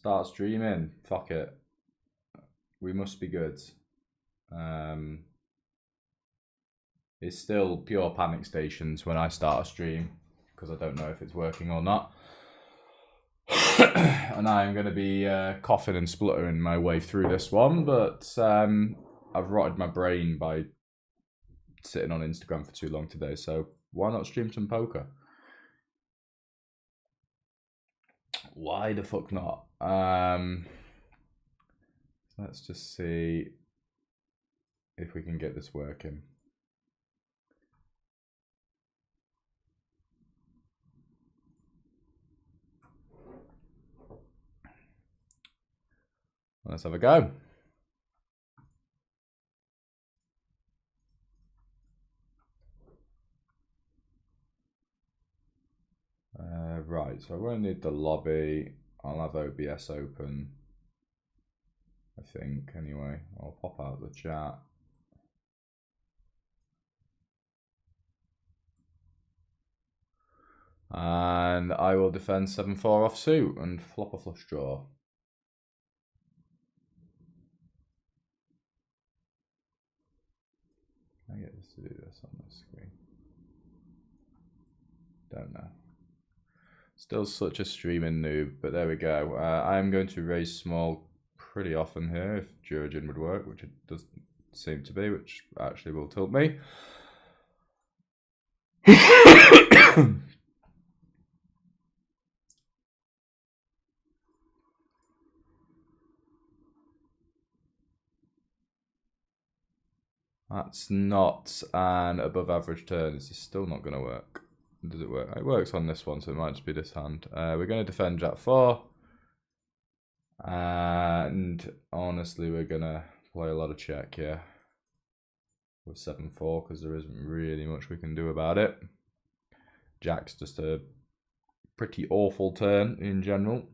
Start streaming. Fuck it. We must be good. It's still pure panic stations when I start a stream because I don't know if it's working or not. And I'm going to be coughing and spluttering my way through this one, but I've rotted my brain by sitting on Instagram for too long today, so why not stream some poker? Why the fuck not? Let's just see if we can get this working. Let's have a go. Right, so I won't need the lobby. I'll have OBS open, I think, anyway. I'll pop out the chat. And I will defend 7-4 offsuit and flop a flush draw. Can I get this to do this on the screen? Don't know. Still such a streaming noob, but there we go. I'm going to raise small pretty often here if Jurgen would work, which it does seem to be, which actually will tilt me. That's not an above average turn. This is still not going to work. Does it work? It works on this one, so it might just be this hand. We're going to defend Jack 4. And honestly, we're going to play a lot of check here with 7-4 because there isn't really much we can do about it. Jack's just a pretty awful turn in general.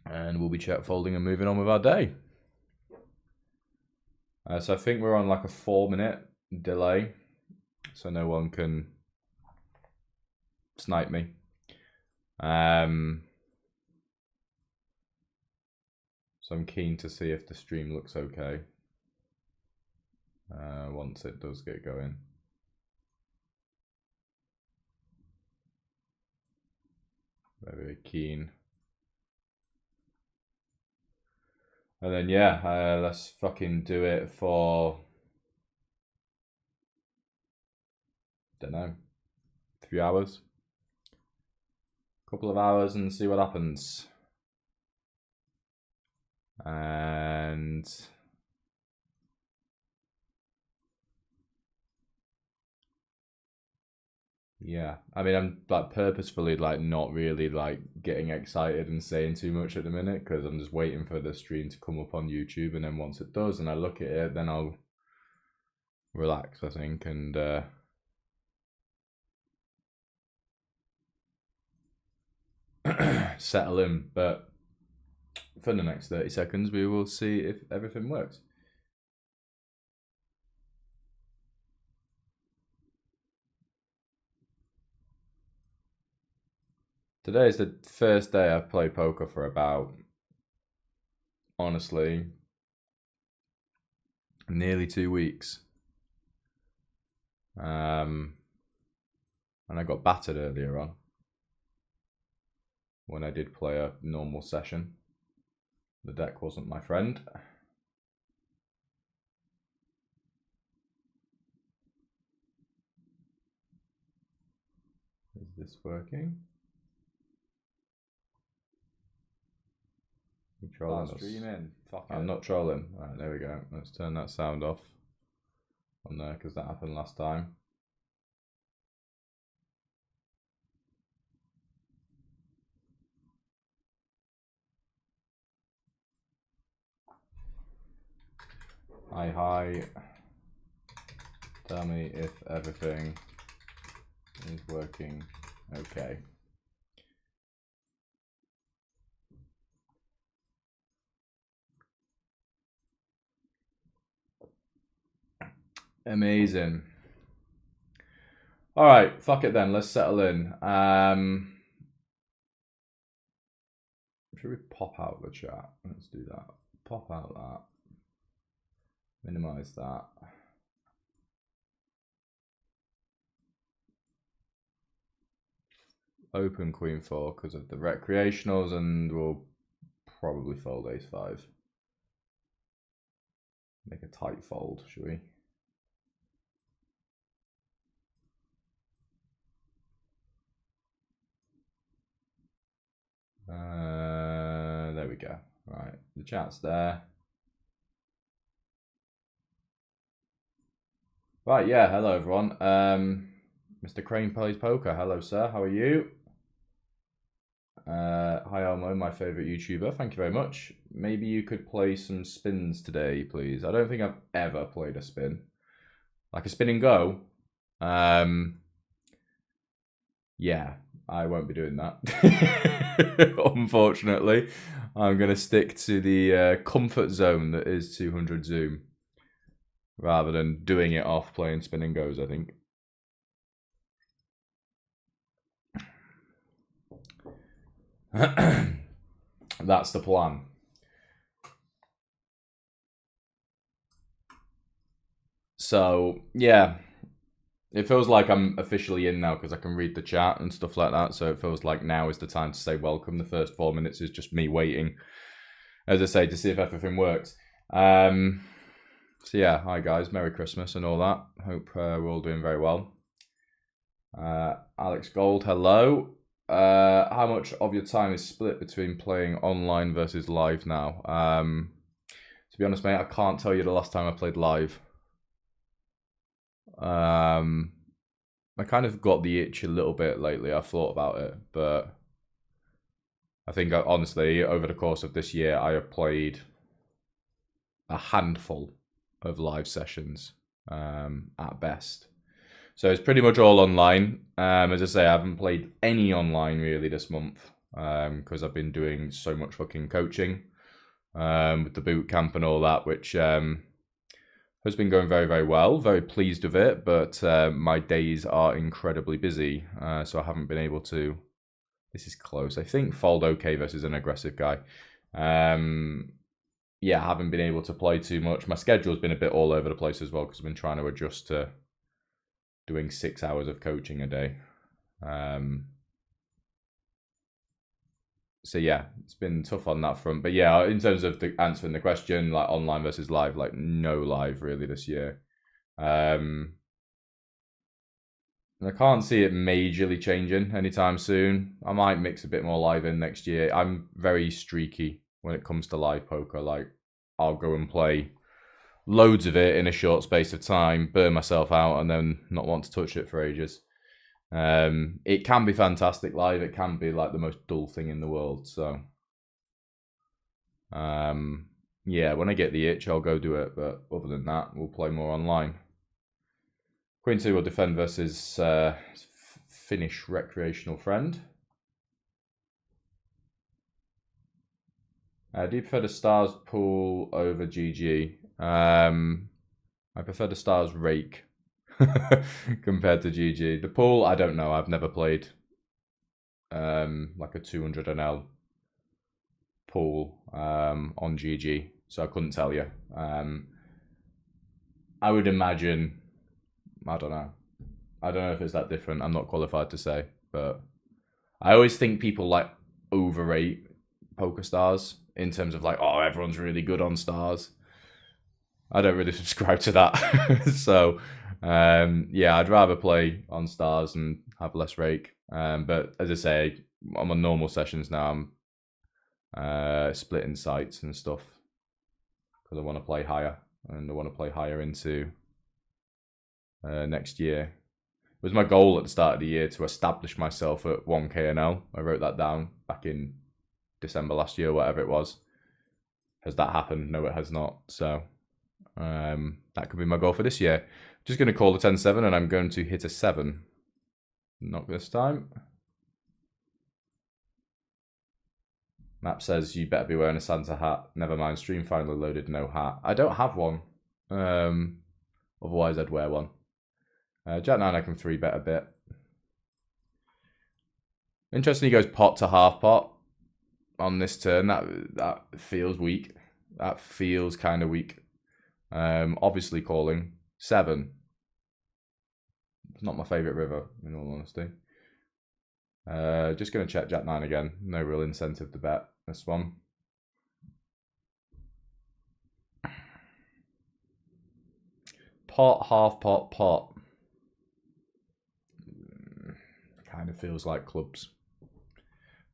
And we'll be check folding and moving on with our day. So I think we're on like a 4-minute delay, so no one can snipe me. So I'm keen to see if the stream looks okay once it does get going. Very keen. And then yeah, let's fucking do it for, don't know, 3 hours. Couple of hours and see what happens. And yeah, I mean, I'm like purposefully like not really like getting excited and saying too much at the minute because I'm just waiting for the stream to come up on YouTube, and then once it does and I look at it, then I'll relax, I think, and settle in. But for the next 30 seconds, we will see if everything works. Today is the first day I've played poker for about, honestly, nearly 2 weeks. And I got battered earlier on when I did play a normal session. The deck wasn't my friend. Is this working? You trolling us? Streaming. Fuck I'm not trolling. Alright, there we go. Let's turn that sound off on there because that happened last time. Hi. Tell me if everything is working okay. Amazing. All right, fuck it then. Let's settle in. Should we pop out the chat? Let's do that. Pop out that. Minimize that. Open queen 4 because of the recreationals, and we'll probably fold ace 5. Make a tight fold, should we? There we go. Right, the chat's there. Right, yeah, hello everyone. Mr. Crane plays poker. Hello, sir. How are you? Hi, Elmo, my favourite YouTuber. Thank you very much. Maybe you could play some spins today, please. I don't think I've ever played a spin. Like a spin and go. Yeah, I won't be doing that. Unfortunately, I'm going to stick to the comfort zone that is 200 Zoom, rather than doing it off playing spin and goes, I think. That's the plan. So, yeah. It feels like I'm officially in now because I can read the chat and stuff like that. So it feels like now is the time to say welcome. The first 4 minutes is just me waiting, as I say, to see if everything works. So yeah, hi guys, Merry Christmas and all that. Hope we're all doing very well. Alex Gold, hello. How much of your time is split between playing online versus live now? To be honest, mate, I can't tell you the last time I played live. I kind of got the itch a little bit lately. I've thought about it, but I think honestly, over the course of this year, I have played a handful of live sessions at best. So it's pretty much all online. As I say, I haven't played any online really this month because I've been doing so much fucking coaching with the boot camp and all that, which has been going very, very well. Very pleased with it, but my days are incredibly busy, so I haven't been able to. This is close. I think fold okay versus an aggressive guy. Yeah, I haven't been able to play too much. My schedule's been a bit all over the place as well because I've been trying to adjust to doing 6 hours of coaching a day. So yeah, it's been tough on that front. But yeah, in terms of answering the question, like online versus live, like no live really this year. I can't see it majorly changing anytime soon. I might mix a bit more live in next year. I'm very streaky when it comes to live poker. Like I'll go and play loads of it in a short space of time, burn myself out, and then not want to touch it for ages. It can be fantastic live. It can be like the most dull thing in the world. So, yeah, when I get the itch, I'll go do it. But other than that, we'll play more online. Queen 2 will defend versus Finnish recreational friend. Do you prefer the Stars pool over GG? I prefer the Stars rake compared to GG. The pool, I don't know. I've never played like a 200 NL pool on GG, so I couldn't tell you. I would imagine, I don't know. I don't know if it's that different. I'm not qualified to say, but I always think people like overrate Poker Stars in terms of like, oh, everyone's really good on Stars. I don't really subscribe to that. So, yeah, I'd rather play on Stars and have less rake. But as I say, I'm on normal sessions now. I'm splitting sites and stuff because I want to play higher and I want to play higher into next year. It was my goal at the start of the year to establish myself at 1K NL. I wrote that down back in December last year, whatever it was. Has that happened? No, it has not. So that could be my goal for this year. Just going to call the 10-7 and I'm going to hit a 7. Not this time. Map says you better be wearing a Santa hat. Never mind, stream finally loaded, no hat. I don't have one. Otherwise I'd wear one. Jack 9 I can 3-bet a bit. Interesting, he goes pot to half pot. on this turn. That feels weak. That feels kind of weak. Obviously calling 7. It's not my favourite river, in all honesty. Just going to check Jack 9 again. No real incentive to bet this one. Pot, half pot, pot. Kind of feels like clubs.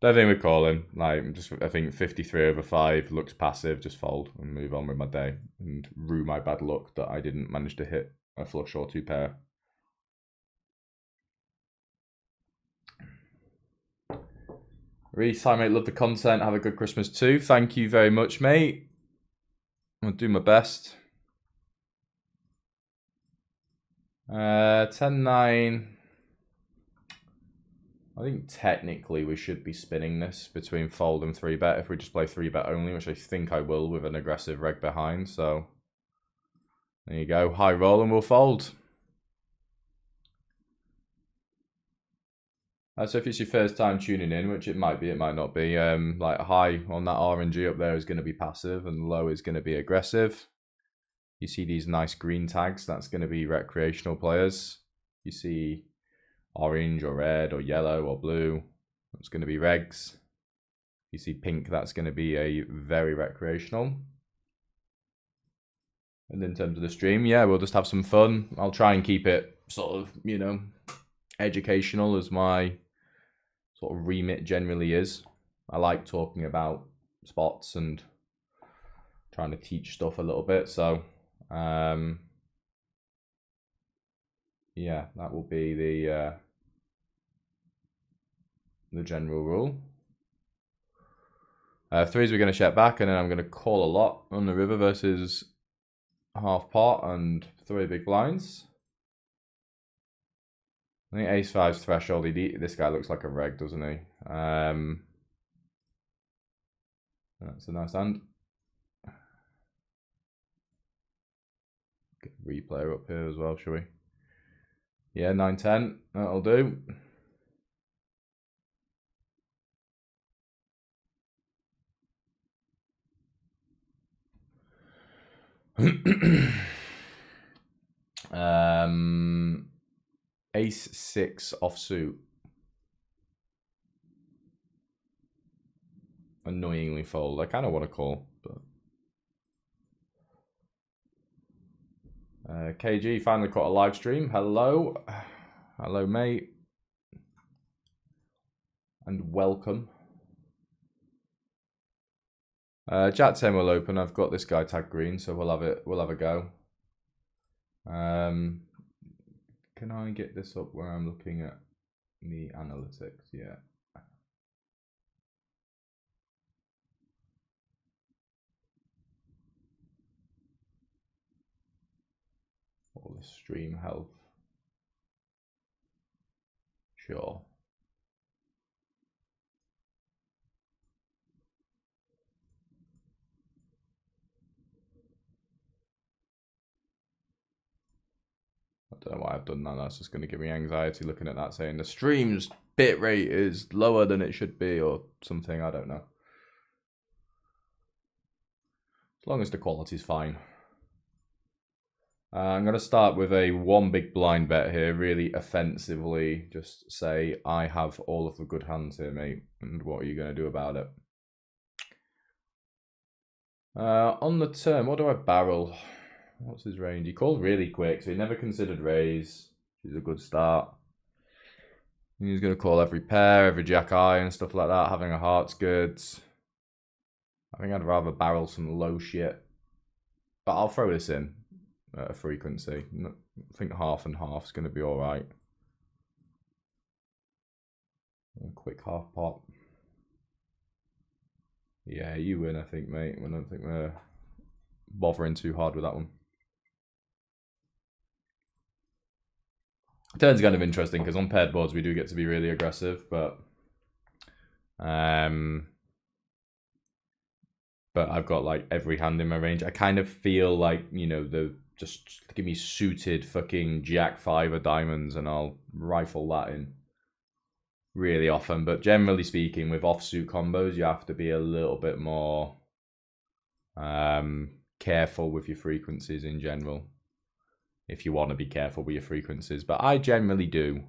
Don't think we're calling. Like, I think 53 over 5 looks passive. Just fold and move on with my day and rue my bad luck that I didn't manage to hit a flush or 2 pair. Reese, hi mate, love the content. Have a good Christmas too. Thank you very much, mate. I'll do my best. 10-9. I think technically we should be spinning this between fold and 3-bet if we just play 3-bet only, which I think I will with an aggressive reg behind. So there you go. High roll and we'll fold. So if it's your first time tuning in, which it might be, it might not be, like high on that RNG up there is going to be passive and low is going to be aggressive. You see these nice green tags, that's going to be recreational players. You see orange or red or yellow or blue, that's going to be regs. You see pink, that's going to be a very recreational. And in terms of the stream, yeah, we'll just have some fun. I'll try and keep it sort of, you know, educational as my sort of remit generally is. I like talking about spots and trying to teach stuff a little bit. So, yeah, that will be the general rule. 3s we're going to check back, and then I'm going to call a lot on the river versus half pot and 3 big blinds. I think ace 5's threshold. This guy looks like a reg, doesn't he? That's a nice hand. Get a replayer up here as well, shall we? Yeah, 9-10. That'll do. Ace 6 offsuit. Annoyingly fold. I kind of want to call, but KG finally caught a live stream. Hello, hello, mate, and welcome. Jack 10 will open. I've got this guy tag green, so we'll have it. We'll have a go. Can I get this up where I'm looking at the analytics? Yeah. All the stream health. Sure. I don't know why I've done that. That's just going to give me anxiety looking at that, saying the stream's bitrate is lower than it should be or something. I don't know. As long as the quality's fine. I'm going to start with a 1 big blind bet here, really offensively. Just say, I have all of the good hands here, mate. And what are you going to do about it? On the turn, what do I barrel? What's his range? He called really quick, so he never considered raise, which is a good start. He's going to call every pair, every jack eye and stuff like that. Having a heart's good. I think I'd rather barrel some low shit. But I'll throw this in at a frequency. I think half and half is going to be all right. A quick half pot. Yeah, you win, I think, mate. I don't think we're bothering too hard with that one. Turn's kind of interesting because on paired boards we do get to be really aggressive, but I've got like every hand in my range. I kind of feel like, you know, just give me suited fucking Jack 5 of diamonds and I'll rifle that in. really often, but generally speaking, with offsuit combos, you have to be a little bit more careful with your frequencies in general, if you want to be careful with your frequencies. But I generally do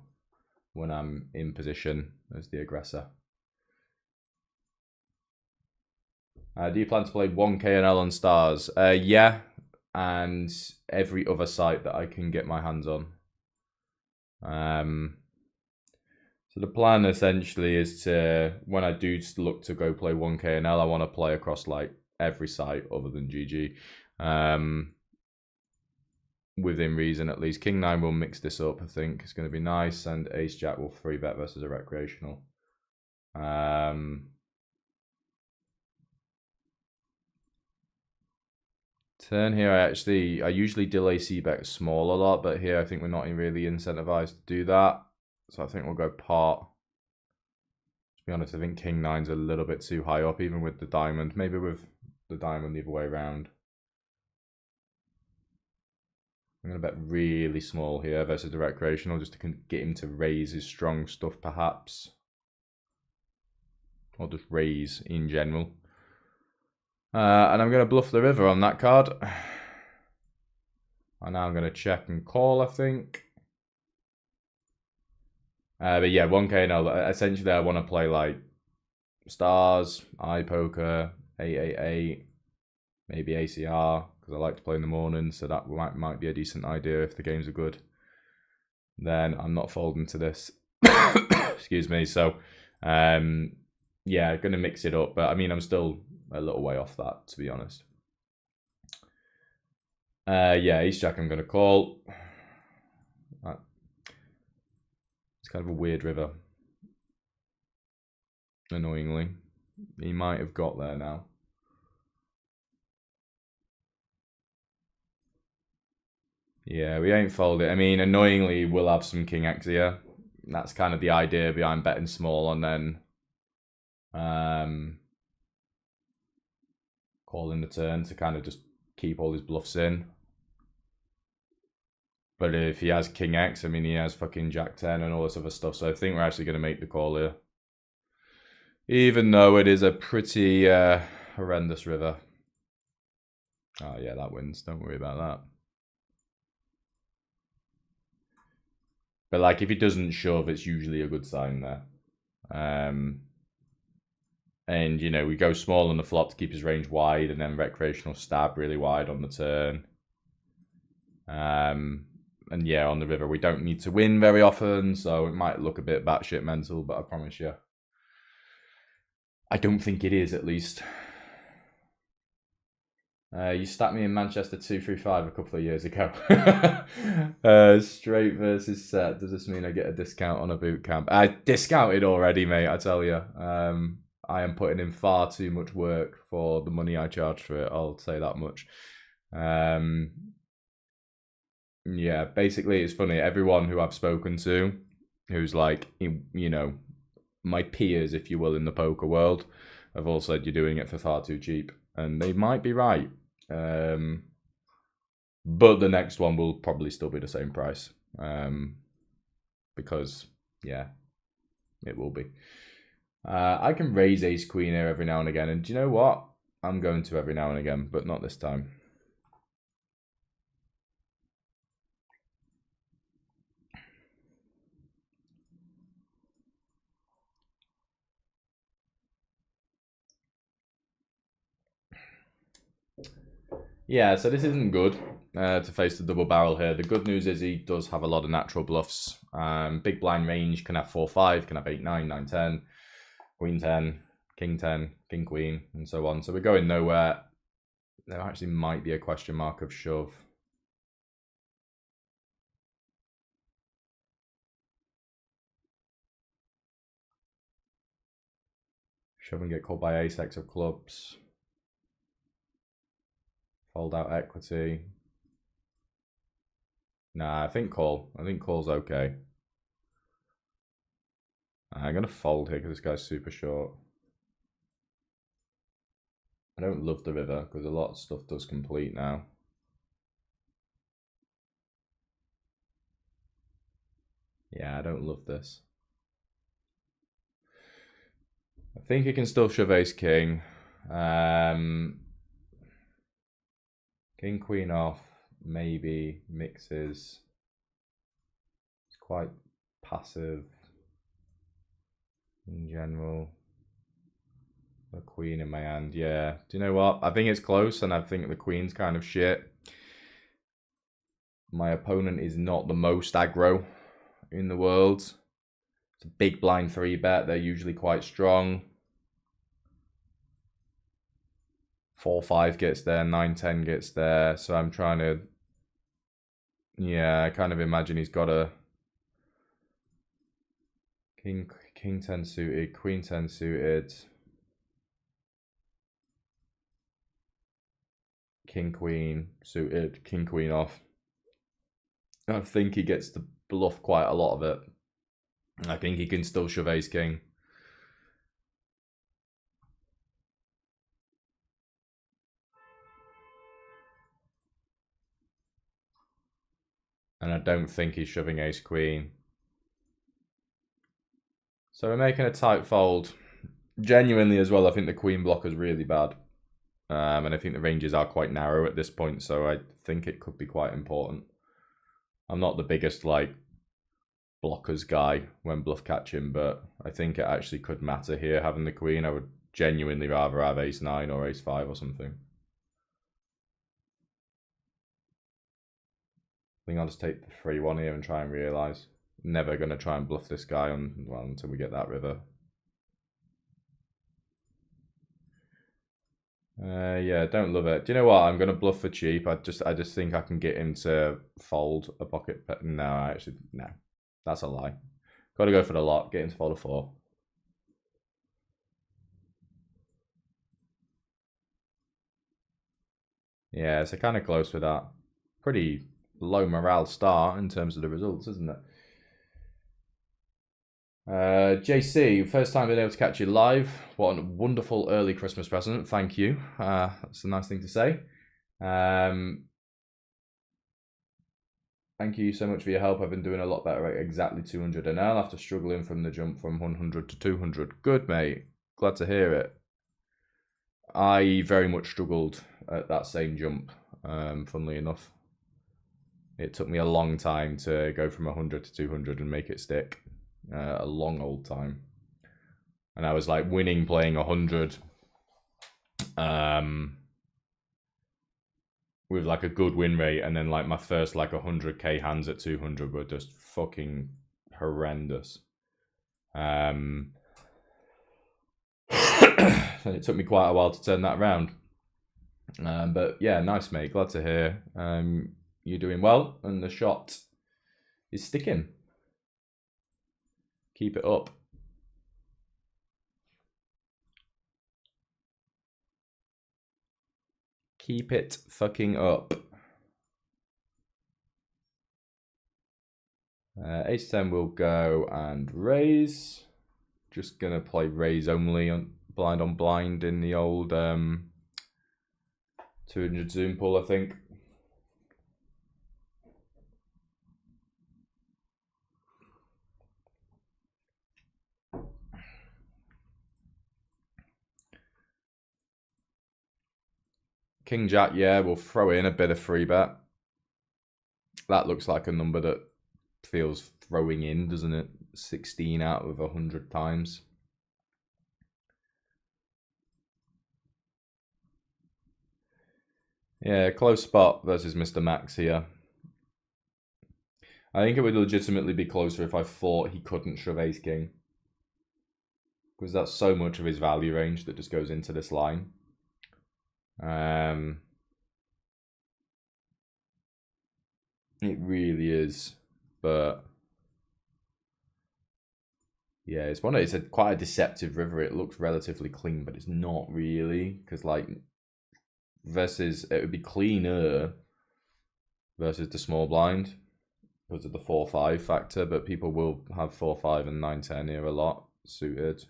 when I'm in position as the aggressor. Do you plan to play 1K&L on stars? Yeah, and every other site that I can get my hands on. So the plan essentially is to, when I do look to go play 1K&L, I want to play across like every site other than GG. Within reason, at least. King 9 will mix this up, I think. It's going to be nice. And Ace Jack will 3-bet versus a recreational. Turn here, I usually delay C-bet small a lot, but here I think we're not really incentivized to do that. So I think we'll go pot. To be honest, I think King 9's a little bit too high up, even with the diamond. Maybe with the diamond the other way around. I'm going to bet really small here versus the recreational, just to get him to raise his strong stuff, perhaps. Or just raise in general. And I'm going to bluff the river on that card. And now I'm going to check and call, I think. But yeah, 1K&L. Essentially, I want to play like stars, eye poker, 888, maybe ACR, because I like to play in the morning, so that might be a decent idea if the games are good. Then I'm not folding to this. Excuse me. So, yeah, going to mix it up, but I mean, I'm still a little way off that, to be honest. Yeah, Ace Jack I'm going to call. It's kind of a weird river. Annoyingly. He might have got there now. Yeah, we ain't folded. I mean, annoyingly, we'll have some King X here. That's kind of the idea behind betting small and then calling the turn to kind of just keep all his bluffs in. But if he has King X, I mean, he has fucking Jack 10 and all this other stuff. So I think we're actually going to make the call here. Even though it is a pretty horrendous river. Oh, yeah, that wins. Don't worry about that. But, like, if he doesn't shove, it's usually a good sign there. And, you know, we go small on the flop to keep his range wide and then recreational stab really wide on the turn. And, yeah, on the river, we don't need to win very often, so it might look a bit batshit mental, but I promise you, I don't think it is, at least. You stacked me in Manchester 235 a couple of years ago. Straight versus set. Does this mean I get a discount on a boot camp? I discounted already, mate, I tell you. I am putting in far too much work for the money I charge for it, I'll say that much. Yeah, basically it's funny. Everyone who I've spoken to, who's like, you know, my peers, if you will, in the poker world, have all said you're doing it for far too cheap. And they might be right. But the next one will probably still be the same price. Because, yeah, it will be. I can raise ace queen here every now and again. And do you know what? I'm going to every now and again, but not this time. Yeah, so this isn't good to face the double barrel here. The good news is he does have a lot of natural bluffs. Big blind range can have 4-5, can have 8-9, 9-10, Queen 10, King 10, King Queen, and so on. So we're going nowhere. There actually might be a question mark of shove. Shove and get called by ace X of clubs. Fold out equity. Nah, I think call. I think call's okay. I'm going to fold here because this guy's super short. I don't love the river because a lot of stuff does complete now. Yeah, I don't love this. I think he can still shove ace king. King queen off, maybe mixes. It's quite passive in general. The queen in my hand, yeah. Do you know what? I think it's close, and I think the queen's kind of shit. My opponent is not the most aggro in the world. It's a big blind 3-bet. They're usually quite strong. 4-5 gets there, 9-10 gets there. So I'm trying to, yeah, I kind of imagine he's got a king 10 suited, queen 10 suited, king queen suited, king queen off. I think he gets to bluff quite a lot of it. I think he can still shove ace king. And I don't think he's shoving ace queen. So we're making a tight fold. Genuinely as well, I think the queen block is really bad. And I think the ranges are quite narrow at this point, so I think it could be quite important. I'm not the biggest like blockers guy when bluff catching, but I think it actually could matter here having the queen. I would genuinely rather have ace 9 or ace 5 or something. I think I'll just take the free one here and try and realise. Never going to try and bluff this guy until we get that river. Yeah, don't love it. Do you know what? I'm going to bluff for cheap. I just think I can get him to fold a pocket. No, no. That's a lie. Got to go for the lot. Get him to fold a 4. Yeah, so kind of close with that. Pretty low morale start in terms of the results, isn't it? JC, first time being able to catch you live. What a wonderful early Christmas present. Thank you. That's a nice thing to say. Thank you so much for your help. I've been doing a lot better at exactly 200 NL after struggling from the jump from 100 to 200. Good, mate. Glad to hear it. I very much struggled at that same jump, funnily enough. It took me a long time to go from 100 to 200 and make it stick. A long old time. And I was like winning playing 100 with like a good win rate, and then like my first like 100k hands at 200 were just fucking horrendous. It took me quite a while to turn that around. But yeah, nice, mate. Glad to hear you're doing well and the shot is sticking. Keep it up. Keep it fucking up. Ace 10 will go and raise. Just gonna play raise only on blind in the old 200 zoom pull, I think. King Jack, yeah, we'll throw in a bit of free bet. That looks like a number that feels throwing in, doesn't it? 16 out of 100 times. Yeah, close spot versus Mr. Max here. I think it would legitimately be closer if I thought he couldn't shove ace king. Because that's so much of his value range that just goes into this line. It really is, but yeah, it's quite a deceptive river. It looks relatively clean, but it's not really, because like versus it would be cleaner versus the small blind because of the 4-5 factor, but people will have 4-5 and 9-10 here a lot suited.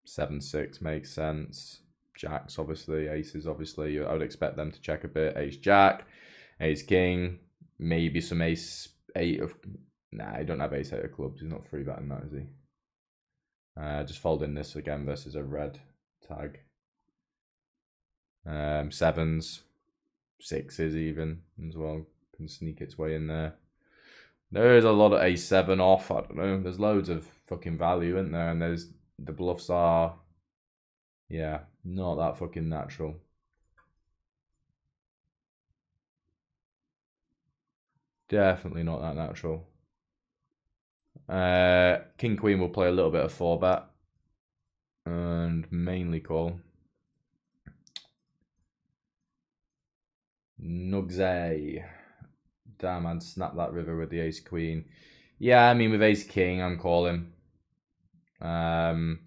7-6 makes sense. Jacks, obviously. Aces, obviously. I would expect them to check a bit. Ace Jack, Ace King, maybe some Ace 8 of Nah, he don't have ace 8 of clubs. He's not free betting that, is he? Just folding this again versus a red tag. Sevens, sixes even as well. Can sneak its way in there. There's a lot of a7 off. I don't know. There's loads of fucking value, isn't there? And there's the bluffs are, yeah, not that fucking natural. Definitely not that natural. King Queen will play a little bit of 4-bet and mainly call. Nugsay. Damn, I'd snap that river with the ace queen. Yeah, I mean with ace king, I'm calling. But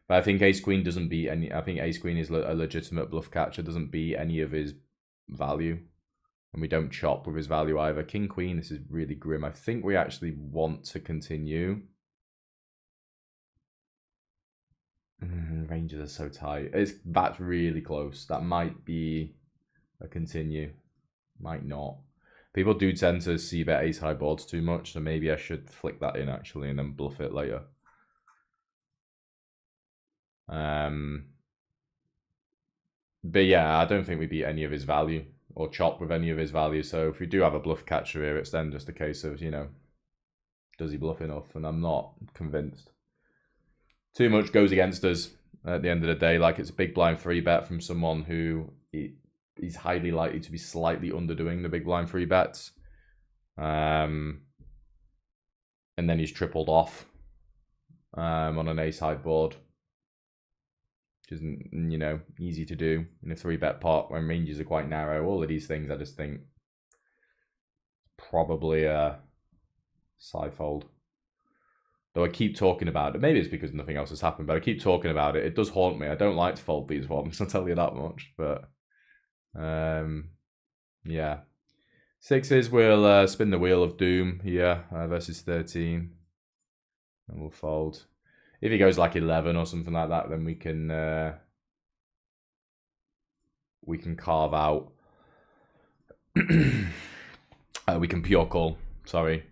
I think ace queen doesn't beat any. I think ace queen is a legitimate bluff catcher. Doesn't beat any of his value, and we don't chop with his value either. King queen. This is really grim. I think we actually want to continue. Ranges are so tight. That's really close. That might be a continue. Might not. People do tend to see bet ace high boards too much, so maybe I should flick that in actually and then bluff it later. But yeah, I don't think we beat any of his value or chop with any of his value. So if we do have a bluff catcher here, it's then just a case of, you know, does he bluff enough? And I'm not convinced. Too much goes against us at the end of the day. Like it's a big blind 3-bet from someone who he's highly likely to be slightly underdoing the big blind 3-bets. And then he's tripled off on an ace high board, which isn't, you know, easy to do in a 3-bet pot when ranges are quite narrow. All of these things I just think probably a side fold. Though I keep talking about it. Maybe it's because nothing else has happened, but I keep talking about it. It does haunt me. I don't like to fold these ones, I'll tell you that much. But yeah. Sixes will spin the wheel of doom here versus 13. And we'll fold. If he goes like 11 or something like that, then we can carve out. We can pure call. Sorry,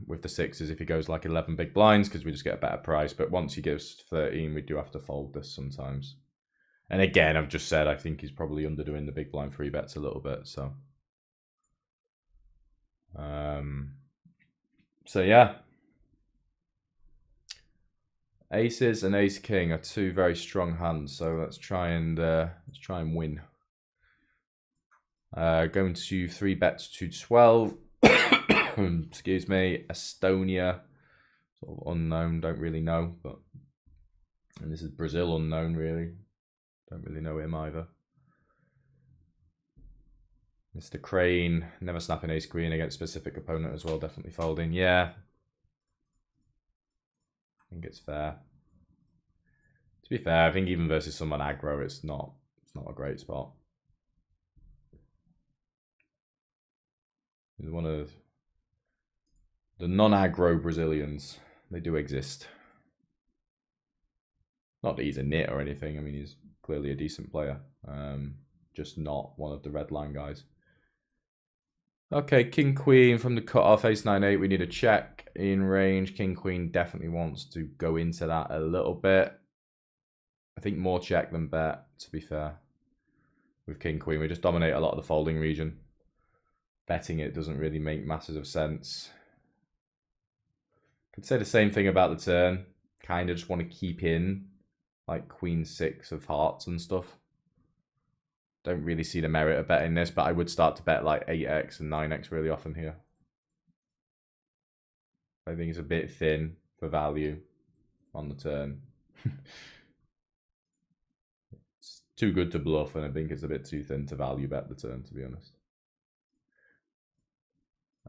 with the sixes if he goes like 11 big blinds because we just get a better price. But once he gives 13, we do have to fold this sometimes. And again, I've just said I think he's probably underdoing the big blind 3-bets a little bit. So, yeah. Aces and ace king are two very strong hands. So let's try and win. Going to 3-bets to 12. Excuse me, Estonia, sort of unknown, don't really know, but and this is Brazil unknown really, don't really know him either. Mr. Crane, never snapping ace queen against specific opponent as well, definitely folding. Yeah, I think it's fair. To be fair, I think even versus someone aggro, it's not a great spot. He's one of the non-aggro Brazilians. They do exist. Not that he's a nit or anything. I mean, he's clearly a decent player. Just not one of the red line guys. Okay, king queen from the cutoff, ace 9-8. We need a check in range. King queen definitely wants to go into that a little bit. I think more check than bet, to be fair. With king queen, we just dominate a lot of the folding region. Betting it doesn't really make masses of sense. Could say the same thing about the turn. Kind of just want to keep in like queen 6 of hearts and stuff. Don't really see the merit of betting this, but I would start to bet like 8x and 9x really often here. I think it's a bit thin for value on the turn. It's too good to bluff, and I think it's a bit too thin to value bet the turn, to be honest.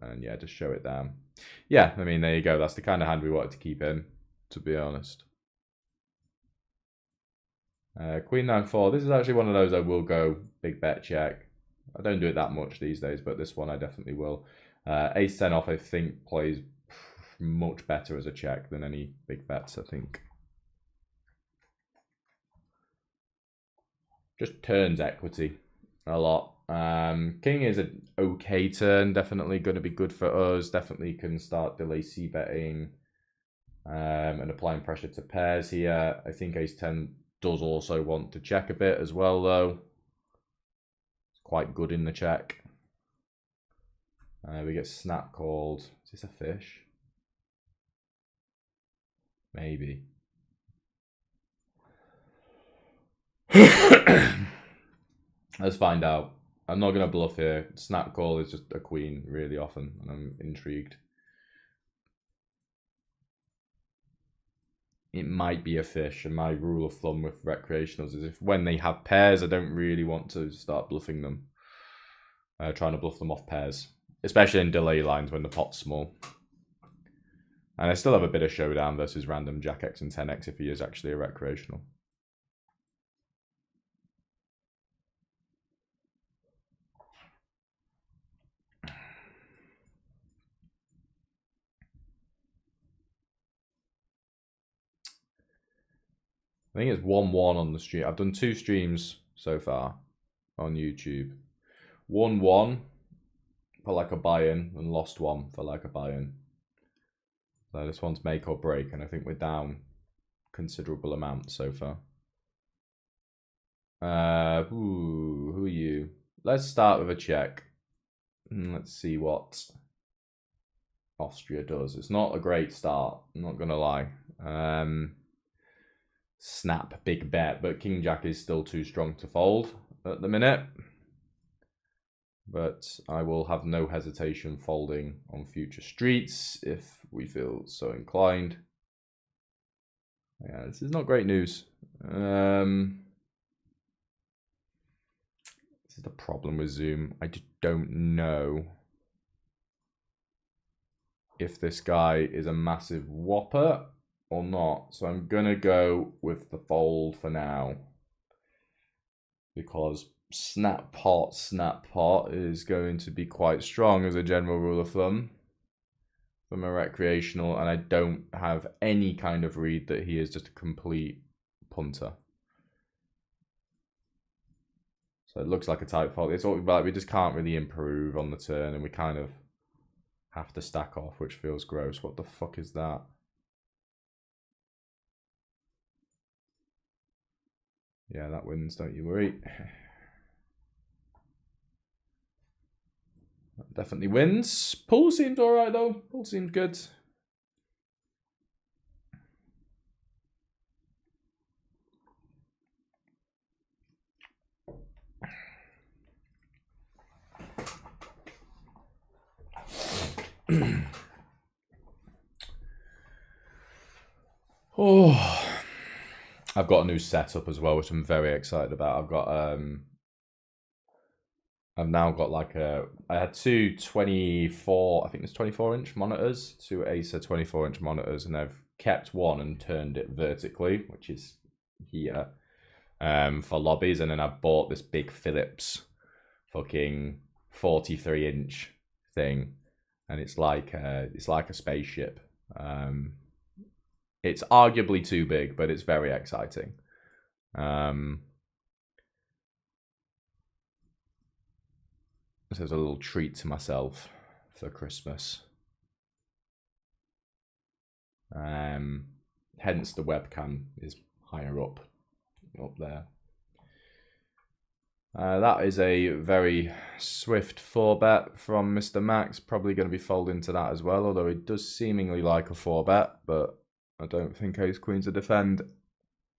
And yeah, just show it down. Yeah, I mean, there you go. That's the kind of hand we wanted to keep in, to be honest. Queen 9-4. This is actually one of those I will go big bet check. I don't do it that much these days, but this one I definitely will. Ace 10 off, I think, plays much better as a check than any big bets, I think. Just turns equity a lot. King is an okay turn, definitely going to be good for us. Definitely can start delay c-betting and applying pressure to pairs here. I think ace 10 does also want to check a bit as well, though. It's quite good in the check. We get snap called. Is this a fish? Maybe. Let's find out. I'm not going to bluff here. Snap call is just a queen really often, and I'm intrigued. It might be a fish, and my rule of thumb with recreationals is if when they have pairs, I don't really want to start bluffing them. Trying to bluff them off pairs, especially in delay lines when the pot's small. And I still have a bit of showdown versus random Jack X and 10X if he is actually a recreational. I think it's 1-1 on the stream. I've done 2 streams so far on YouTube. 1-1 for like a buy-in and lost 1 for like a buy-in. So this one's make or break, and I think we're down considerable amount so far. Who are you? Let's start with a check. Let's see what Austria does. It's not a great start, I'm not gonna lie. Snap, big bet, but King Jack is still too strong to fold at the minute. But I will have no hesitation folding on future streets if we feel so inclined. Yeah, this is not great news. This is the problem with Zoom. I just don't know if this guy is a massive whopper or not. So I'm going to go with the fold for now. Because snap pot is going to be quite strong as a general rule of thumb from a recreational, and I don't have any kind of read that he is just a complete punter. So it looks like a tight fold. It's all like we just can't really improve on the turn, and we kind of have to stack off, which feels gross. What the fuck is that? Yeah, that wins, don't you worry. That definitely wins. Pool seems alright though. Pool seems good. Oh, I've got a new setup as well, which I'm very excited about. I've now got like I had 2 24, I think it's 24-inch monitors, 2 Acer 24-inch monitors, and I've kept one and turned it vertically, which is here, for lobbies, and then I bought this big Philips fucking 43-inch thing, and it's like a spaceship. It's arguably too big, but it's very exciting. So it's a little treat to myself for Christmas. Hence the webcam is higher up there. That is a very swift 4-bet from Mr. Max. Probably going to be folding to that as well, although he does seemingly like a 4-bet, but I don't think ace queen's a defend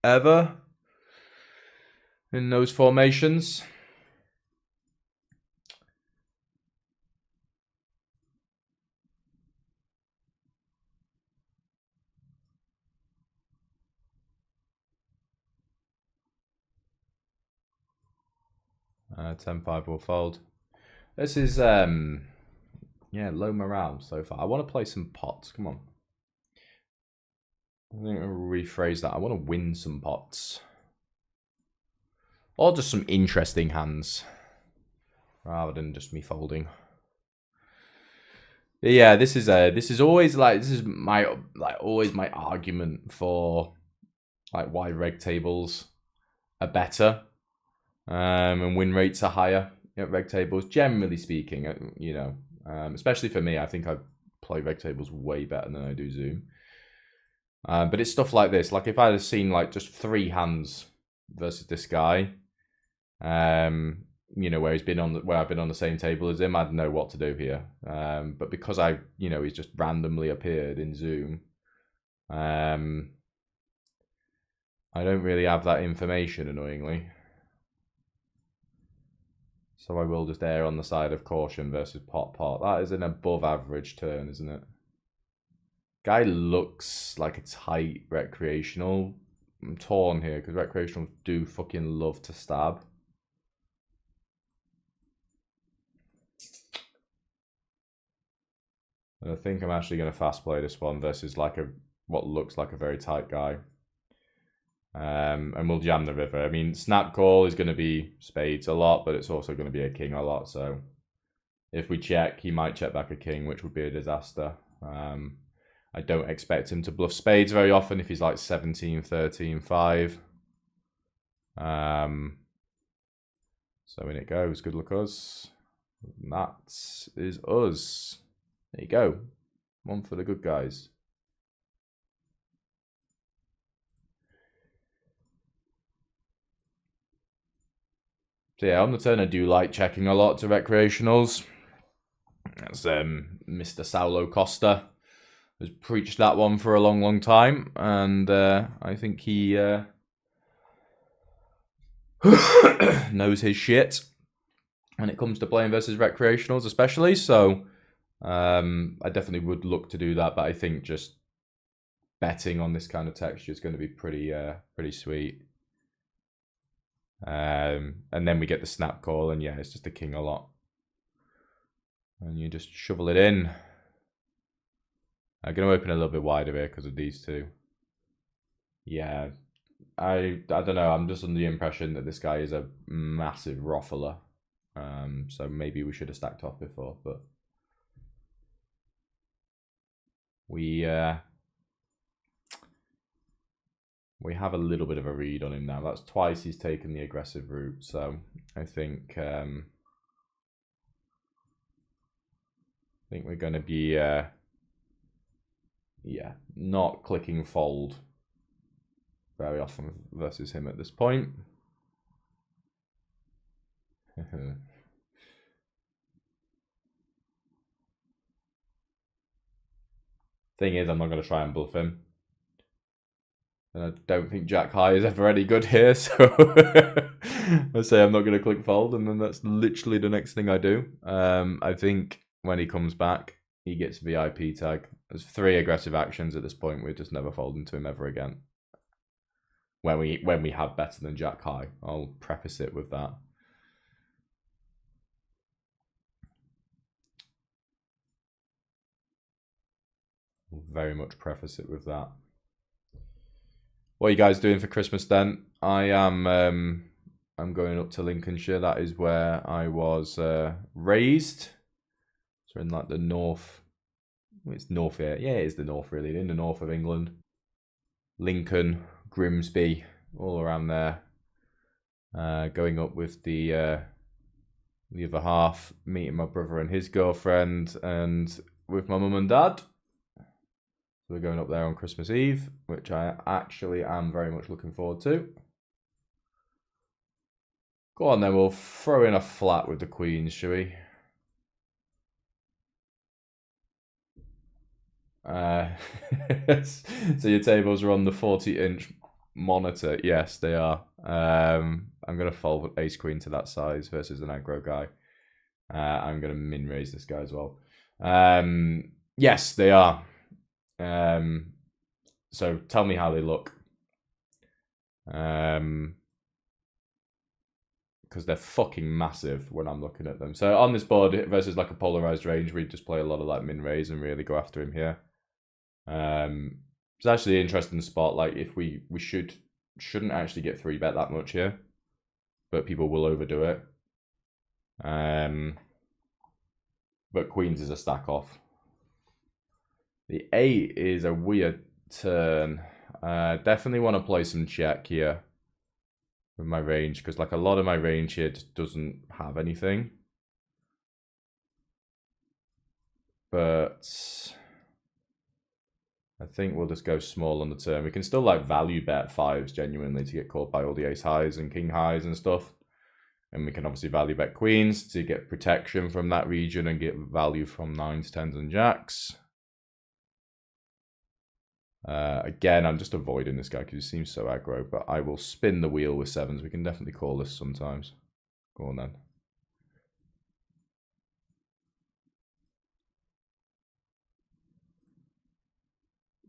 ever in those formations. Uh, 10-5 will fold. This is yeah, low morale so far. I want to play some pots. Come on. I think I'll rephrase that. I want to win some pots. Or just some interesting hands. Rather than just me folding. But yeah, this is always like, this is my always my argument for like why reg tables are better. And win rates are higher at reg tables, generally speaking, you know, especially for me. I think I play reg tables way better than I do Zoom. But it's stuff like this. Like if I had seen like just 3 hands versus this guy, you know, where I've been on the same table as him, I'd know what to do here. But because he's just randomly appeared in Zoom, I don't really have that information, annoyingly. So I will just err on the side of caution versus pot. That is an above average turn, isn't it? Guy looks like a tight recreational. I'm torn here because recreationals do fucking love to stab. And I think I'm actually going to fast play this one versus like what looks like a very tight guy. And we'll jam the river. I mean, snap call is going to be spades a lot, but it's also going to be a king a lot. So if we check, he might check back a king, which would be a disaster. I don't expect him to bluff spades very often if he's like 17, 13, 5. So in it goes. Good luck us. And that is us. There you go. One for the good guys. So yeah, on the turn I do like checking a lot to recreationals. That's Mr. Saulo Costa has preached that one for a long, long time, and I think he knows his shit when it comes to playing versus recreationals, especially. So I definitely would look to do that, but I think just betting on this kind of texture is going to be pretty sweet. And then we get the snap call, and yeah, it's just a king a lot, and you just shovel it in. I'm going to open a little bit wider here because of these two. Yeah, I don't know. I'm just under the impression that this guy is a massive ruffler. So maybe we should have stacked off before, but we have a little bit of a read on him now. That's twice he's taken the aggressive route, so I think we're going to be not clicking fold very often versus him at this point. Thing is, I'm not going to try and bluff him. And I don't think Jack High is ever any good here, so I say I'm not going to click fold, and then that's literally the next thing I do. I think when he comes back, he gets VIP tag. There's 3 aggressive actions at this point. We're just never folding to him ever again. When we have better than Jack High, I'll preface it with that. I'll very much preface it with that. What are you guys doing for Christmas then? I'm going up to Lincolnshire. That is where I was raised. So in like the north. It's north here. Yeah, it is the north really. In the north of England. Lincoln, Grimsby, all around there. Going up with the other half, meeting my brother and his girlfriend, and with my mum and dad. So we're going up there on Christmas Eve, which I actually am very much looking forward to. Go on then, we'll throw in a flat with the queens, shall we? So your tables are on the 40-inch monitor. Yes, they are. I'm going to fold ace queen to that size versus an aggro guy. I'm going to min raise this guy as well. Yes, they are. So tell me how they look. Because they're fucking massive when I'm looking at them. So on this board versus like a polarized range, we just play a lot of like min raise and really go after him here. It's actually an interesting spot. Like if we shouldn't actually get 3-bet that much here, but people will overdo it. But queens is a stack off. The 8 is a weird turn. Definitely want to play some check here. with my range, because like a lot of my range here just doesn't have anything. But I think we'll just go small on the turn. We can still like value bet fives genuinely to get caught by all the ace highs and king highs and stuff. And we can obviously value bet queens to get protection from that region and get value from nines, tens, and jacks. Again, I'm just avoiding this guy because he seems so aggro, but I will spin the wheel with sevens. We can definitely call this sometimes. Go on then.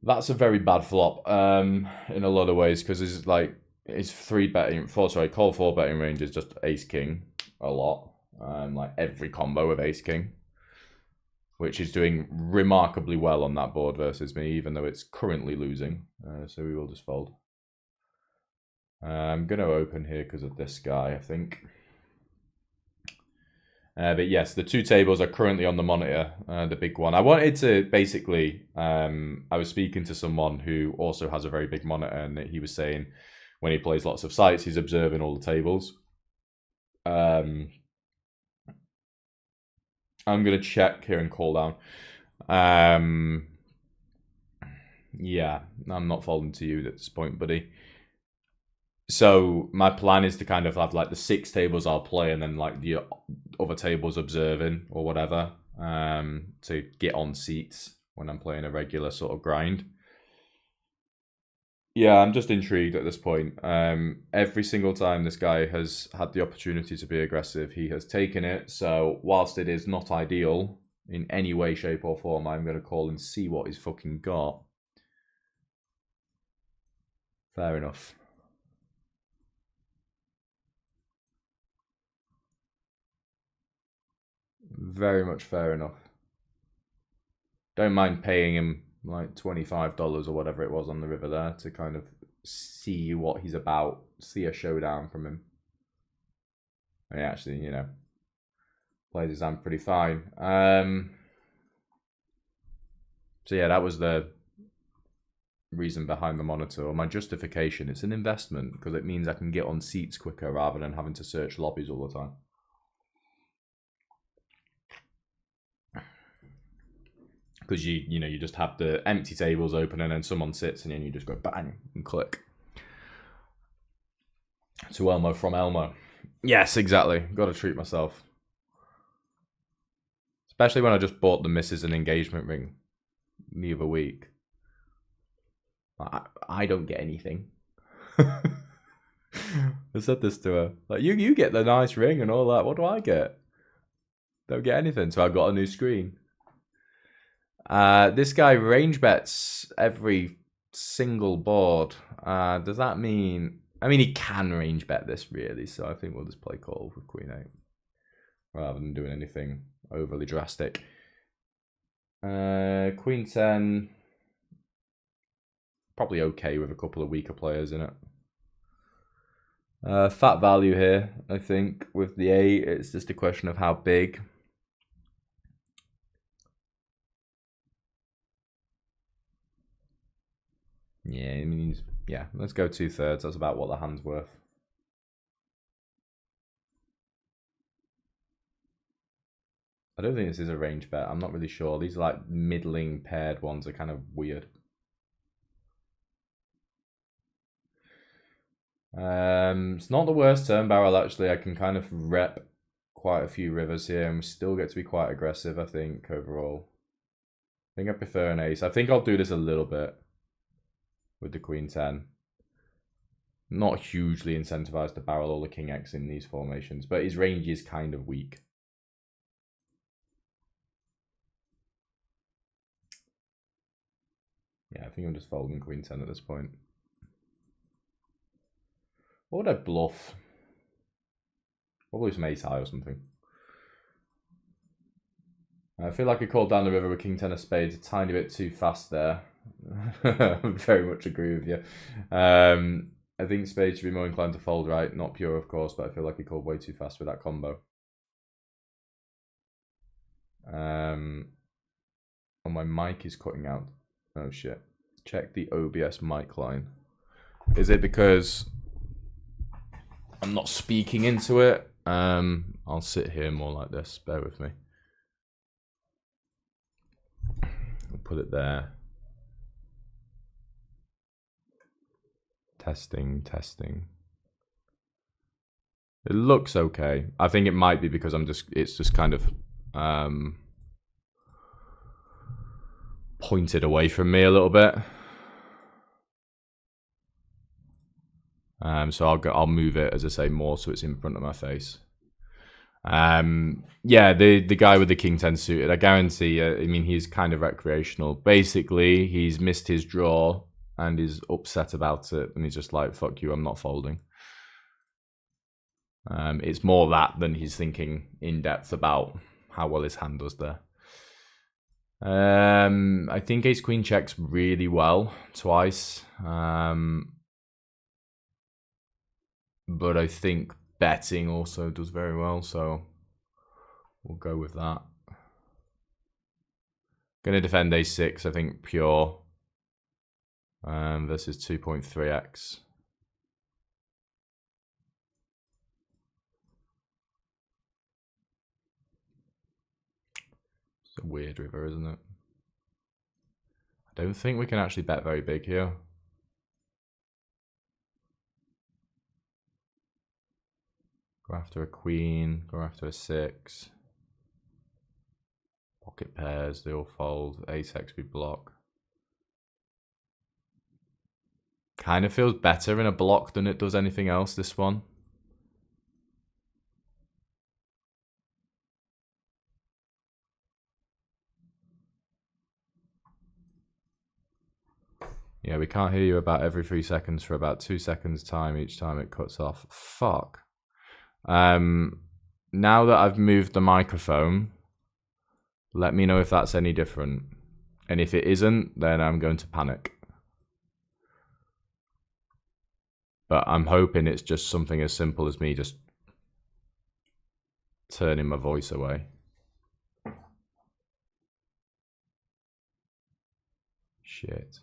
That's a very bad flop in a lot of ways, because it's like it's call 4 betting range is just ace king a lot. Like every combo of ace king, which is doing remarkably well on that board versus me, even though it's currently losing. So we will just fold. I'm going to open here because of this guy, I think. But yes, the two tables are currently on the monitor, the big one. I wanted to basically, I was speaking to someone who also has a very big monitor, and he was saying when he plays lots of sites, he's observing all the tables. I'm going to check here and call down. Yeah, I'm not folding to you at this point, buddy. So my plan is to kind of have like the 6 tables I'll play and then like the other tables observing or whatever, to get on seats when I'm playing a regular sort of grind. Yeah, I'm just intrigued at this point. Every single time this guy has had the opportunity to be aggressive, he has taken it. So whilst it is not ideal in any way, shape or form, I'm going to call and see what he's fucking got. Fair enough. Very much fair enough. Don't mind paying him like $25 or whatever it was on the river there to kind of see what he's about, see a showdown from him. And he actually, you know, plays his hand pretty fine. So yeah, that was the reason behind the monitor. My justification, it's an investment because it means I can get on seats quicker rather than having to search lobbies all the time. Because you know, you just have the empty tables open and then someone sits and then you just go bang and click. To Elmo from Elmo. Yes, exactly. Got to treat myself. Especially when I just bought the Misses and Engagement ring the other week. I don't get anything. I said this to her. Like, you get the nice ring and all that. What do I get? Don't get anything. So I got a new screen. This guy range bets every single board. Does that mean... I mean, he can range bet this, really. So I think we'll just play call with Queen 8. Rather than doing anything overly drastic. Queen 10... Probably okay with a couple of weaker players in it. Fat value here, I think. With the 8, it's just a question of how big. Yeah, it means, yeah, let's go 2/3. That's about what the hand's worth. I don't think this is a range bet. I'm not really sure. These like middling paired ones are kind of weird. It's not the worst turn barrel, actually. I can kind of rep quite a few rivers here and we still get to be quite aggressive, I think, overall. I think I prefer an ace. I think I'll do this a little bit with the Queen 10. Not hugely incentivized to barrel all the King X in these formations, but his range is kind of weak. Yeah, I think I'm just folding Queen 10 at this point. What would I bluff? Probably some ace high or something. I feel like I called down the river with King 10 of spades a tiny bit too fast there. I very much agree with you. I think spades should be more inclined to fold, right? Not pure, of course, but I feel like he called way too fast with that combo. Oh, my mic is cutting out. Oh, shit. Check the OBS mic line. Is it because I'm not speaking into it. I'll sit here more like this. Bear with me. I'll put it there. Testing, testing. It looks okay. I think it might be because it's just kind of pointed away from me a little bit. So I'll move it, as I say, more so it's in front of my face. Yeah, the guy with the King 10 suited, I guarantee, I mean, he's kind of recreational. Basically, he's missed his draw and is upset about it, and he's just like, fuck you, I'm not folding. It's more that than he's thinking in depth about how well his hand does there. I think ace queen checks really well twice. But I think betting also does very well, so we'll go with that. Gonna defend a6, I think pure versus 2.3x. It's a weird river, isn't it? I don't think we can actually bet very big here. Go after a queen, go after a 6. Pocket pairs, they all fold. Ace-X we block. Kind of feels better in a block than it does anything else, this one. Yeah, we can't hear you about every 3 seconds for about 2 seconds time each time it cuts off. Fuck. Now that I've moved the microphone, let me know if that's any different. And if it isn't, then I'm going to panic. But I'm hoping it's just something as simple as me just turning my voice away. Shit.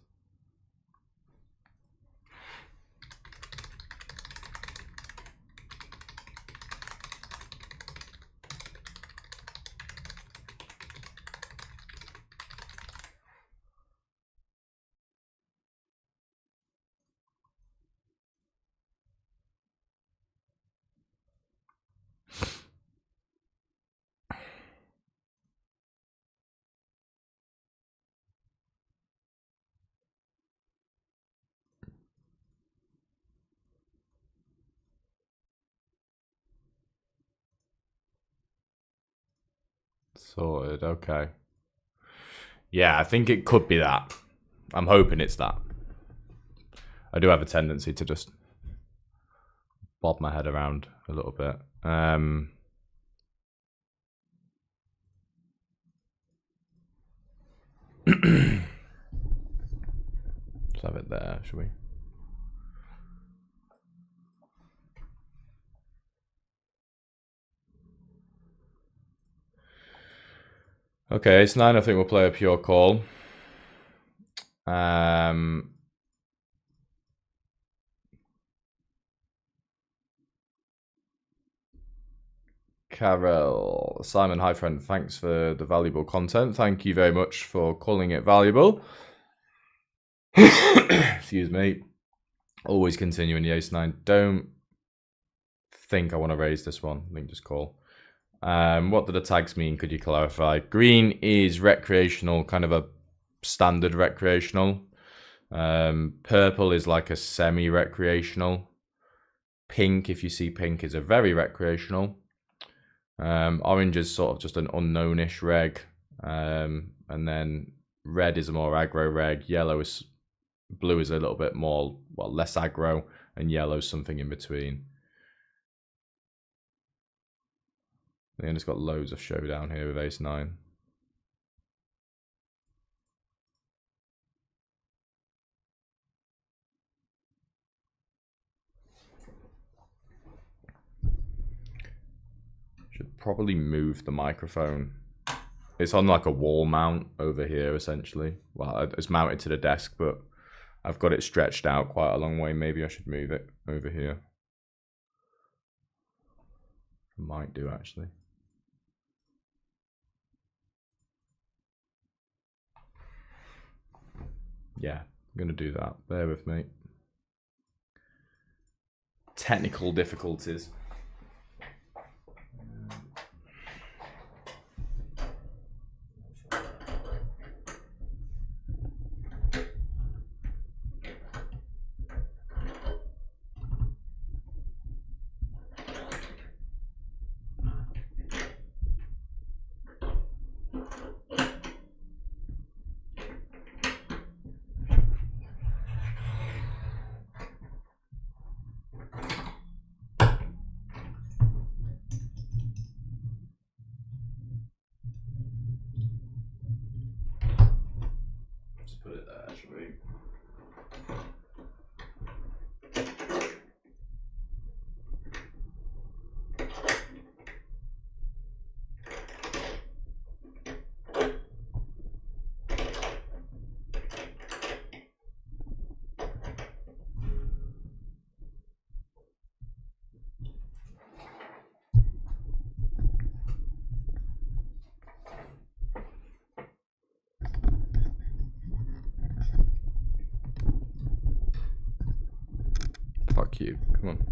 Sorted, okay. Yeah, I think it could be that. I'm hoping it's that. I do have a tendency to just bob my head around a little bit. Let's have it there, shall we? Okay, ace 9, I think we'll play a pure call. Carol, Simon, hi friend, thanks for the valuable content. Thank you very much for calling it valuable. Excuse me. Always continuing the ace 9. Don't think I want to raise this one. I think just call. What do the tags mean? Could you clarify? Green is recreational, kind of a standard recreational. Purple is like a semi-recreational. Pink, if you see pink, is a very recreational. Orange is sort of just an unknown-ish reg. And then red is a more aggro reg. Blue is a little bit more, well, less aggro. And yellow is something in between. Then it's got loads of showdown here with ace 9. Should probably move the microphone. It's on like a wall mount over here, essentially. Well, it's mounted to the desk, but I've got it stretched out quite a long way. Maybe I should move it over here. Might do, actually. Yeah, I'm going to do that. Bear with me. Technical difficulties. Just put it there, shall we? Fuck you. Come on.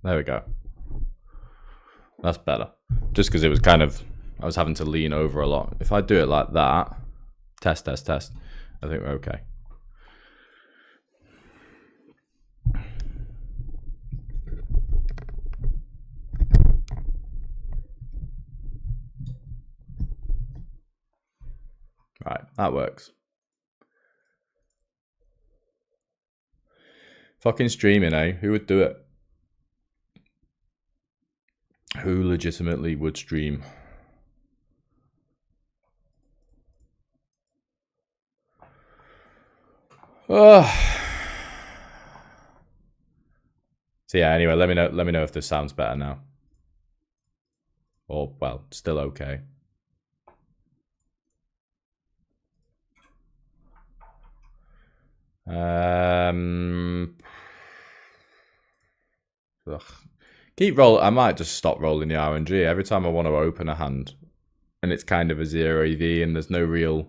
There we go. That's better. Just because it was kind of, I was having to lean over a lot. If I do it like that, test, I think we're okay. Right, that works. Fucking streaming, eh? Who would do it? Who legitimately would stream? So yeah, anyway, let me know if this sounds better now. Or, well, still okay. Keep roll. I might just stop rolling the RNG every time I want to open a hand, and it's kind of a 0 EV, and there's no real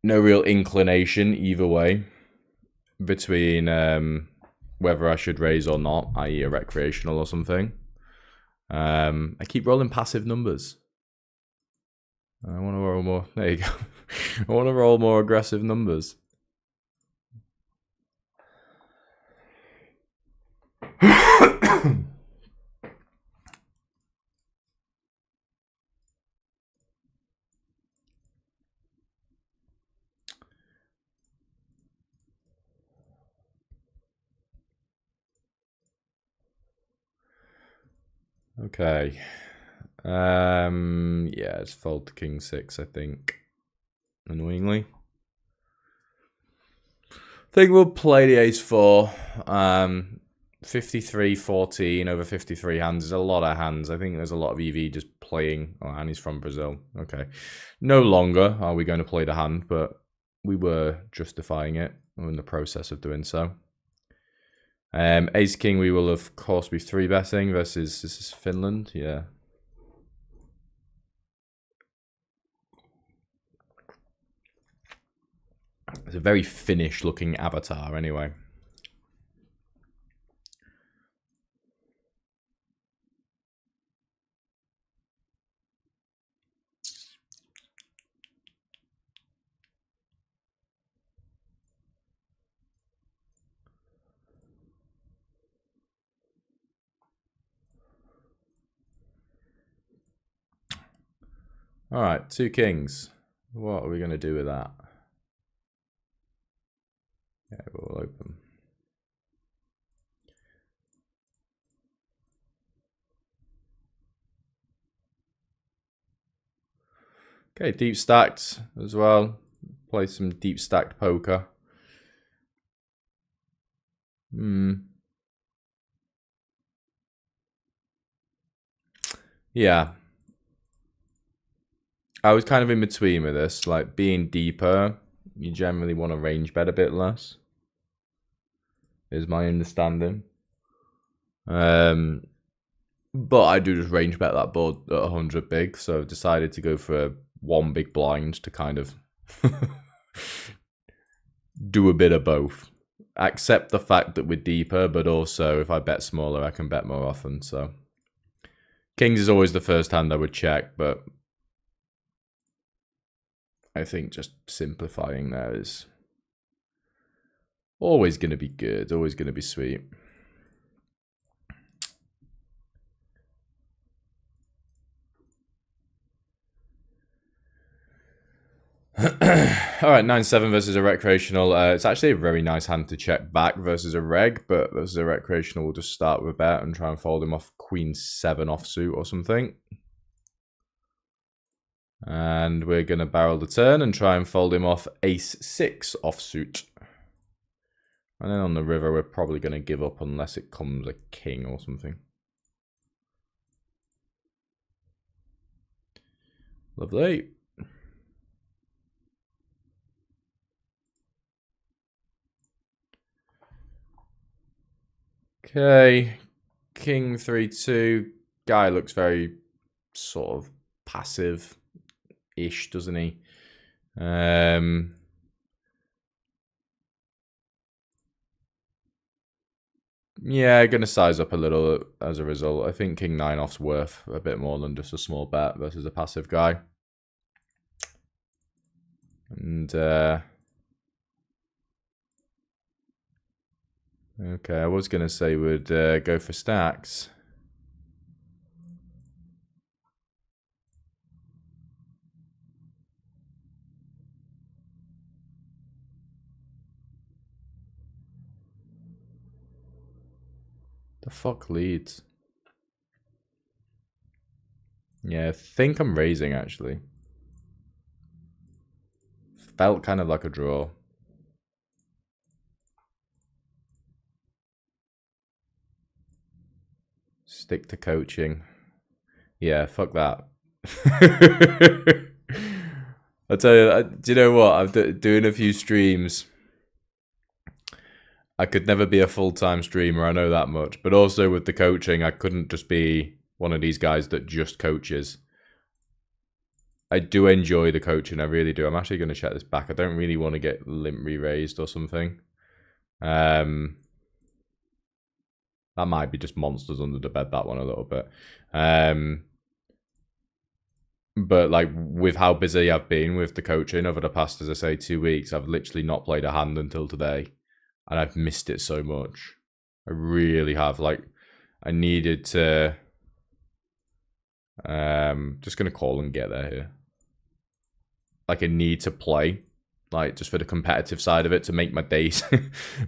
inclination either way between whether I should raise or not, i.e. a recreational or something. I keep rolling passive numbers. I want to roll more. There you go. I want to roll more aggressive numbers. Okay. Yeah, it's fold to king 6, I think. Annoyingly. I think we'll play the ace 4. 53-14 over 53 hands is a lot of hands. I think there's a lot of EV just playing. Oh, and he's from Brazil. Okay. No longer are we going to play the hand, but we were justifying it. We're in the process of doing so. Ace King, we will of course be 3-betting versus, this is Finland, yeah. It's a very Finnish looking avatar anyway. All right, 2 kings. What are we going to do with that? Yeah, we'll open. Okay, deep stacked as well. Play some deep stacked poker. Yeah. I was kind of in between with this. Like, being deeper, you generally want to range bet a bit less. is my understanding. But I do just range bet that board at 100 big, so I've decided to go for one big blind to kind of do a bit of both. Accept the fact that we're deeper, but also if I bet smaller, I can bet more often. So kings is always the first hand I would check, but I think just simplifying there is always going to be good, always going to be sweet. All right, 9-7 versus a recreational. It's actually a very nice hand to check back versus a reg, but versus a recreational, we'll just start with a bet and try and fold him off Queen 7 offsuit or something. And we're going to barrel the turn and try and fold him off Ace 6 offsuit. And then on the river, we're probably going to give up unless it comes a king or something. Lovely. Okay, king 3-2. Guy looks very sort of passive-ish, doesn't he? Yeah, going to size up a little as a result. I think king 9 off's worth a bit more than just a small bet versus a passive guy. And okay, I was going to say we'd go for stacks. The fuck leads? Yeah, I think I'm raising actually. Felt kind of like a draw. Stick to coaching. Yeah, fuck that. I'll tell you, do you know what? I'm doing a few streams. I could never be a full-time streamer, I know that much. But also with the coaching, I couldn't just be one of these guys that just coaches. I do enjoy the coaching, I really do. I'm actually going to check this back. I don't really want to get limp re-raised or something. That might be just monsters under the bed, that one a little bit. But like with how busy I've been with the coaching over the past, as I say, 2 weeks, I've literally not played a hand until today. And I've missed it so much. I really have. Like, I needed to... just going to call and get there here. Like, I need to play. Like, just for the competitive side of it, to make my days...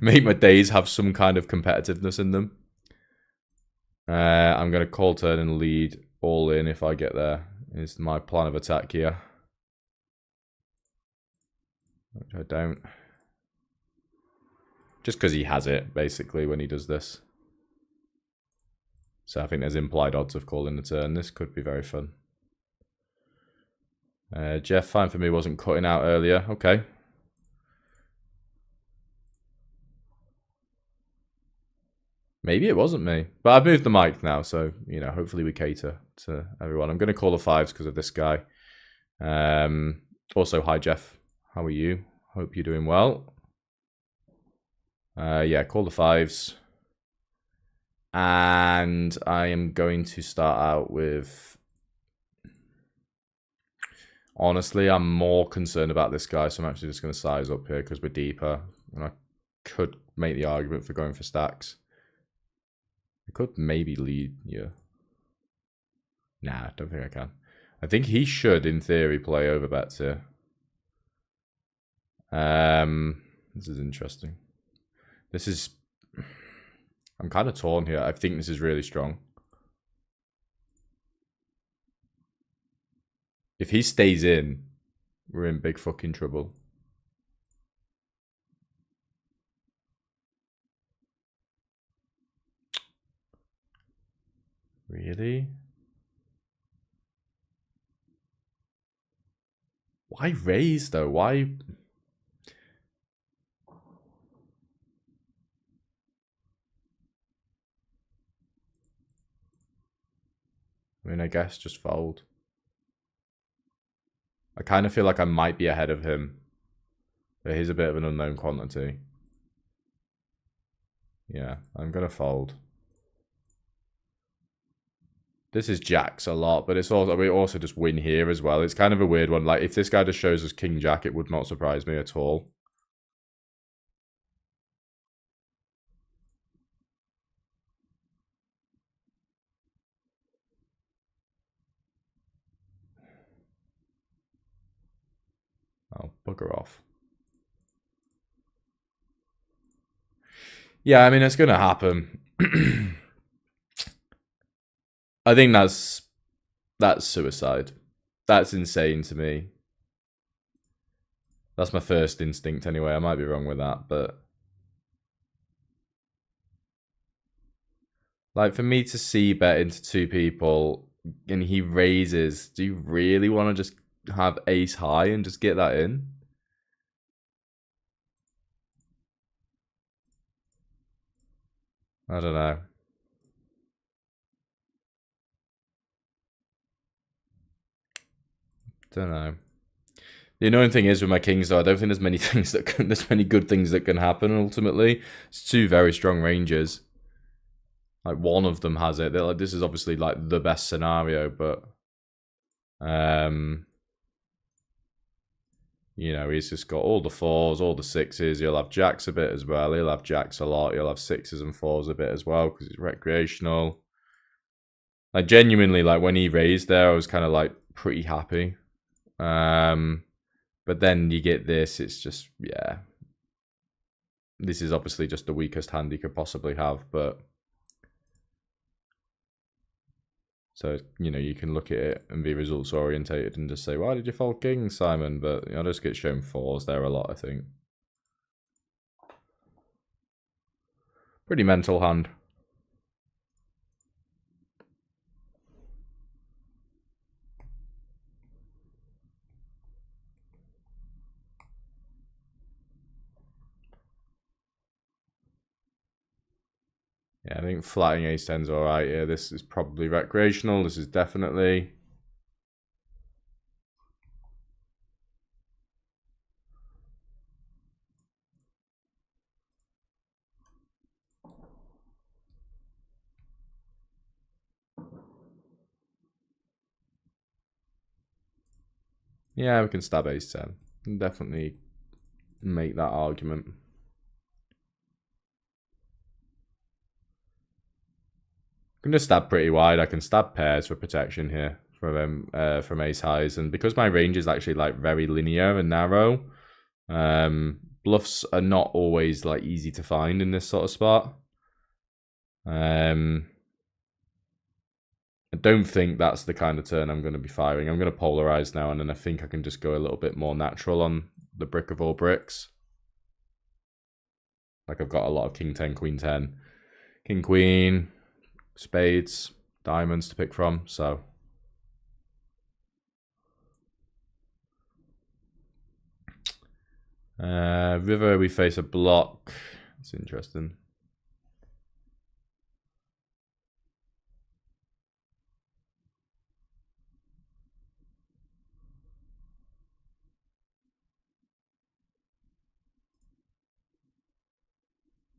make my days have some kind of competitiveness in them. I'm going to call turn and lead all in if I get there. Is my plan of attack here. Which I don't. Just because he has it, basically, when he does this. So I think there's implied odds of calling the turn. This could be very fun. Jeff, fine for me, wasn't cutting out earlier. Okay. Maybe it wasn't me. But I've moved the mic now, so, you know, hopefully we cater to everyone. I'm going to call the 5s because of this guy. Also, hi, Jeff. How are you? Hope you're doing well. Yeah, call the 5s. And I am going to start out with... Honestly, I'm more concerned about this guy, so I'm actually just going to size up here because we're deeper. And I could make the argument for going for stacks. I could maybe lead, yeah. Nah, don't think I can. I think he should, in theory, play over bets here. This is interesting. This is... I'm kind of torn here. I think this is really strong. If he stays in, we're in big fucking trouble. Really? Why raise, though? Why... mean, I guess just fold. I kind of feel like I might be ahead of him. But he's a bit of an unknown quantity. Yeah, I'm going to fold. This is jacks a lot, but it's also we also just win here as well. It's kind of a weird one. Like, if this guy just shows us king jack, it would not surprise me at all. Oh, bugger off. Yeah, I mean, it's going to happen. I think that's suicide. That's insane to me. That's my first instinct anyway. I might be wrong with that, but like, for me to see bet into two people and he raises, do you really want to just have ace high and just get that in? I don't know. Don't know. The annoying thing is with my kings, though, I don't think there's many things that can, there's many good things that can happen. Ultimately, it's two very strong ranges. Like, one of them has it. They're like, this is obviously like the best scenario, but you know, he's just got all the fours, all the sixes. He'll have jacks a bit as well. He'll have jacks a lot. He'll have sixes and fours a bit as well because it's recreational. Like, genuinely, like, when he raised there, I was kind of like pretty happy. But then you get this, it's just, yeah. This is obviously just the weakest hand he could possibly have, but so, you know, you can look at it and be results orientated and just say, why did you fold kings, Simon? But, you know, I just get shown fours there a lot, I think. Pretty mental hand. Yeah, I think flatting ace 10's alright here. This is probably recreational. This is definitely. Yeah, we can stab ace 10. Can definitely make that argument. I can just stab pretty wide. I can stab pairs for protection here from ace highs, and because my range is actually like very linear and narrow, bluffs are not always like easy to find in this sort of spot. I don't think that's the kind of turn I'm going to be firing. I'm going to polarize now, and then I think I can just go a little bit more natural on the brick of all bricks. Like, I've got a lot of king 10, queen 10, king queen, spades, diamonds to pick from, so. River, we face a block. It's interesting.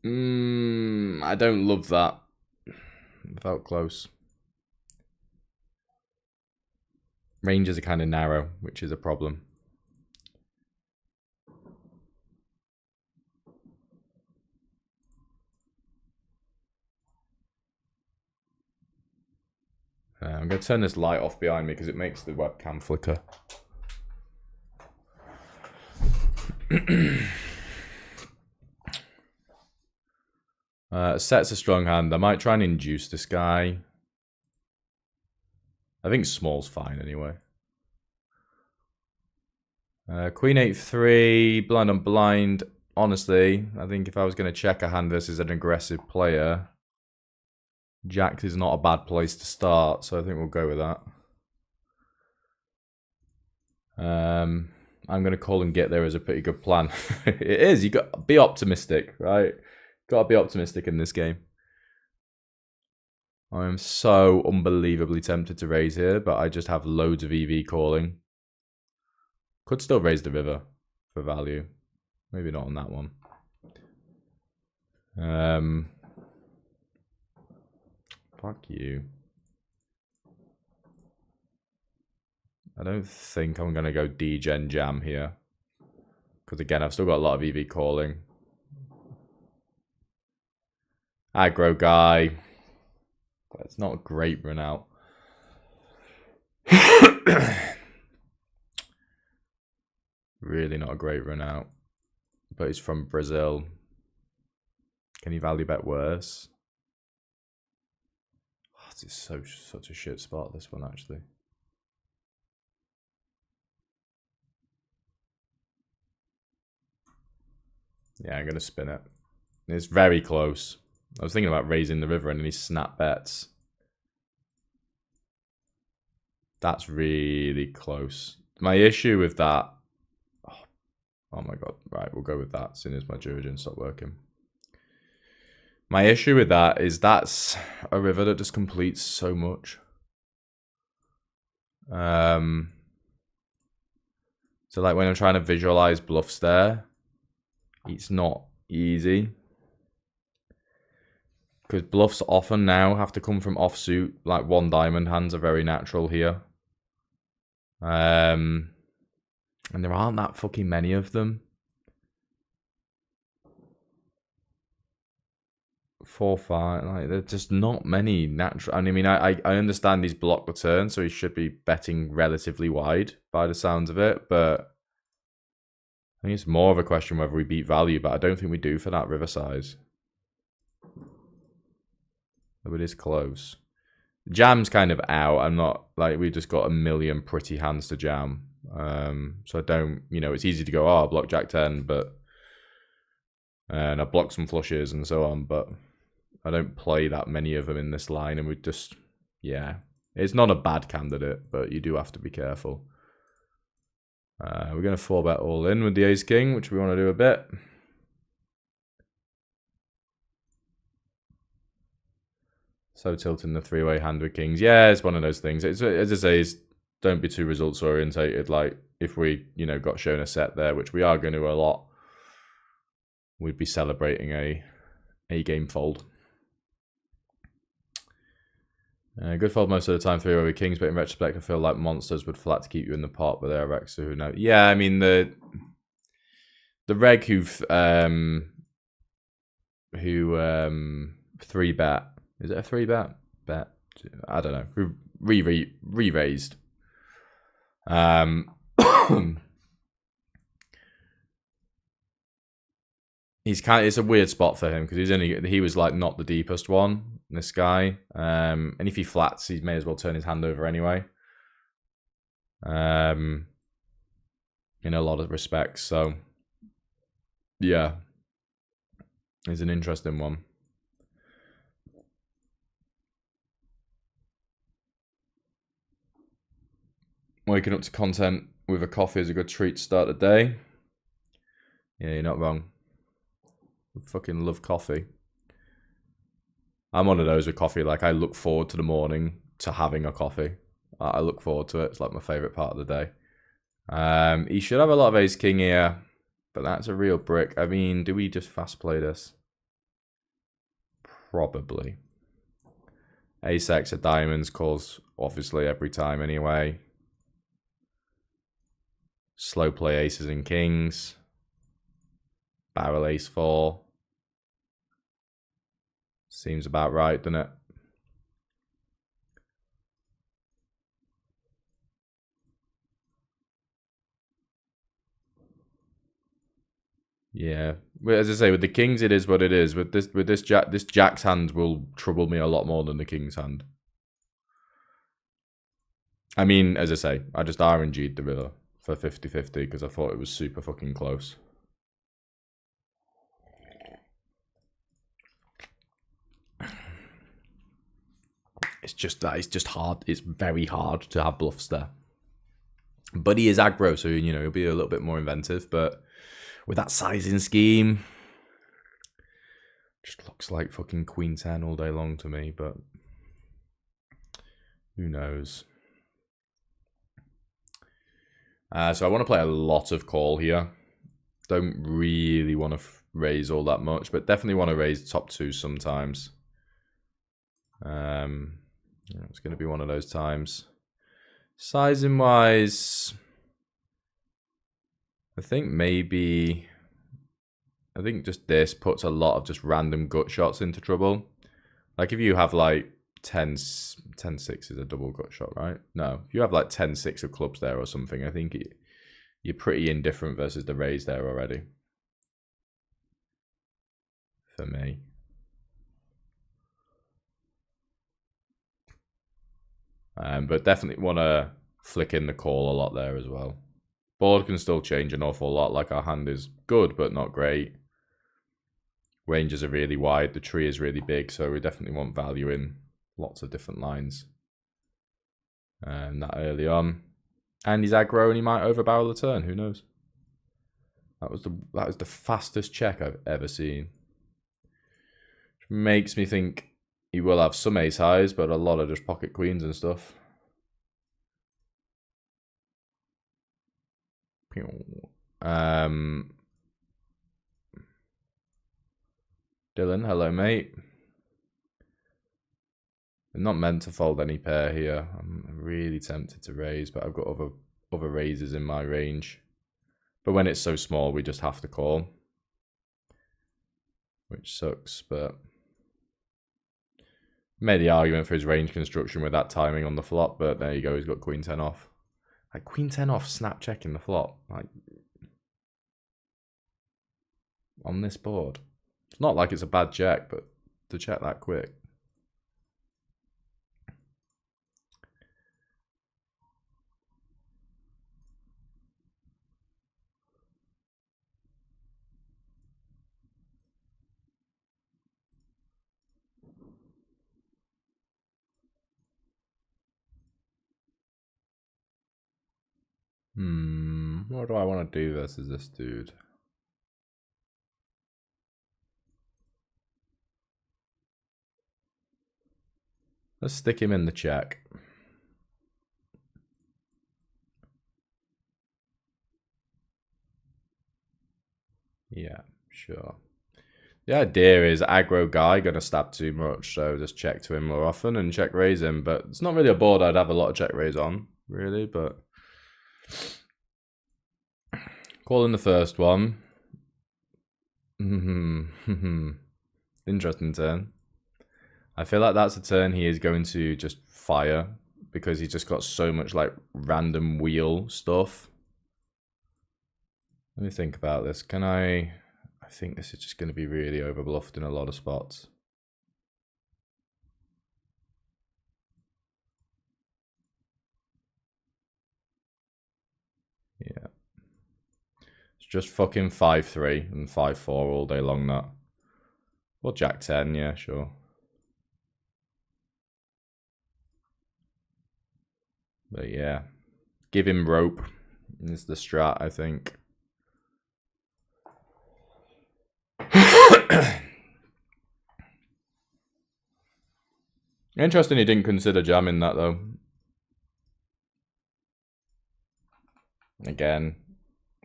I don't love that. It felt close. Ranges are kind of narrow, which is a problem. I'm going to turn this light off behind me because it makes the webcam flicker. Set's a strong hand. I might try and induce this guy. I think small's fine anyway. Queen 8-3, blind on blind. Honestly, I think if I was going to check a hand versus an aggressive player, jacks is not a bad place to start, so I think we'll go with that. I'm going to call and get there as a pretty good plan. It is. You got to be optimistic, right? Got to be optimistic in this game. I am so unbelievably tempted to raise here, but I just have loads of EV calling. Could still raise the river for value. Maybe not on that one. Fuck you. I don't think I'm going to go degen jam here. Because again, I've still got a lot of EV calling. Aggro guy. It's not a great run out. Really not a great run out. But he's from Brazil. Can he value bet worse? Oh, this is such a shit spot, this one, actually. Yeah, I'm going to spin it. It's very close. I was thinking about raising the river and then he snap bets. That's really close. My issue with that... Oh my god. Right, we'll go with that as soon as my Jurigen stopped working. My issue with that is that's a river that just completes so much. So like when I'm trying to visualize bluffs there, it's not easy. Because bluffs often now have to come from offsuit. Like one diamond hands are very natural here. And there aren't that fucking many of them. 4, 5, like there's just not many natural. I mean, I understand he's blocked the turn, so he should be betting relatively wide by the sounds of it. But I think it's more of a question whether we beat value, but I don't think we do for that river size. Though it is close. Jam's kind of out. I'm not like we've just got a million pretty hands to jam. So I don't, you know, it's easy to go, oh, I block Jack 10, but and I block some flushes and so on, but I don't play that many of them in this line, and we just, yeah, it's not a bad candidate, but you do have to be careful. We're going to 4-bet all in with the ace king, which we want to do a bit. So tilting the 3-way hand with kings. Yeah, it's one of those things. It's, as I say, don't be too results orientated. Like if we, you know, got shown a set there, which we are going to a lot, we'd be celebrating a game fold. Good fold most of the time, 3-way with kings, but in retrospect, I feel like monsters would flat to keep you in the pot, but they're Rex, so who knows? Yeah, I mean the reg who 3-bet. Is it a 3-bet? Bet? I don't know. Who re-raised. He's it's a weird spot for him because he was like not the deepest one, this guy. And if he flats, he may as well turn his hand over anyway. In a lot of respects. So yeah. It's an interesting one. Waking up to content with a coffee is a good treat to start the day. Yeah, you're not wrong. I fucking love coffee. I'm one of those with coffee. Like I look forward to the morning to having a coffee. I look forward to it. It's like my favorite part of the day. He should have a lot of ace king here, but that's a real brick. I mean, do we just fast play this? Probably. Ace X of diamonds calls obviously every time anyway. Slow play aces and kings. Barrel ace 4. Seems about right, doesn't it? Yeah. As I say, with the kings, it is what it is. With this jack's hand will trouble me a lot more than the king's hand. I mean, as I say, I just RNG'd the river for 50-50 because I thought it was super fucking close. It's just that it's just hard. It's very hard to have bluffs there. But he is aggro, so you know he'll be a little bit more inventive. But with that sizing scheme, just looks like fucking Queen 10 all day long to me. But Who knows? So I want to play a lot of call here. Don't really want to raise all that much, but definitely want to raise top two sometimes. It's going to be one of those times. Sizing wise, I think just this puts a lot of just random gut shots into trouble. Like if you have like 10-6 is a double gut shot, right? No, if you have like 10-6 of clubs there or something, I think you're pretty indifferent versus the raise there already. For me. But definitely want to flick in the call a lot there as well. Board can still change an awful lot. Like our hand is good, but not great. Ranges are really wide. The tree is really big, so we definitely want value in lots of different lines. That early on. And he's aggro and he might overbarrel the turn. Who knows? That was the fastest check I've ever seen. Which makes me think he will have some ace highs, but a lot of just pocket queens and stuff. Dylan, hello mate. I'm not meant to fold any pair here. I'm really tempted to raise, but I've got other raises in my range. But when it's so small, we just have to call. Which sucks, but made the argument for his range construction with that timing on the flop, but there you go, he's got queen 10 off. Like queen 10 off, snap checking the flop. Like on this board. It's not like it's a bad check, but to check that quick. What do I want to do versus this dude? Let's stick him in the check. Yeah, sure. The idea is aggro guy gonna stab too much, so just check to him more often and check raise him. But it's not really a board I'd have a lot of check raise on, really. But calling the first one. Interesting turn. I feel like that's a turn he is going to just fire because he's just got so much like random wheel stuff. Let me think about this. I think this is just going to be really overbluffed in a lot of spots. Yeah. It's just fucking 5-3 and 5-4 all day long, that. Or Jack 10, yeah, sure. But yeah. Give him rope is the strat, I think. Interesting he didn't consider jamming that, though. Again,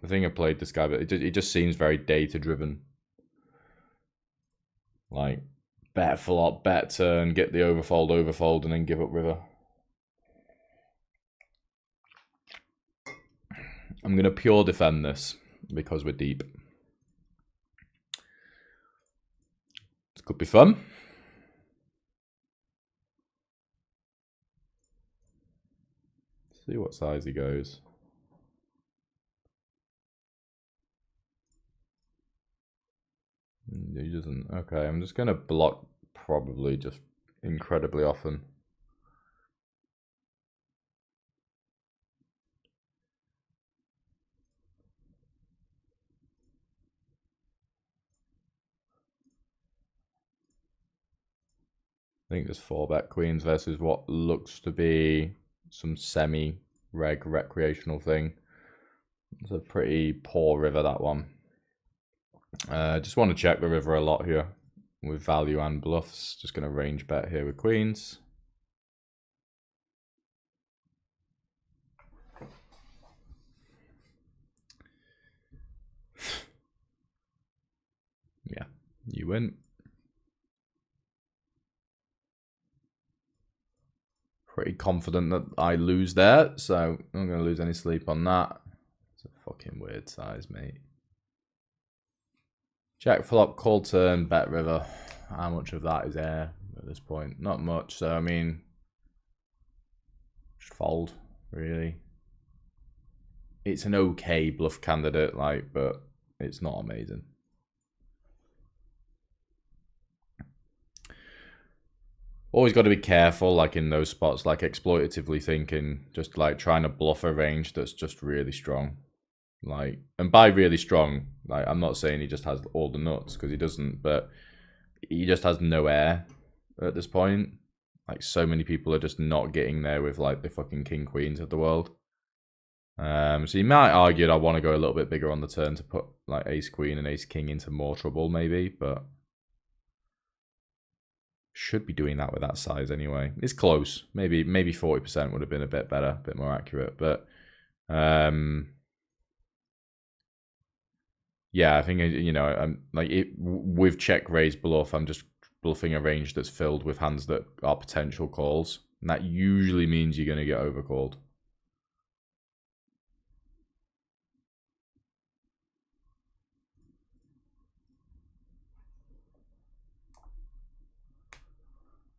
I think I played this guy, but it just seems very data-driven. Like, bet flop, bet turn, get the overfold, and then give up river. I'm going to pure defend this because we're deep. This could be fun. See what size he goes. He doesn't. Okay, I'm just going to block probably just incredibly often. I think there's 4-bet queens versus what looks to be some semi-reg recreational thing. It's a pretty poor river, that one. Just want to check the river a lot here with value and bluffs. Just going to range bet here with queens. win. Pretty confident that I lose there, so I'm not going to lose any sleep on that. It's a fucking weird size, mate. Jack flop, call turn, bet river. How much of that is air at this point? Not much, so I mean, just fold, really. It's an okay bluff candidate, like, but it's not amazing. Always got to be careful, like in those spots, like exploitatively thinking, just like trying to bluff a range that's just really strong. Like, and by really strong, like I'm not saying he just has all the nuts, because he doesn't, but he just has no air at this point. Like, so many people are just not getting there with like the fucking king queens of the world. So you might argue I want to go a little bit bigger on the turn to put like ace queen and ace king into more trouble, maybe, but should be doing that with that size anyway. It's close. Maybe 40% would have been a bit better, a bit more accurate. But yeah, I think, you know, I'm like with check raise bluff, I'm just bluffing a range that's filled with hands that are potential calls, and that usually means you're going to get overcalled.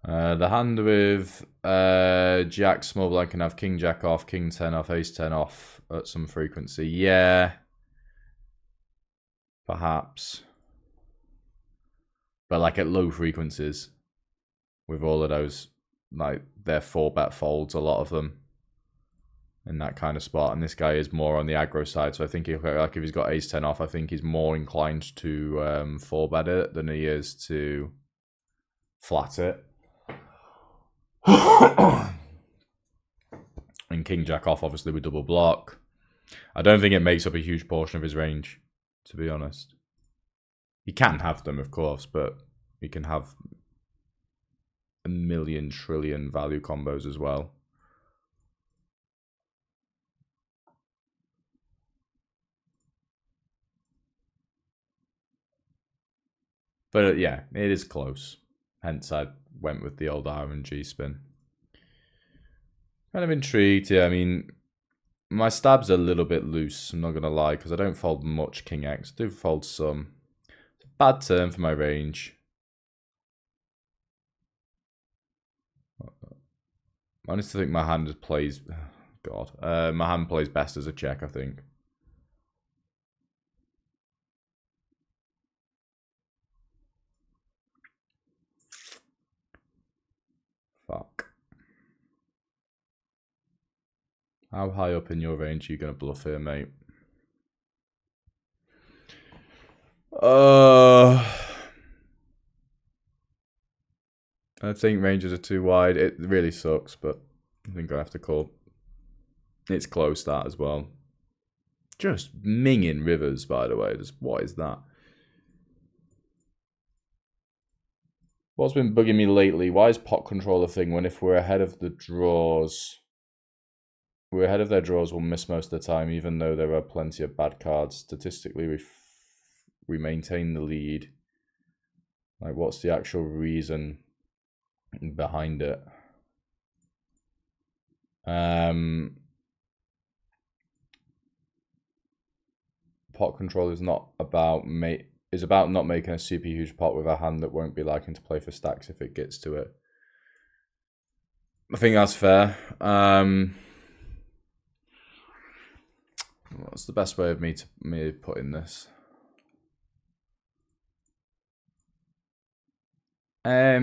The hand with Jack small blind can have King Jack off, King 10 off, Ace 10 off at some frequency. Yeah, perhaps, but like at low frequencies, with all of those, like they're 4-bet folds, a lot of them, in that kind of spot. And this guy is more on the aggro side, so I think if he's got Ace 10 off, I think he's more inclined to 4-bet it than he is to flat it. And King Jack off, obviously, with double block. I don't think it makes up a huge portion of his range, to be honest. He can have them, of course, but he can have a million trillion value combos as well. But yeah, it is close. Hence, I went with the old RNG spin. Kind of intrigued, yeah. I mean, my stab's a little bit loose, I'm not going to lie, because I don't fold much King X. I do fold some. It's a bad turn for my range. I honestly think my hand plays... God. My hand plays best as a check, I think. Fuck. How high up in your range are you going to bluff here, mate? I think ranges are too wide. It really sucks, but I think I have to call. It's close, that as well. Just minging rivers, by the way. Just what is that? What's been bugging me lately? Why is pot control a thing when if we're ahead of the draws... We're ahead of their draws, we'll miss most of the time, even though there are plenty of bad cards. Statistically, we maintain the lead. Like, what's the actual reason behind it? Pot control is not about is about not making a super huge pot with a hand that won't be liking to play for stacks if it gets to it. I think that's fair. What's the best way of me putting this? I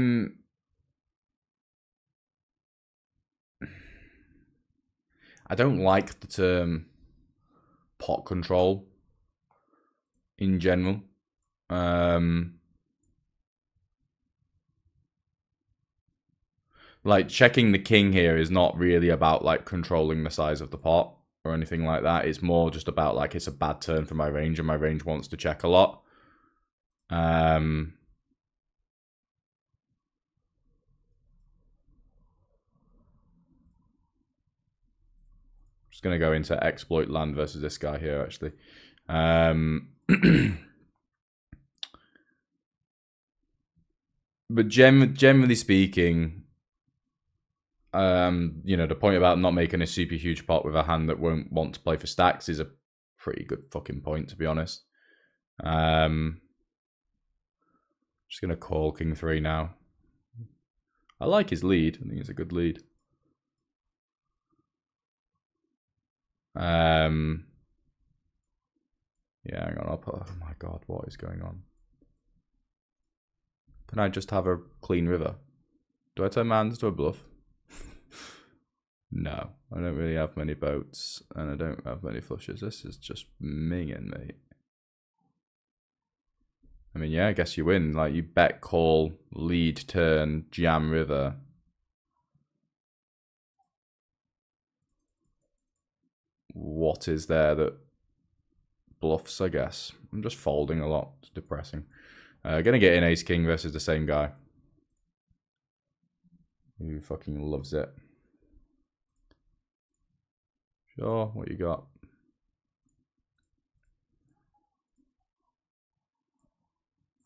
don't like the term pot control in general. Like, checking the king here is not really about like controlling the size of the pot or anything like that. It's more just about like it's a bad turn for my range and my range wants to check a lot. Just gonna go into exploit land versus this guy here actually. But generally speaking, the point about not making a super huge pot with a hand that won't want to play for stacks is a pretty good fucking point, to be honest. Just gonna call King 3 now. I like his lead. I think it's a good lead. Yeah, hang on. Oh my god, what is going on? Can I just have a clean river? Do I turn my hands to a bluff? No, I don't really have many boats, and I don't have many flushes. This is just minging, mate. I mean, yeah, I guess you win. Like, you bet, call, lead, turn, jam, river. What is there that bluffs, I guess? I'm just folding a lot. It's depressing. Gonna get in ace king versus the same guy. Who fucking loves it. Sure, what you got?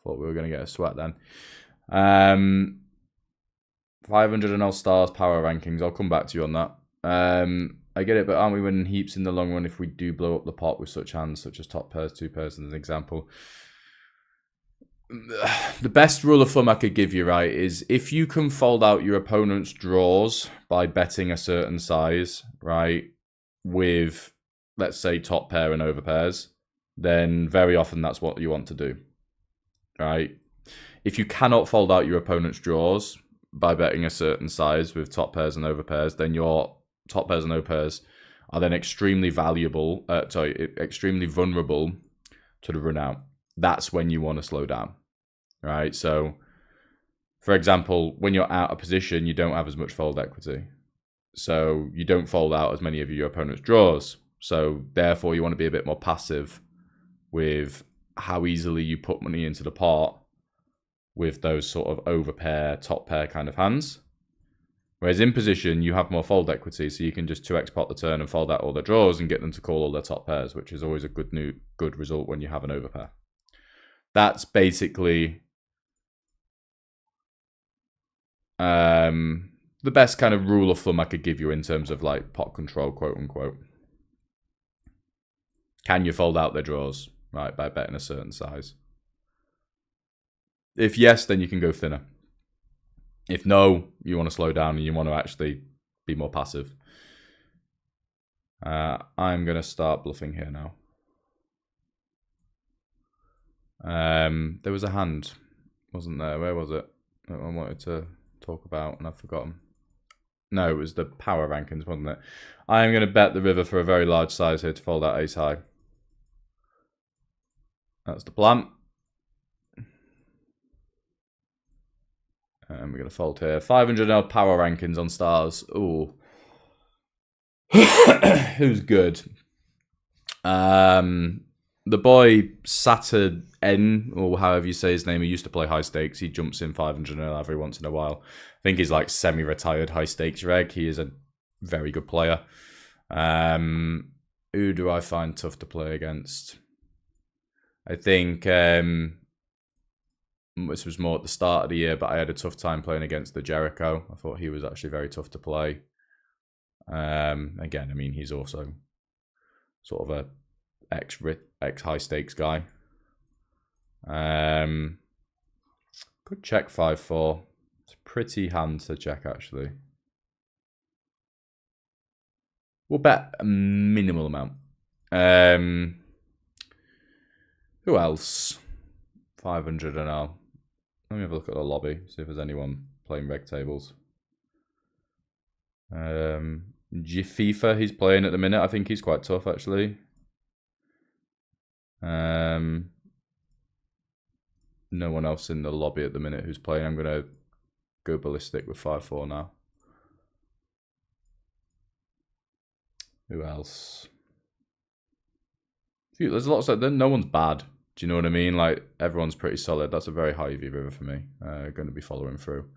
Thought we were gonna get a sweat then. 500 and all stars power rankings. I'll come back to you on that. I get it, but aren't we winning heaps in the long run if we do blow up the pot with such hands, such as top pairs, two pairs, as an example? The best rule of thumb I could give you, right, is if you can fold out your opponent's draws by betting a certain size, right, with, let's say, top pair and over pairs, then very often that's what you want to do, right? If you cannot fold out your opponent's draws by betting a certain size with top pairs and over pairs, then your top pairs and over pairs are then extremely vulnerable to the run out. That's when you want to slow down, right? So, for example, when you're out of position, you don't have as much fold equity. So you don't fold out as many of your opponent's draws. So therefore, you want to be a bit more passive with how easily you put money into the pot with those sort of over pair, top pair kind of hands. Whereas in position, you have more fold equity, so you can just 2x pot the turn and fold out all their draws and get them to call all their top pairs, which is always a good result when you have an overpair. That's basically the best kind of rule of thumb I could give you in terms of like pot control, quote unquote. Can you fold out their draws, right, by betting a certain size? If yes, then you can go thinner. If no, you want to slow down and you want to actually be more passive. I'm going to start bluffing here now. There was a hand, wasn't there? Where was it? I wanted to talk about and I've forgotten. No, it was the power rankings, wasn't it? I'm going to bet the river for a very large size here to fold out ace high. That's the plan. And we're going to fold here. 500 L power rankings on stars. Ooh. Who's good? The boy Saturn N, or however you say his name, he used to play high stakes. He jumps in 500 L every once in a while. I think he's like semi-retired high stakes reg. He is a very good player. Who do I find tough to play against? I think this was more at the start of the year, but I had a tough time playing against the Jericho. I thought he was actually very tough to play. Again, I mean, he's also sort of a ex high stakes guy. Could check 5-4. It's a pretty hand to check, actually. We'll bet a minimal amount. Who else? 500 and L. Let me have a look at the lobby, see if there's anyone playing reg tables. FIFA, he's playing at the minute. I think he's quite tough, actually. No one else in the lobby at the minute who's playing. I'm going to go ballistic with 5-4 now. Who else? There's lots of... No one's bad. Do you know what I mean? Like, everyone's pretty solid. That's a very high EV river for me. Going to be following through.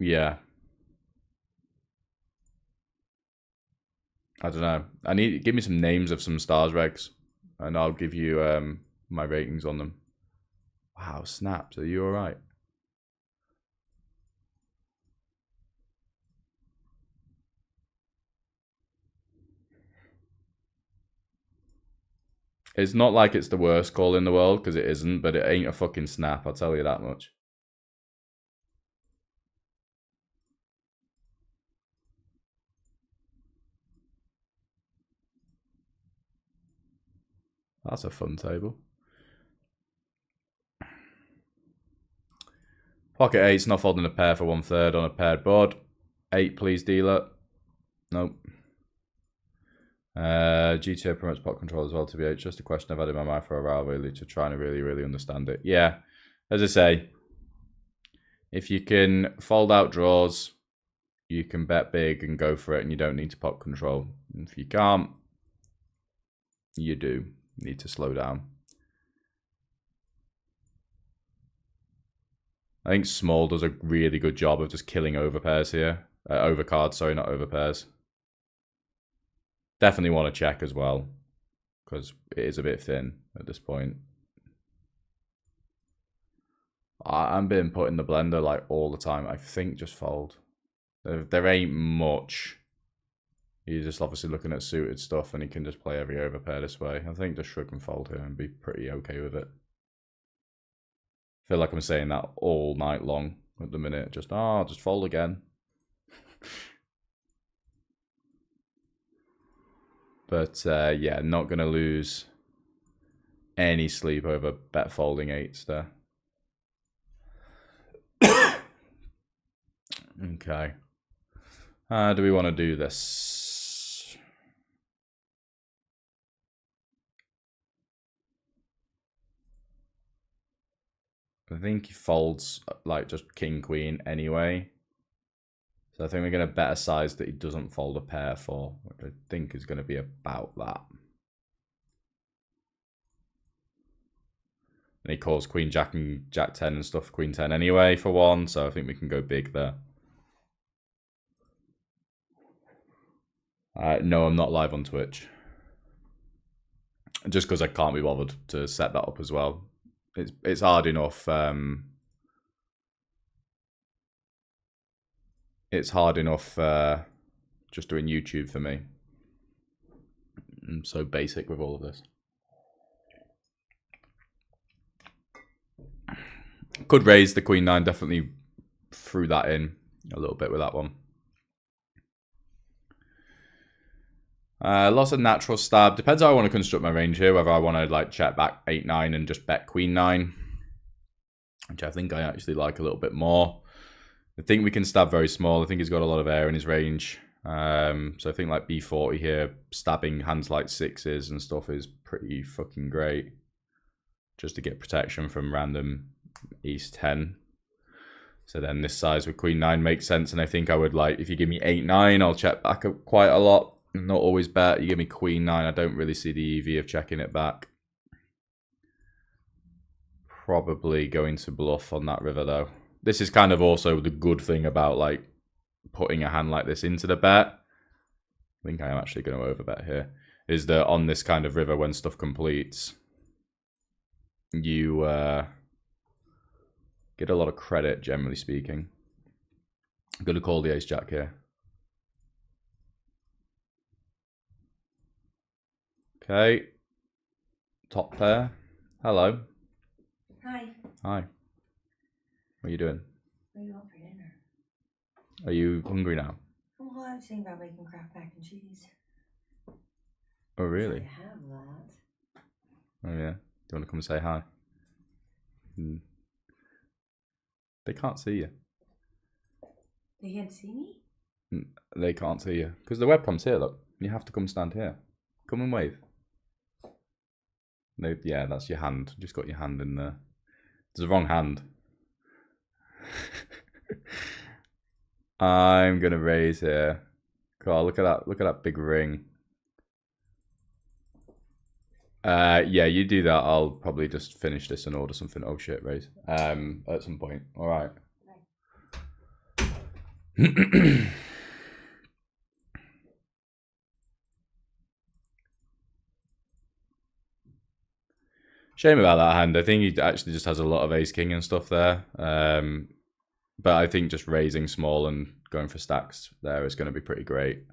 Yeah. I don't know. Give me some names of some stars, Regs, and I'll give you my ratings on them. Wow, snaps. Are you all right? It's not like it's the worst call in the world, because it isn't, but it ain't a fucking snap, I'll tell you that much. That's a fun table. Pocket 8's not folding a pair for 1/3 on a paired board. 8, please, dealer. Nope. GTA promotes pot control as well, to be It's just a question I've had in my mind for a while, really, to try and really understand it. Yeah, as I say, if you can fold out draws, you can bet big and go for it, and you don't need to pot control. If you can't, you do need to slow down. I think small does a really good job of just killing overpairs here. Overcards, sorry, not overpairs. Definitely want to check as well, because it is a bit thin at this point. I'm being put in the blender like all the time. I think just fold. There ain't much. He's just obviously looking at suited stuff, and he can just play every overpair this way. I think just shrug and fold here and be pretty okay with it. I feel like I'm saying that all night long at the minute. Just fold again. But yeah, not going to lose any sleep over bet folding 8s there. Okay. How do we want to do this? I think he folds like just king queen anyway. So I think we're going to bet a size that he doesn't fold a pair for, which I think is going to be about that. And he calls queen jack and jack 10 and stuff, queen 10 anyway for 1, so I think we can go big there. No, I'm not live on Twitch. Just because I can't be bothered to set that up as well. It's hard enough. It's hard enough just doing YouTube for me. I'm so basic with all of this. Could raise the queen 9, definitely threw that in a little bit with that one. Lots of natural stab. Depends how I want to construct my range here. Whether I want to like check back 8-9 and just bet queen 9, which I think I actually like a little bit more. I think we can stab very small. I think he's got a lot of air in his range. So I think like b40 here, stabbing hands like 6s and stuff is pretty fucking great. Just to get protection from random East 10. So then this size with queen 9 makes sense. And I think I would like, if you give me 8-9, I'll check back quite a lot. Not always bet. You give me queen 9, I don't really see the EV of checking it back. Probably going to bluff on that river though. This is kind of also the good thing about like putting a hand like this into the bet. I think I am actually going to overbet here. Is that on this kind of river, when stuff completes, you get a lot of credit, generally speaking. I'm going to call the ace jack here. Okay. Top pair. Hello. Hi. Hi. What are you doing? What do you want for dinner? Are you hungry now? Well, I was thinking about making Kraft mac and cheese. Oh, really? I have that. Oh, yeah. Do you want to come and say hi? They can't see you. They can't see me? They can't see you. Because the webcam's here, look. You have to come stand here. Come and wave. Yeah, that's your hand. Just got your hand in there. It's the wrong hand. I'm gonna raise here. Cool, look at that big ring. Yeah, you do that. I'll probably just finish this and order something. Oh shit, raise. At some point. Alright. Shame about that hand. I think he actually just has a lot of ace king and stuff there. But I think just raising small and going for stacks there is going to be pretty great.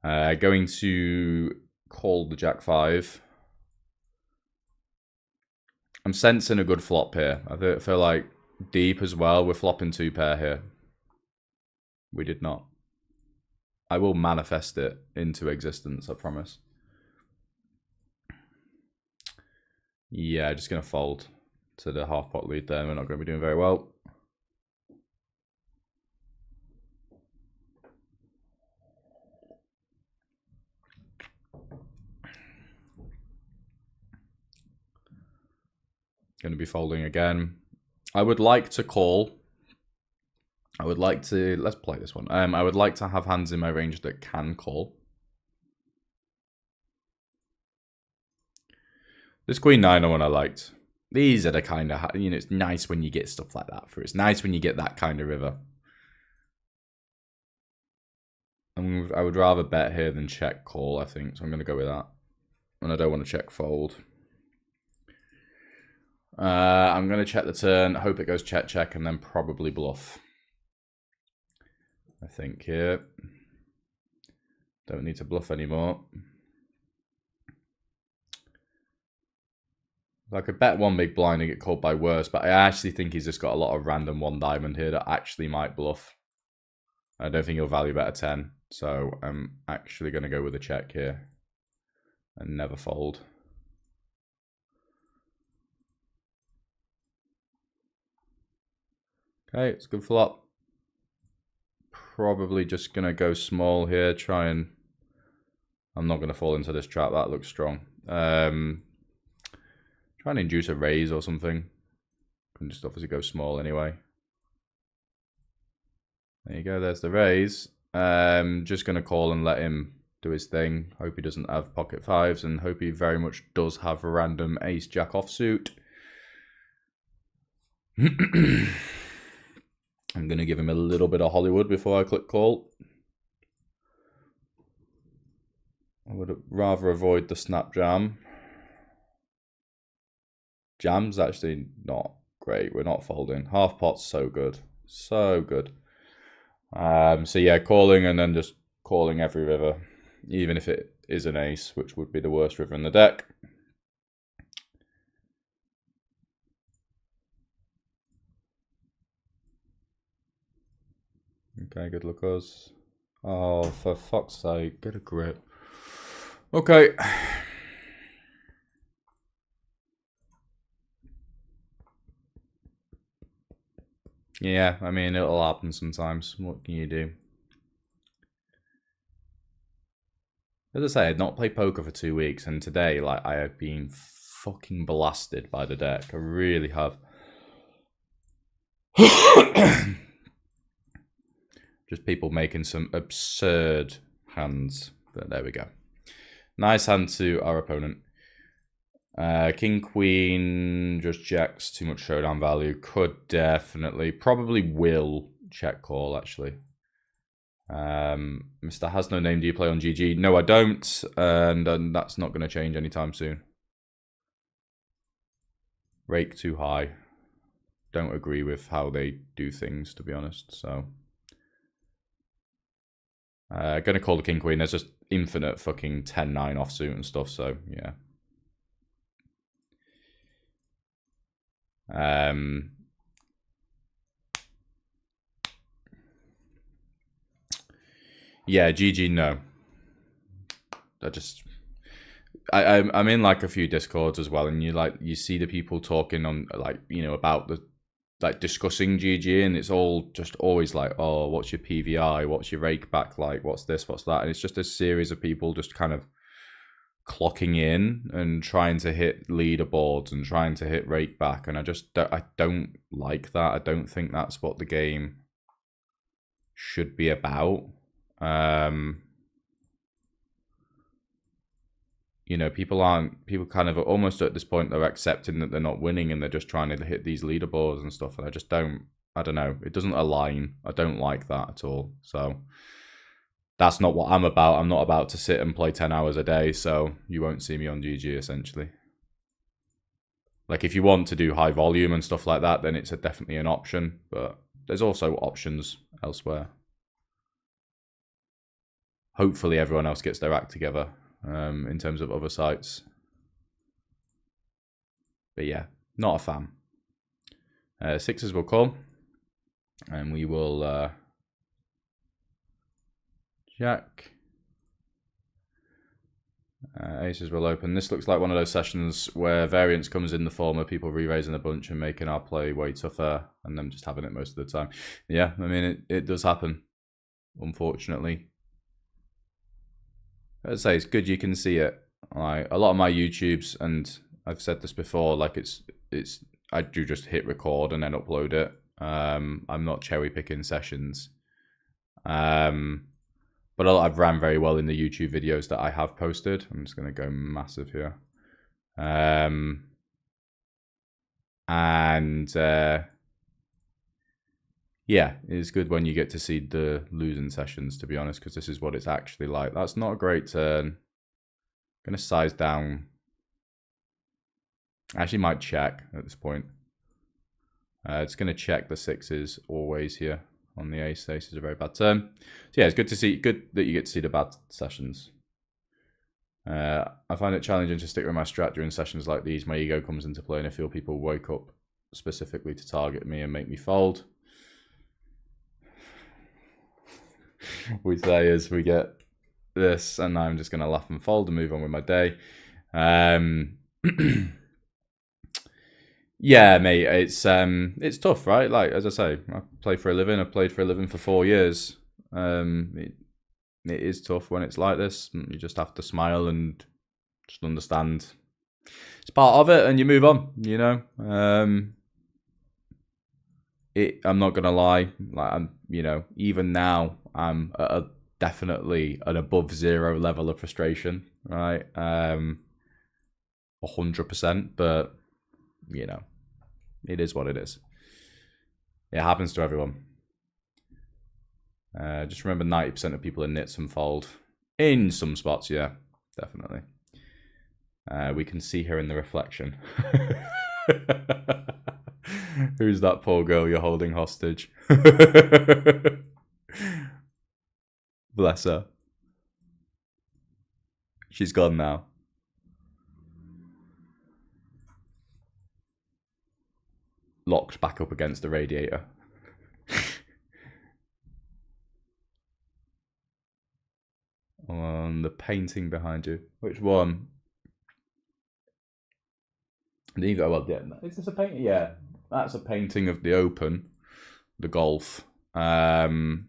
Going to call the jack 5. I'm sensing a good flop here. I feel like deep as well. We're flopping 2 pair here. We did not. I will manifest it into existence, I promise. Yeah, just going to fold to the half pot lead there. We're not going to be doing very well. Going to be folding again. I would like to call. I would like to... Let's play this one. I would like to have hands in my range that can call. This queen 9 one I liked. These are the kind of... You know, it's nice when you get stuff like that through. It's nice when you get that kind of river. I would rather bet here than check call, I think. So I'm going to go with that. And I don't want to check fold. I'm going to check the turn. Hope it goes check, check, and then probably bluff. I think here. Don't need to bluff anymore. I could bet one big blind and get called by worse, but I actually think he's just got a lot of random 1 diamond here that actually might bluff. I don't think he'll value bet a 10, so I'm actually going to go with a check here and never fold. Okay, it's a good flop. Probably just going to go small here, try and... I'm not going to fall into this trap, that looks strong. Try and induce a raise or something. Can just obviously go small anyway. There you go, there's the raise. Just going to call and let him do his thing. Hope he doesn't have pocket 5s and hope he very much does have a random ace jack offsuit. I'm going to give him a little bit of Hollywood before I click call. I would rather avoid the snap jam. Jam's actually not great. We're not folding. Half pot's so good. So good. So yeah, calling and then just calling every river. Even if it is an ace, which would be the worst river in the deck. Okay, good luck us. Oh, for fuck's sake, get a grip. Okay. Yeah, I mean, it'll happen sometimes. What can you do? As I say, I'd not played poker for 2 weeks, and today, like, I have been fucking blasted by the deck. I really have. Just people making some absurd hands. But there we go. Nice hand to our opponent. King, queen, just jacks, too much showdown value. Could definitely, probably will check call, actually. Mr. Has No Name, do you play on GG? No, I don't, and that's not going to change anytime soon. Rake too high. Don't agree with how they do things, to be honest, so... Gonna call the king, queen. There's just infinite fucking 10-9 offsuit and stuff, so, yeah. Yeah, GG, no. I'm in like a few discords as well, and you see the people talking on like, you know, about the like discussing GG, and it's all just always like, oh, what's your PVI, what's your rake back like, what's this, what's that, and it's just a series of people just kind of clocking in and trying to hit leaderboards and trying to hit rake back, and I don't like that. I don't think that's what the game should be about. You know, people kind of almost at this point, they're accepting that they're not winning and they're just trying to hit these leaderboards and stuff, and I don't know, it doesn't align. I don't like that at all. So that's not what I'm about. I'm not about to sit and play 10 hours a day, so you won't see me on GG, essentially. Like if you want to do high volume and stuff like that, then it's definitely an option. But there's also options elsewhere. Hopefully everyone else gets their act together in terms of other sites. But yeah, not a fan. Sixes will come. And we will jack. Aces will open. This looks like one of those sessions where variance comes in the form of people re-raising a bunch and making our play way tougher and them just having it most of the time. Yeah, I mean, it does happen, unfortunately. I'd say it's good you can see it. Like, a lot of my YouTubes, and I've said this before, like I do just hit record and then upload it. I'm not cherry picking sessions. But I've ran very well in the YouTube videos that I have posted. I'm just going to go massive here. Yeah, it's good when you get to see the losing sessions, to be honest, because this is what it's actually like. That's not a great turn. I'm going to size down. I actually might check at this point. It's going to check the sixes always here. On the ace, ace is a very bad turn. So yeah, it's good that you get to see the bad sessions. I find it challenging to stick with my strat during sessions like these. My ego comes into play and I feel people wake up specifically to target me and make me fold. We say as we get this, and I'm just going to laugh and fold and move on with my day. Yeah, mate, it's tough, right? Like, as I say, I play for a living. I've played for a living for 4 years. It is tough when it's like this. You just have to smile and just understand it's part of it, and you move on. You know, I'm not gonna lie. Like, even now, I'm at definitely an above zero level of frustration, right? 100%, but it is what it is. It happens to everyone. Just remember 90% of people are nits and fold. In some spots, yeah, definitely. We can see her in the reflection. Who's that poor girl you're holding hostage? Bless her. She's gone now. Locked back up against the radiator. The painting behind you. Which one? Well, yeah, is this a painting? Yeah, that's a painting of the Open, the golf. And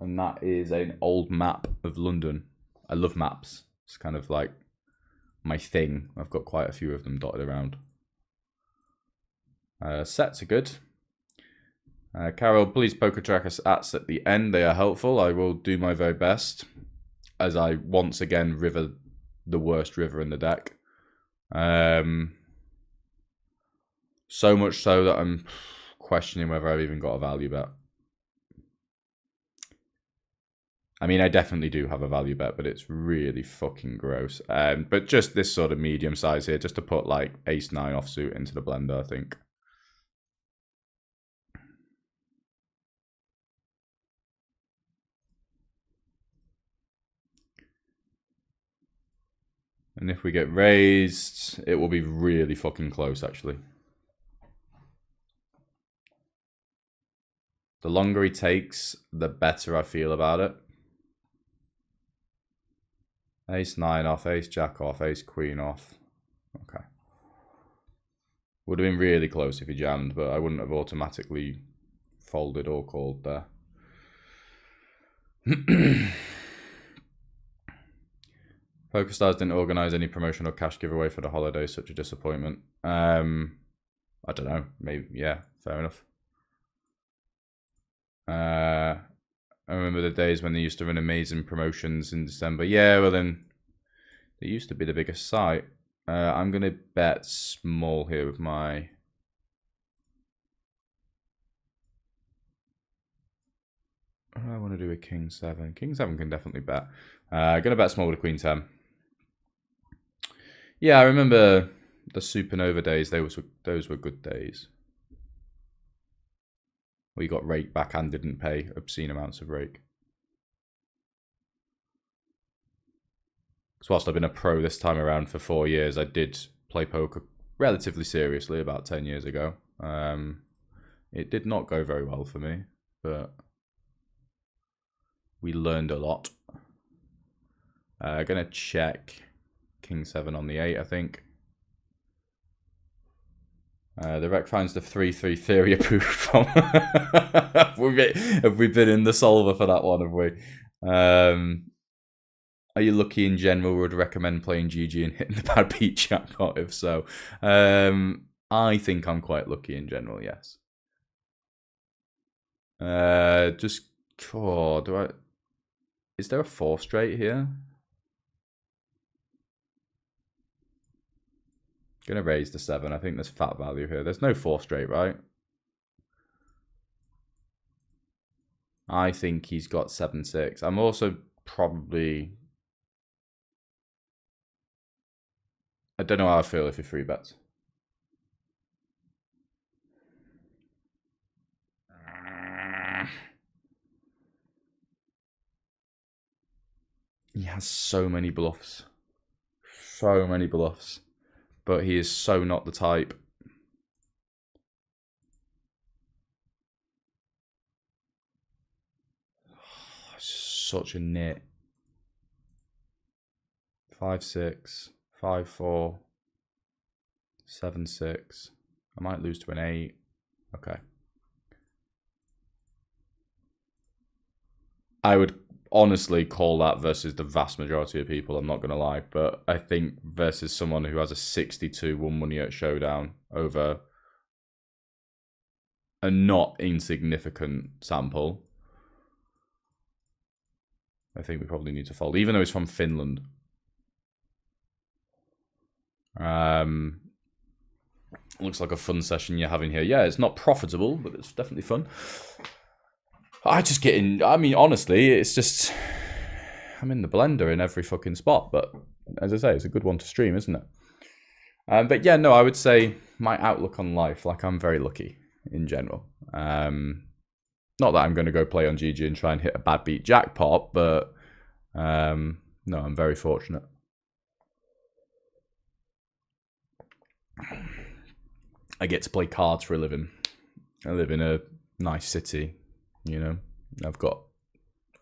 that is an old map of London. I love maps. It's kind of like my thing. I've got quite a few of them dotted around. Sets are good. Carol, please poker track us at the end. They are helpful. I will do my very best as I once again river the worst river in the deck. So much so that I'm questioning whether I've even got a value bet. I mean, I definitely do have a value bet, but it's really fucking gross. But just this sort of medium size here, just to put like ace 9 offsuit into the blender, I think. And if we get raised, it will be really fucking close, actually. The longer he takes, the better I feel about it. Ace 9 off, ace jack off, ace queen off. Okay. Would have been really close if he jammed, but I wouldn't have automatically folded or called there. PokerStars didn't organise any promotion or cash giveaway for the holidays. Such a disappointment. I don't know. Maybe, yeah, fair enough. I remember the days when they used to run amazing promotions in December. Yeah, well then, they used to be the biggest site. I'm going to bet small here with my... I want to do a king 7. King 7 can definitely bet. Going to bet small with a queen 10. Yeah, I remember the supernova days, those were good days. We got rake back and didn't pay obscene amounts of rake. Because whilst I've been a pro this time around for 4 years, I did play poker relatively seriously about 10 years ago. It did not go very well for me, but we learned a lot. Gonna check King 7 on the 8, I think. The rec finds the 3-3 theory approved from. Have we been in the solver for that one, have we? Are you lucky in general? Would recommend playing GG and hitting the bad beat jackpot? If so, I think I'm quite lucky in general. Yes. Just Is there a 4 straight here? Gonna raise the 7. I think there's fat value here. There's no 4 straight, right? I think he's got 7-6. I'm also probably... I don't know how I feel if he 3-bets. He has so many bluffs. So many bluffs. But he is so not the type. Such a nit. 5-6, 5-4, 7-6. I might lose to an 8. Okay. I would honestly call that versus the vast majority of people, I'm not going to lie. But I think versus someone who has a 62 won money at Showdown over a not insignificant sample, I think we probably need to fold, even though it's from Finland. Looks like a fun session you're having here. Yeah, it's not profitable, but it's definitely fun. I just get in. I mean, honestly, it's just I'm in the blender in every fucking spot. But as I say, it's a good one to stream, isn't it? But yeah, no, I would say my outlook on life, like I'm very lucky in general. Not that I'm going to go play on GG and try and hit a bad beat jackpot, but no, I'm very fortunate. I get to play cards for a living. I live in a nice city, you know. I've got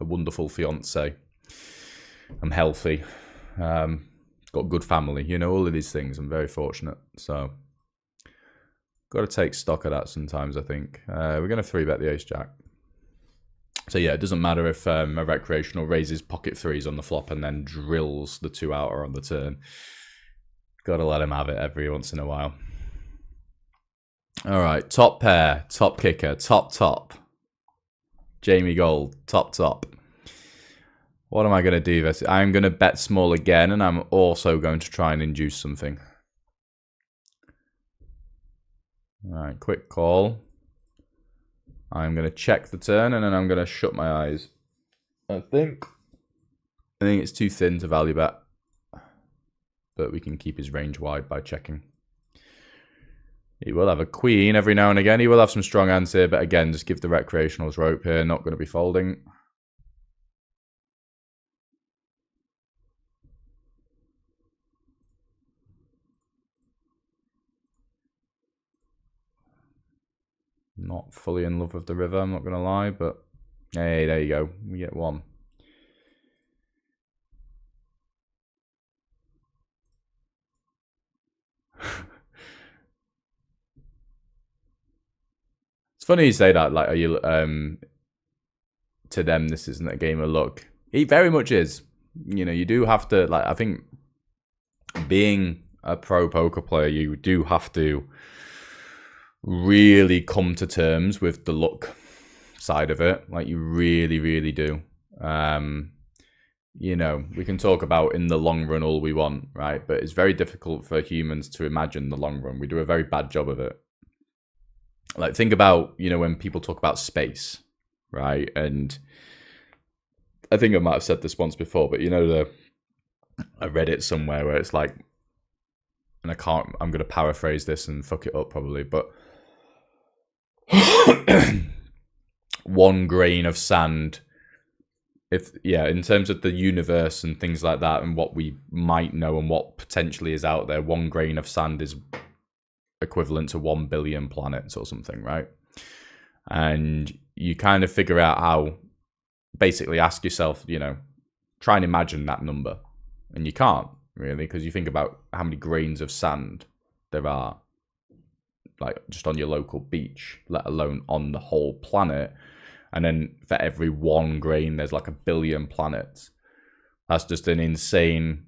a wonderful fiance. I'm healthy. Got good family, you know, all of these things. I'm very fortunate. So, got to take stock of that sometimes, I think. We're going to 3-bet the ace-jack. So, yeah, it doesn't matter if a recreational raises pocket 3s on the flop and then drills the 2-outer on the turn. Got to let him have it every once in a while. All right, top pair, top kicker, top. Jamie Gold, top. What am I going to do? I'm going to bet small again, and I'm also going to try and induce something. All right, quick call. I'm going to check the turn, and then I'm going to shut my eyes. I think it's too thin to value bet, but we can keep his range wide by checking. He will have a queen every now and again. He will have some strong hands here, but again, just give the recreationals rope here. Not going to be folding. Not fully in love with the river, I'm not going to lie, but hey, there you go. We get one. It's funny you say that, like, are you, to them, this isn't a game of luck. It very much is. You know, you do have to, like, I think being a pro poker player, you do have to really come to terms with the luck side of it. Like, you really, really do. You know, we can talk about in the long run all we want, right? But it's very difficult for humans to imagine the long run. We do a very bad job of it. Like, think about, you know, when people talk about space, right? And I think I might have said this once before, but, you know, I read it somewhere where it's like, and I'm going to paraphrase this and fuck it up probably, but 1 grain of sand, in terms of the universe and things like that and what we might know and what potentially is out there, 1 grain of sand is equivalent to 1 billion planets or something, right? And you kind of figure out how, basically ask yourself, try and imagine that number. And you can't really, because you think about how many grains of sand there are, like just on your local beach, let alone on the whole planet. And then for every 1 grain, there's like 1 billion planets. That's just an insane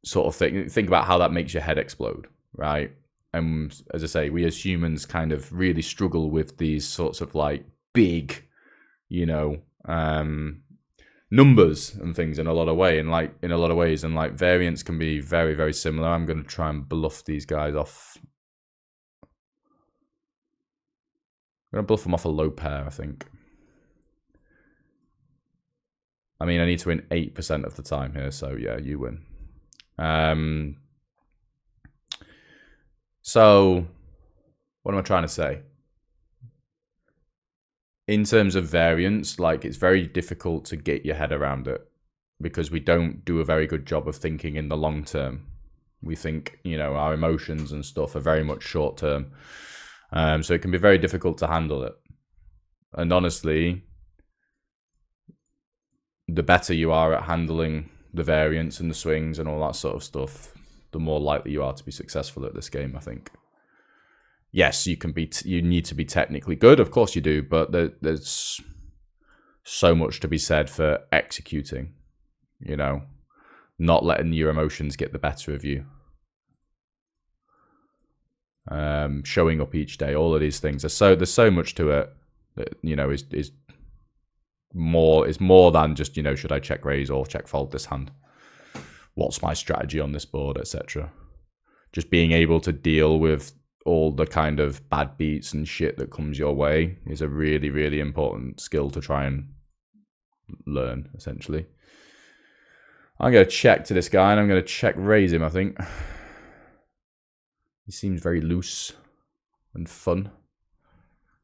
sort of thing. Think about how that makes your head explode, right? And as I say, we as humans kind of really struggle with these sorts of like big, numbers and things in a lot of ways. And like variance can be very, very similar. I'm going to try and bluff these guys off. I'm going to bluff them off a low pair, I think. I mean, I need to win 8% of the time here, so yeah, you win. So, what am I trying to say? In terms of variance, like, it's very difficult to get your head around it because we don't do a very good job of thinking in the long term. We think, our emotions and stuff are very much short term. So it can be very difficult to handle it. And honestly, the better you are at handling the variance and the swings and all that sort of stuff, the more likely you are to be successful at this game, I think. Yes, you need to be technically good, of course you do, but there's so much to be said for executing, not letting your emotions get the better of you. Showing up each day, all of these things. There's so much to it that, is more than just, should I check raise or check fold this hand? What's my strategy on this board, etc. Just being able to deal with all the kind of bad beats and shit that comes your way is a really, really important skill to try and learn, essentially. I'm going to check to this guy and I'm going to check raise him, I think. He seems very loose and fun.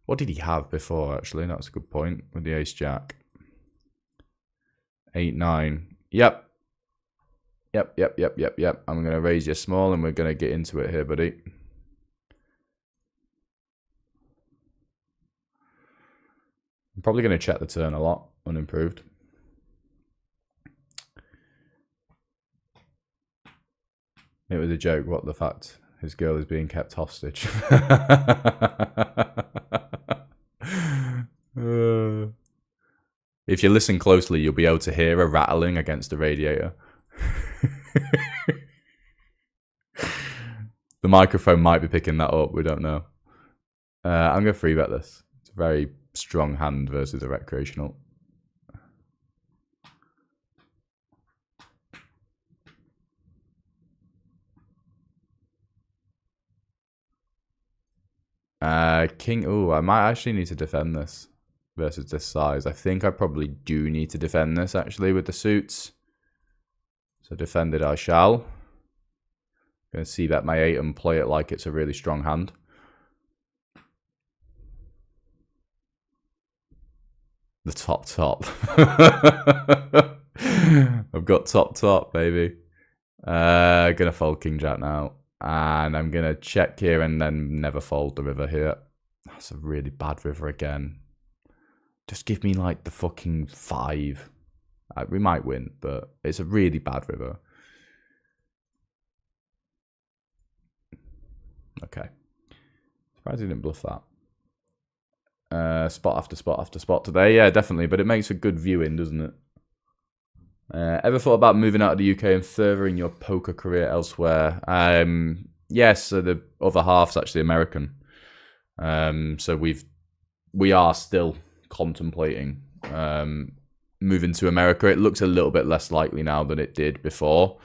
What did he have before, actually? That's a good point with the ace-jack. 8-9. Yep. I'm going to raise you small and we're going to get into it here, buddy. I'm probably going to check the turn a lot, unimproved. It was a joke, what the fact his girl is being kept hostage. If you listen closely, you'll be able to hear a rattling against the radiator. The microphone might be picking that up, we don't know. I'm going to 3-bet this. It's a very strong hand versus a recreational. King. Oh, I might actually need to defend this versus this size. I think I probably do need to defend this actually with the suits. So defend it I shall. Going to see bet my 8 and play it like it's a really strong hand. The top. I've got top, baby. Gonna fold King Jack now. And I'm going to check here and then never fold the river here. That's a really bad river again. Just give me like the fucking 5. We might win, but it's a really bad river. Okay. Surprised he didn't bluff that. Spot after spot after spot today. Yeah, definitely. But it makes a good viewing, doesn't it? Ever thought about moving out of the UK and furthering your poker career elsewhere? Yes, so the other half's actually American. So we are still contemplating moving to America. It looks a little bit less likely now than it did before.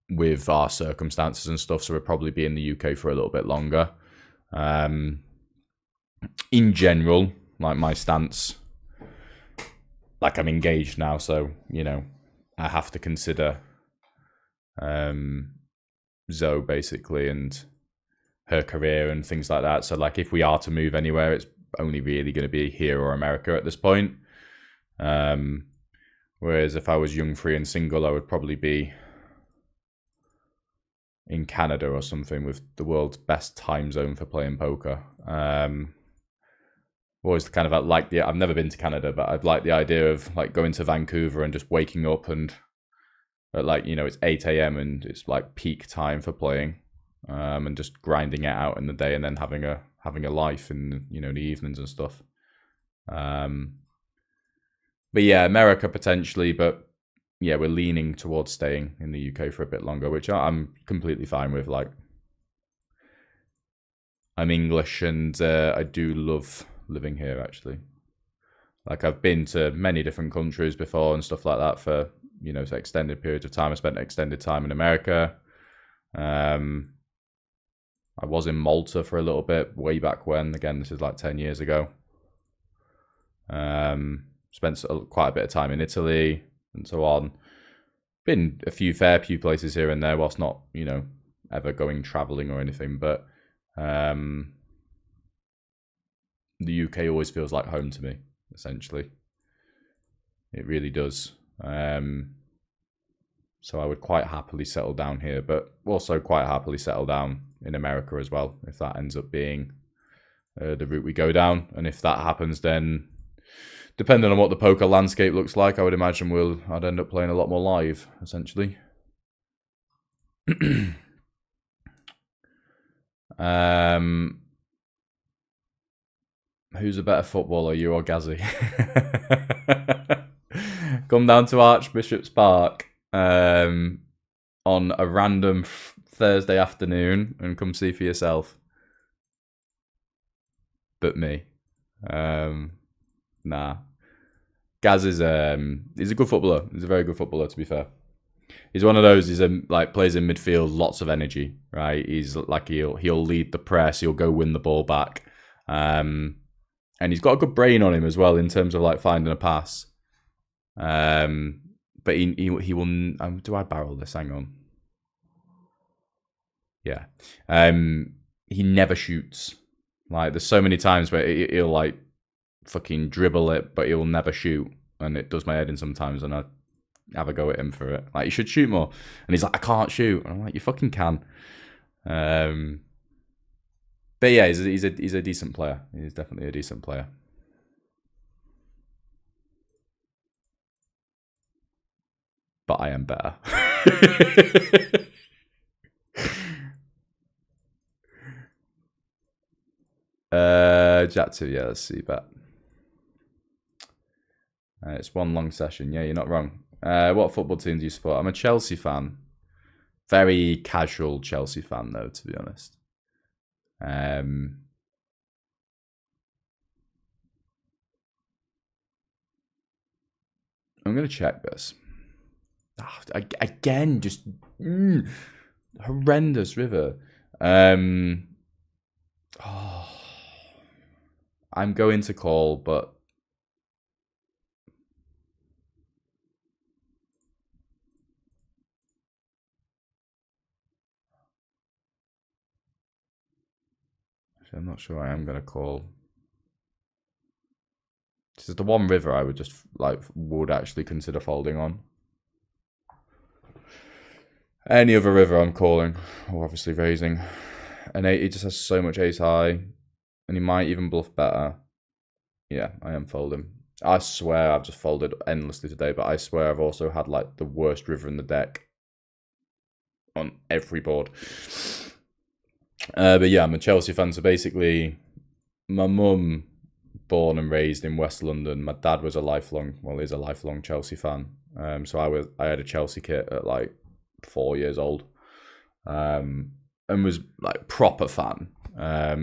With our circumstances and stuff, so we'll probably be in the UK for a little bit longer. In general, like my stance, like I'm engaged now, so I have to consider Zoe basically and her career and things like that. So like if we are to move anywhere, it's only really going to be here or America at this point. Whereas if I was young, free and single, I would probably be in Canada or something with the world's best time zone for playing poker. Always kind of like I've never been to Canada, but I'd like the idea of like going to Vancouver and just waking up and like, you know, it's 8 a.m. and it's like peak time for playing, and just grinding it out in the day and then having a life in, you know, the evenings and stuff. But yeah, America potentially, but yeah, we're leaning towards staying in the UK for a bit longer, which I'm completely fine with. Like, I'm English and I do love living here, actually. Like, I've been to many different countries before and stuff like that for, you know, extended periods of time. I spent extended time in America. I was in Malta for a little bit, way back when. Again, this is like 10 years ago. Spent quite a bit of time in Italy and so on. Been a few places here and there, whilst not, you know, ever going traveling or anything. But the UK always feels like home to me, essentially. It really does. So I would quite happily settle down here, but also quite happily settle down in America as well, if that ends up being the route we go down. And if that happens, then depending on what the poker landscape looks like, I would imagine I'd end up playing a lot more live, essentially. Who's a better footballer, you or Gazzy? Come down to Archbishop's Park on a random Thursday afternoon and come see for yourself. But me. Nah. Gaz is he's a good footballer. He's a very good footballer, to be fair. He's one of those. He's plays in midfield, lots of energy, right? He's like he'll lead the press. He'll go win the ball back, and he's got a good brain on him as well in terms of like finding a pass. But he will. Do I barrel this? Hang on. Yeah. He never shoots. Like there's so many times where he'll like fucking dribble it, but he'll never shoot, and it does my head in sometimes, and I have a go at him for it. Like, you should shoot more, and he's like, I can't shoot. And I'm like, you fucking can. But yeah, he's a decent player. He's definitely a decent player. But I am better. Jack 2, yeah, let's see, bet. It's one long session. Yeah, you're not wrong. What football team do you support? I'm a Chelsea fan. Very casual Chelsea fan, though, to be honest. I'm going to check this. Again, just horrendous river. I'm going to call, but I'm not sure I am going to call. This is the one river I would would actually consider folding on. Any other river I'm calling, or obviously raising. And he just has so much ace high, and he might even bluff better. Yeah, I am folding. I swear I've just folded endlessly today, but I swear I've also had like the worst river in the deck on every board. But yeah, I'm a Chelsea fan, so basically my mum, born and raised in West London. My dad was is a lifelong Chelsea fan. So I had a Chelsea kit at like 4 years old, and was like proper fan.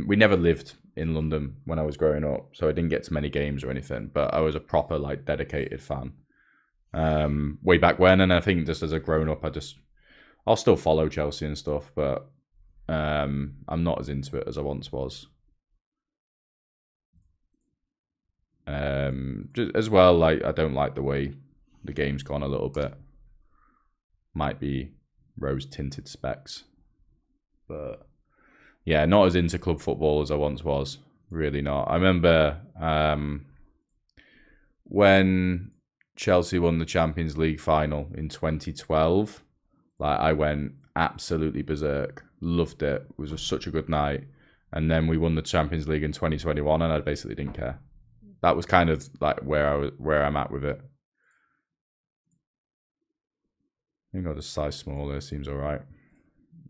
We never lived in London when I was growing up, so I didn't get to many games or anything, but I was a proper like dedicated fan way back when. And I think just as a grown up, I'll still follow Chelsea and stuff, but I'm not as into it as I once was. Just as well, like I don't like the way the game's gone a little bit. might be rose tinted specs. But yeah, not as into club football as I once was. Really not. I remember when Chelsea won the Champions League final in 2012. Like, I went absolutely berserk. Loved it. It was just such a good night. And then we won the Champions League in 2021, and I basically didn't care. That was kind of like where I'm at with it. I think I'll just size smaller. Seems all right.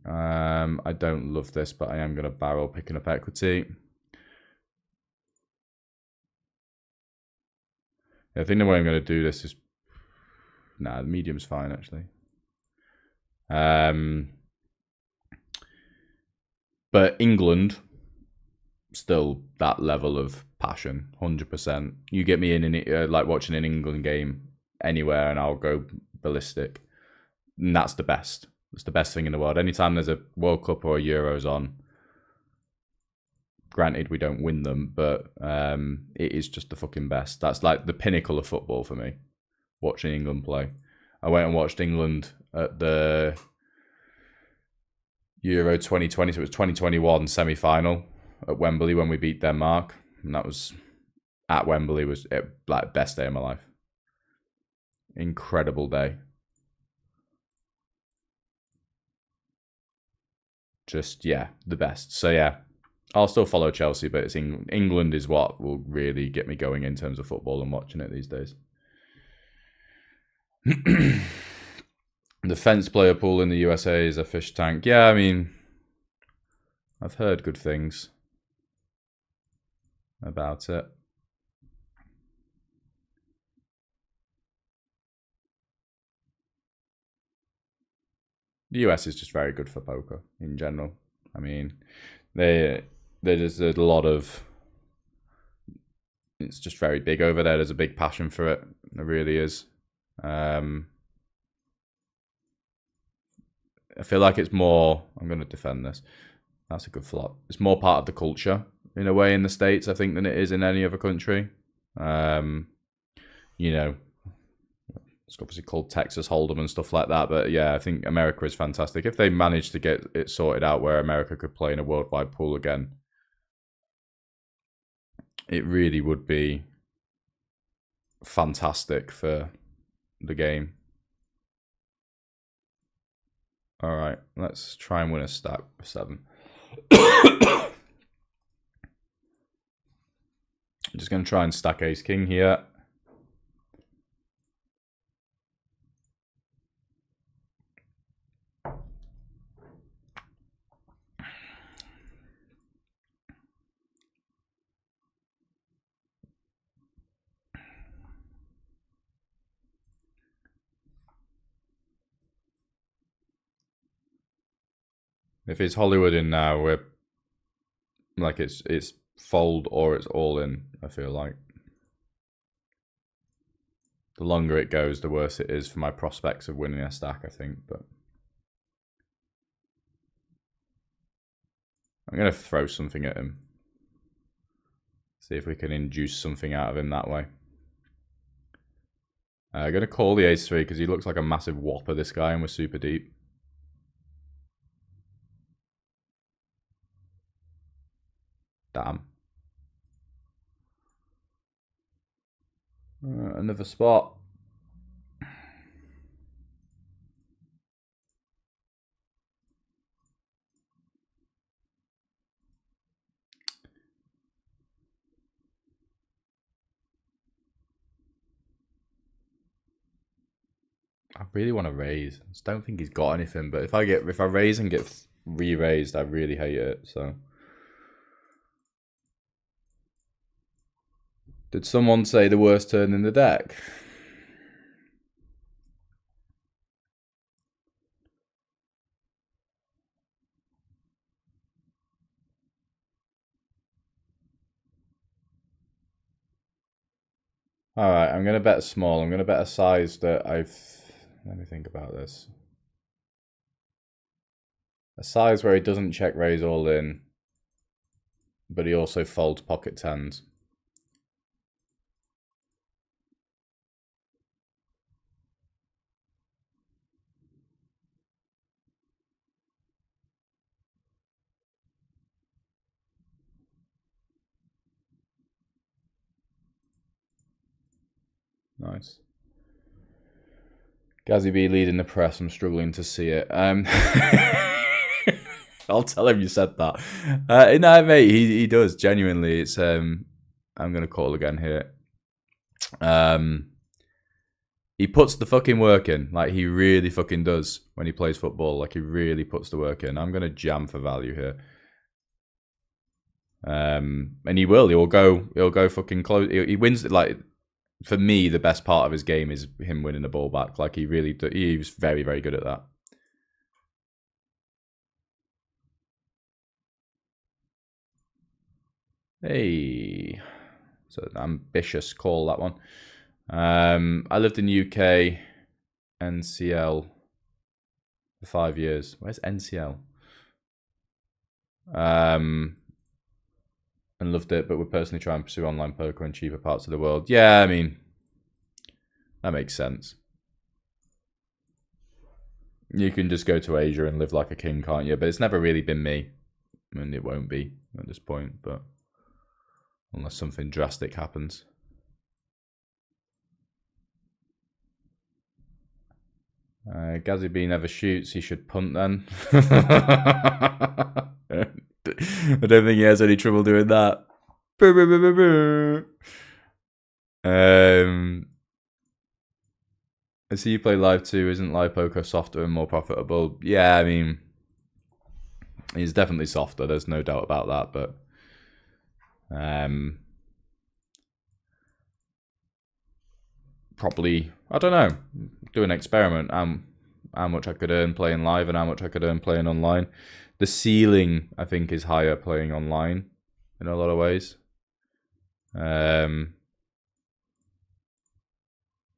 I don't love this, but I am going to barrel picking up equity. I think the way I'm going to do this is... Nah, the medium's fine, actually. But England, still that level of passion, 100%. You get me in like watching an England game anywhere, and I'll go ballistic. And that's the best. It's the best thing in the world. Anytime there's a World Cup or a Euros on, granted we don't win them, but it is just the fucking best. That's like the pinnacle of football for me, watching England play. I went and watched England at the Euro 2020, so it was 2021 semi-final at Wembley when we beat Denmark, and that was at Wembley. Was it, like, best day of my life. Incredible day. Just, yeah, the best. So yeah, I'll still follow Chelsea, but it's England is what will really get me going in terms of football and watching it these days. The fence player pool in the USA is a fish tank. Yeah, I mean, I've heard good things about it. The US is just very good for poker in general. I mean, there's a lot of... It's just very big over there. There's a big passion for it. There really is. I feel like it's more... I'm going to defend this. That's a good flop. It's more part of the culture, in a way, in the States, I think, than it is in any other country. You know, it's obviously called Texas Hold'em and stuff like that. But yeah, I think America is fantastic. If they manage to get it sorted out where America could play in a worldwide pool again, it really would be fantastic for the game. All right, let's try and win a stack for 7. I'm just going to try and stack ace king here. If it's Hollywood in now, we're like it's fold or it's all in, I feel like. The longer it goes, the worse it is for my prospects of winning a stack, I think. But I'm going to throw something at him. See if we can induce something out of him that way. I'm going to call the ace 3 because he looks like a massive whopper, this guy, and we're super deep. Damn. Another spot. I really want to raise. I just don't think he's got anything. But if I raise and get re-raised, I really hate it. So, did someone say the worst turn in the deck? All right, I'm gonna bet small. I'm gonna bet a size that I've... Let me think about this. A size where he doesn't check raise all in, but he also folds pocket tens. Nice. Gazzy B leading the press. I'm struggling to see it. I'll tell him you said that. No, mate, he does genuinely. It's I'm gonna call again here. He puts the fucking work in. Like, he really fucking does when he plays football. Like, he really puts the work in. I'm gonna jam for value here. And he will. He'll go fucking close. He wins. Like, for me, the best part of his game is him winning the ball back. Like, he really he was very, very good at that. Hey, so an ambitious call, that one. I lived in UK, NCL for 5 years. Where's NCL? And loved it, but would personally try and pursue online poker in cheaper parts of the world. Yeah, I mean, that makes sense. You can just go to Asia and live like a king, can't you? But it's never really been me. I mean, it won't be at this point, but unless something drastic happens. Gazzy B never shoots. He should punt then. I don't think he has any trouble doing that. I see you play live too. Isn't live poker softer and more profitable? Yeah, I mean, he's definitely softer. There's no doubt about that. But probably, I don't know, do an experiment. How much I could earn playing live and how much I could earn playing online. The ceiling, I think, is higher playing online in a lot of ways.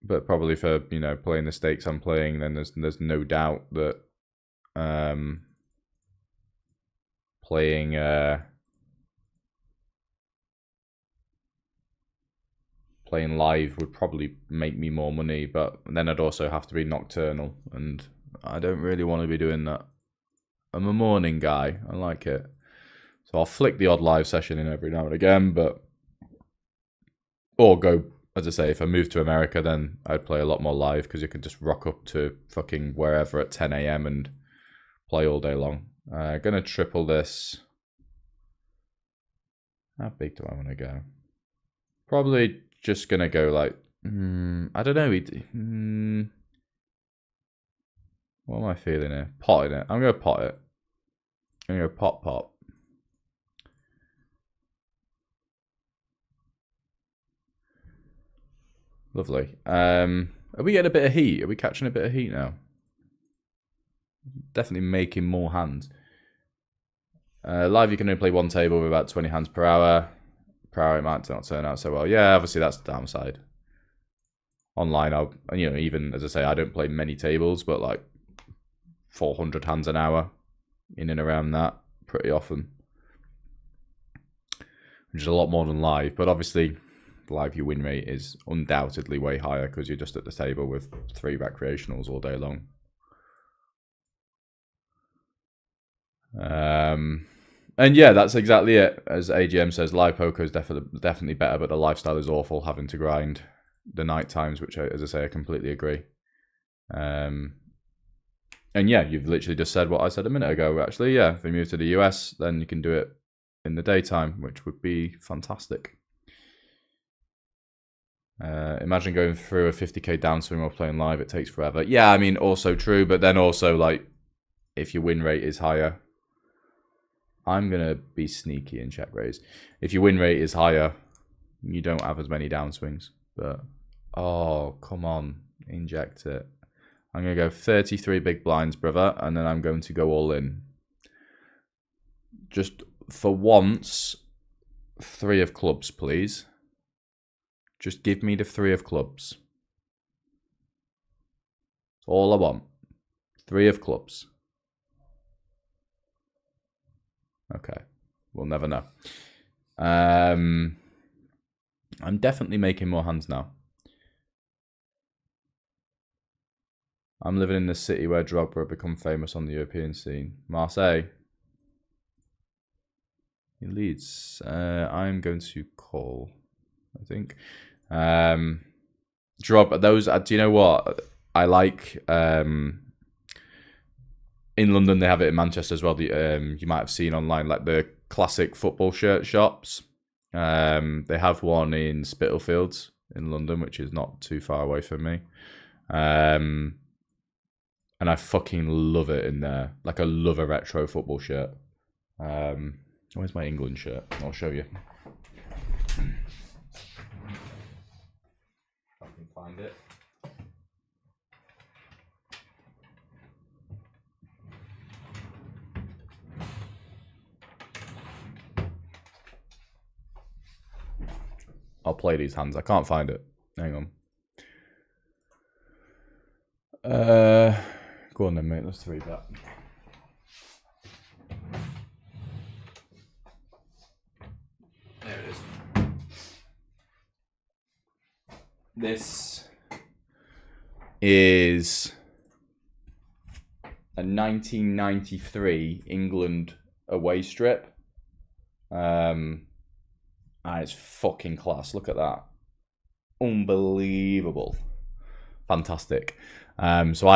But probably for, you know, playing the stakes I'm playing, then there's no doubt that playing playing live would probably make me more money, but then I'd also have to be nocturnal, and I don't really want to be doing that. I'm a morning guy. I like it. So I'll flick the odd live session in every now and again, but or go, as I say, if I move to America, then I'd play a lot more live because you can just rock up to fucking wherever at 10 a.m. and play all day long. Gonna triple this. How big do I want to go? Probably just gonna go like, I don't know. What am I feeling here? Potting it. I'm gonna pot it. I'm gonna go pot. Lovely. Are we getting a bit of heat? Are we catching a bit of heat now? Definitely making more hands. Live, you can only play one table with about 20 hands per hour. Per hour, it might not turn out so well. Yeah, obviously that's the downside. Online, even as I say, I don't play many tables, but like 400 hands an hour, in and around that, pretty often. Which is a lot more than live, but obviously live your win rate is undoubtedly way higher because you're just at the table with 3 recreationals all day long. And yeah, that's exactly it. As AGM says, live poker is definitely better, but the lifestyle is awful, having to grind the night times, which, as I say, I completely agree. And yeah, you've literally just said what I said a minute ago. Actually, yeah, if you move to the US, then you can do it in the daytime, which would be fantastic. Imagine going through a 50k downswing while playing live. It takes forever. Yeah, I mean, also true, but then also, like, if your win rate is higher, I'm going to be sneaky and check raise. If your win rate is higher, you don't have as many downswings. But, oh, come on. Inject it. I'm going to go 33 big blinds, brother, and then I'm going to go all in. Just for once, 3 of clubs, please. Just give me the 3 of clubs. That's all I want. 3 of clubs. Okay. We'll never know. I'm definitely making more hands now. I'm living in the city where Drogba become famous on the European scene. Marseille. He leads. I'm going to call, I think. Drop those. Do you know what I like? In London, they have it in Manchester as well. You might have seen online, like the classic football shirt shops. They have one in Spitalfields in London, which is not too far away from me. And I fucking love it in there. Like, I love a retro football shirt. Where's my England shirt? I'll show you. If I can find it. I'll play these hands. I can't find it. Hang on. Go on then, mate. Let's read that. There it is. This is a 1993 England away strip. And it's fucking class. Look at that. Unbelievable. Fantastic. So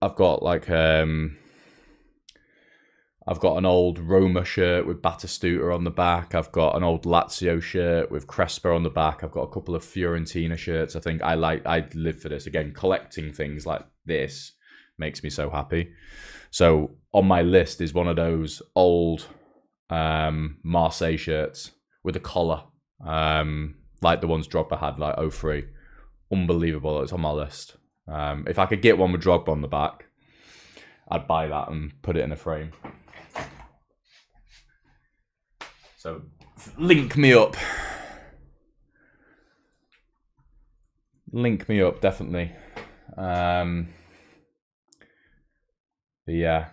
I've got like I've got an old Roma shirt with Batistuta on the back. I've got an old Lazio shirt with Crespo on the back. I've got a couple of Fiorentina shirts. I live for this. Again, collecting things like this makes me so happy. So on my list is one of those old Marseille shirts with a collar, like the ones Drogba had, like 03. Unbelievable. It's on my list. If I could get one with Drogba on the back, I'd buy that and put it in a frame. So link me up. Link me up, definitely. But yeah.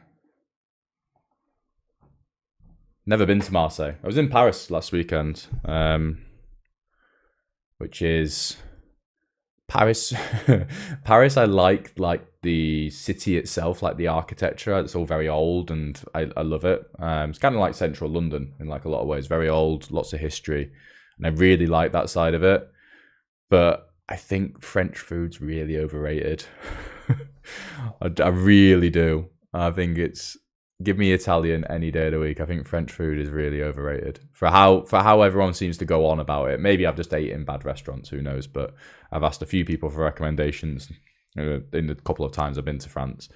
Never been to Marseille. I was in Paris last weekend, which is Paris. Paris, I like the city itself, like the architecture. It's all very old, and I love it. It's kind of like central London in like a lot of ways. Very old, lots of history, and I really like that side of it. But I think French food's really overrated. I really do. I think it's, give me Italian any day of the week. I think French food is really overrated for how everyone seems to go on about it. Maybe I've just eaten in bad restaurants, who knows? But I've asked a few people for recommendations in the couple of times I've been to France,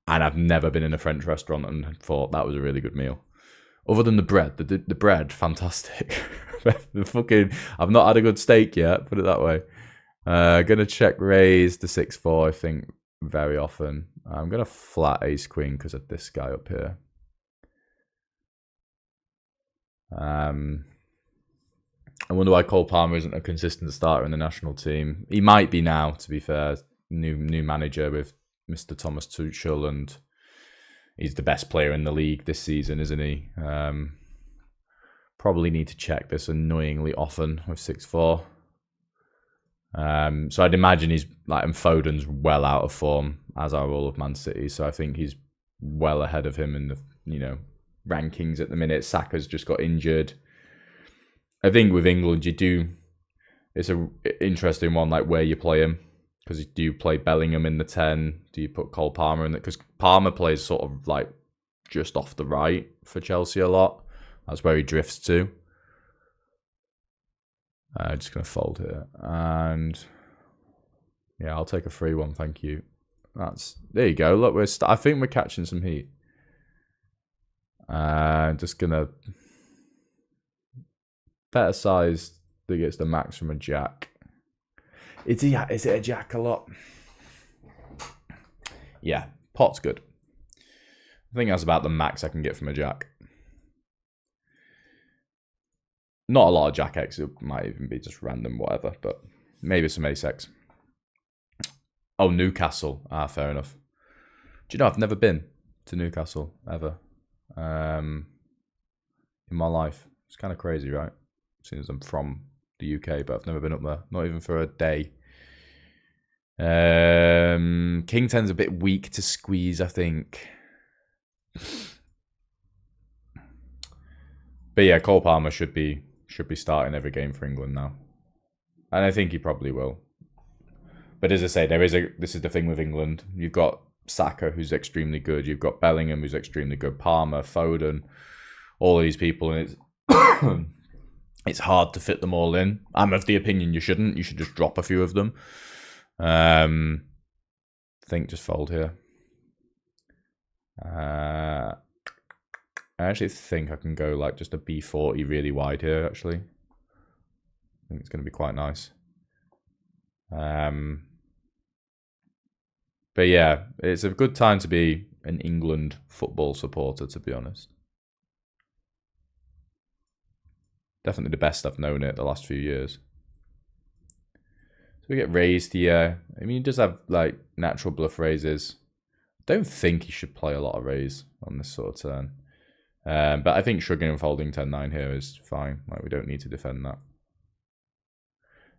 and I've never been in a French restaurant and thought that was a really good meal. Other than the bread, the bread, fantastic. I've not had a good steak yet, put it that way. Gonna check raise to 6-4, I think, very often. I'm gonna flat ace queen because of this guy up here. I wonder why Cole Palmer isn't a consistent starter in the national team. He might be now, to be fair. New manager with Mr. Thomas Tuchel, and he's the best player in the league this season, isn't he? Probably need to check this annoyingly often with 6-4. So I'd imagine he's like, and Foden's well out of form, as are all of Man City. So I think he's well ahead of him in the rankings at the minute. Saka's just got injured. I think with England, it's an interesting one, like where you play him, because do you play Bellingham in the 10? Do you put Cole Palmer in it? Because Palmer plays sort of like just off the right for Chelsea a lot. That's where he drifts to. Just going to fold here. And yeah, I'll take a free one. Thank you. There you go. Look, I think we're catching some heat. Just going to better size that gets the max from a jack. Is it a jack a lot? Yeah, pot's good. I think that's about the max I can get from a jack. Not a lot of Jack X. It might even be just random, whatever. But maybe some Ace X. Oh, Newcastle. Fair enough. Do you know, I've never been to Newcastle, ever. In my life. It's kind of crazy, right? Seeing as I'm from the UK, but I've never been up there. Not even for a day. King 10's a bit weak to squeeze, I think. But yeah, Cole Palmer should be starting every game for England now. And I think he probably will. But as I say, this is the thing with England. You've got Saka, who's extremely good. You've got Bellingham, who's extremely good. Palmer, Foden, all of these people, and it's hard to fit them all in. I'm of the opinion you shouldn't. You should just drop a few of them. I think just fold here. I actually think I can go like just a B40 really wide here, actually. I think it's going to be quite nice. But yeah, it's a good time to be an England football supporter, to be honest. Definitely the best I've known it the last few years. So we get raised here. I mean, he does have like natural bluff raises. Don't think he should play a lot of raise on this sort of turn. But I think shrugging and folding 10-9 here is fine. Like, we don't need to defend that.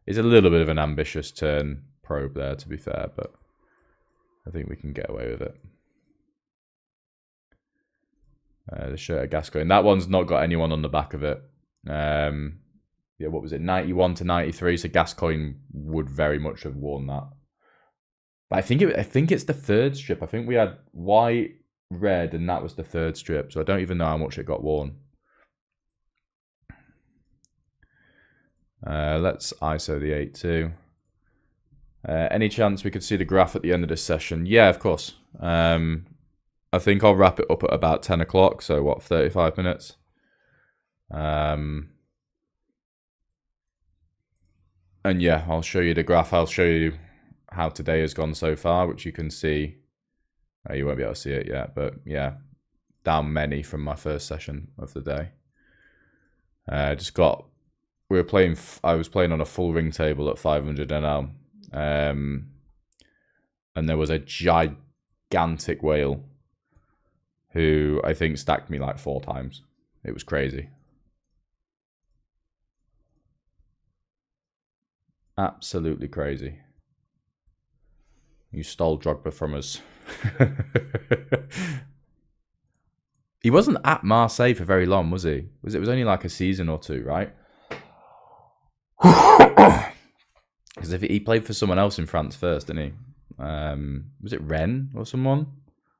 It's a little bit of an ambitious turn probe there, to be fair, but I think we can get away with it. The shirt of Gascoigne. That one's not got anyone on the back of it. Yeah, what was it? 91 to 93. So Gascoigne would very much have worn that. But I think it's the third strip. I think we had white, red, and that was the third strip. So I don't even know how much it got worn. Let's ISO the 8-2. Any chance we could see the graph at the end of this session? Yeah, of course. I think I'll wrap it up at about 10 o'clock. So what, 35 minutes? And yeah, I'll show you the graph. I'll show you how today has gone so far, which you can see. Oh, you won't be able to see it yet, but yeah, down many from my first session of the day. I was playing on a full ring table at 500 NL. And there was a gigantic whale who I think stacked me like 4 times. It was crazy. Absolutely crazy. You stole Drogba from us. He wasn't at Marseille for very long, was he? It was only like a season or 2, right? Because if he played for someone else in France first, didn't he? Was it Rennes or someone?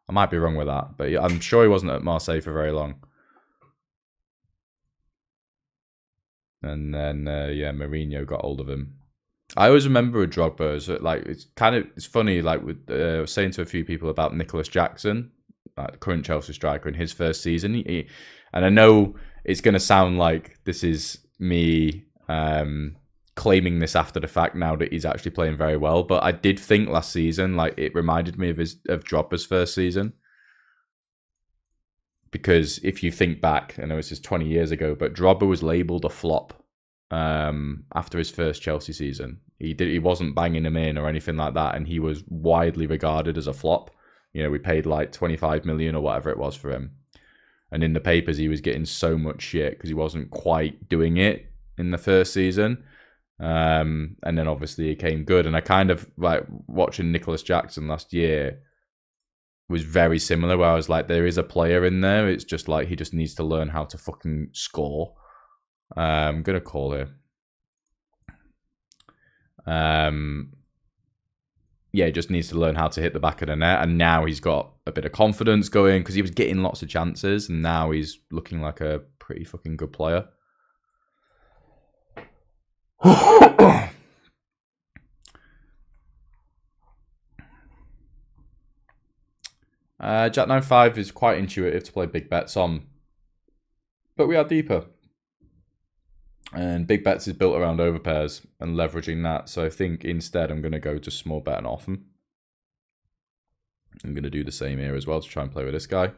I might be wrong with that, but I'm sure he wasn't at Marseille for very long. And then yeah, Mourinho got hold of him. I always remember with Drogba, like it's funny. Like I was saying to a few people about Nicholas Jackson, like the current Chelsea striker, in his first season. And I know it's going to sound like this is me claiming this after the fact now that he's actually playing very well, but I did think last season, like, it reminded me of Drogba's first season. Because if you think back, I know this is 20 years ago, but Drogba was labelled a flop after his first Chelsea season. He wasn't banging him in or anything like that, and he was widely regarded as a flop. You know, we paid like 25 million or whatever it was for him. And in the papers, he was getting so much shit because he wasn't quite doing it in the first season. And then obviously he came good. And I kind of like watching Nicholas Jackson last year was very similar, where I was like, there is a player in there. It's just like he just needs to learn how to fucking score. I'm going to call here. Yeah, he just needs to learn how to hit the back of the net. And now he's got a bit of confidence going because he was getting lots of chances. And now he's looking like a pretty fucking good player. Jack 9-5 is quite intuitive to play big bets on. But we are deeper. And big bets is built around overpairs and leveraging that. So I think instead I'm going to go to small bet and often. I'm going to do the same here as well to try and play with this guy.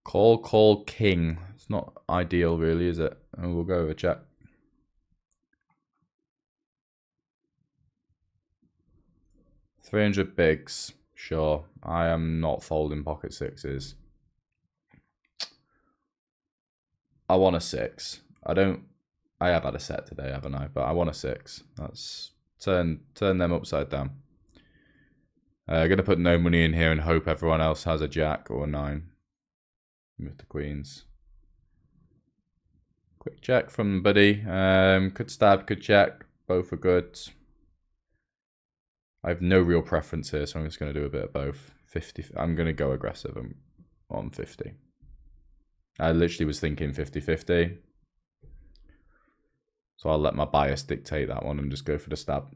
Call king. It's not ideal really, is it? And we'll go over check. $300 bigs. Sure. I am not folding pocket sixes. I want a 6. I don't I have had a set today, haven't I? But I want a 6. That's turn them upside down. Gonna put no money in here and hope everyone else has a jack or a 9 with the queens. Quick check from buddy. Could stab, could check. Both are good. I have no real preference here, so I'm just going to do a bit of both. 50. I'm going to go aggressive on 50. I literally was thinking 50-50. So I'll let my bias dictate that one and just go for the stab.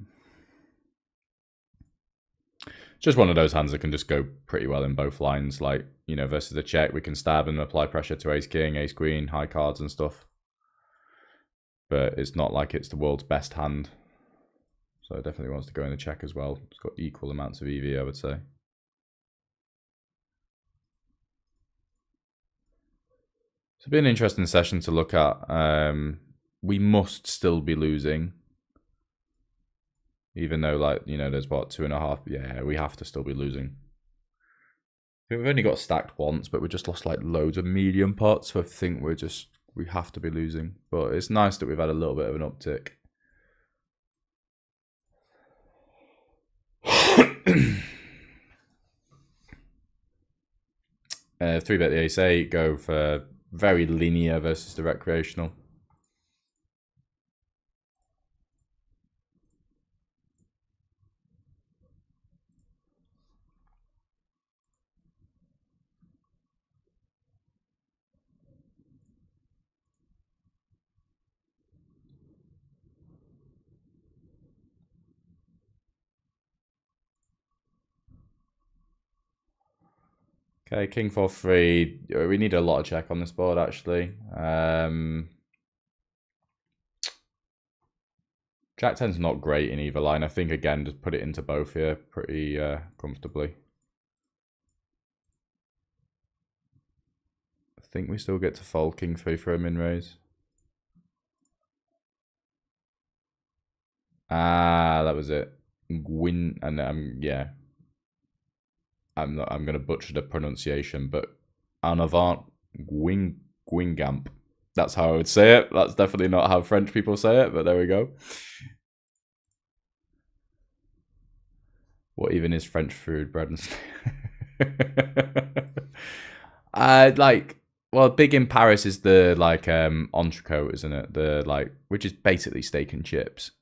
Just one of those hands that can just go pretty well in both lines. Like, you know, versus the check, we can stab and apply pressure to ace king, ace queen, high cards and stuff. But it's not like it's the world's best hand. So it definitely wants to go in the check as well. It's got equal amounts of EV, I would say. It's been an interesting session to look at. We must still be losing. Even though, like, you know, there's what, 2.5. Yeah, we have to still be losing. I think we've only got stacked once, but we just lost like loads of medium pots. So I think we have to be losing. But it's nice that we've had a little bit of an uptick. Three bet the ace 8, go for very linear versus the recreational. Okay, king 4-3. We need a lot of check on this board, actually. Jack 10's not great in either line. I think, again, just put it into both here pretty comfortably. I think we still get to fold king 3 for a min raise. Ah, that was it. Gwyn, and yeah. I'm gonna butcher the pronunciation, but en avant Gwyngamp. That's how I would say it. That's definitely not how French people say it, but there we go. What even is French food? Bread and well, big in Paris is the like entrecôte, isn't it? The like, which is basically steak and chips.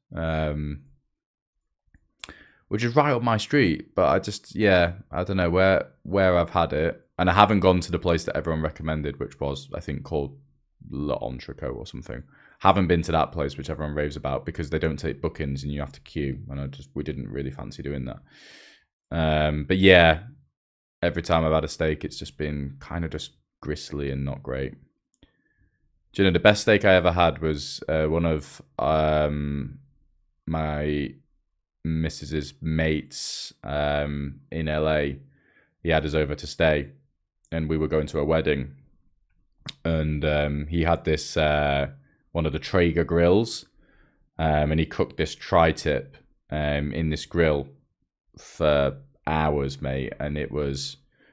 Which is right up my street, but I just, yeah, I don't know where I've had it, and I haven't gone to the place that everyone recommended, which was, I think, called L'Entrecôte or something. Haven't been to that place, which everyone raves about, because they don't take bookings and you have to queue, and we didn't really fancy doing that. But yeah, every time I've had a steak, it's just been kind of just gristly and not great. Do you know the best steak I ever had was one of my Mrs.'s mates in LA. He had us over to stay, and we were going to a wedding, and he had this one of the Traeger grills, and he cooked this tri-tip in this grill for hours, mate, and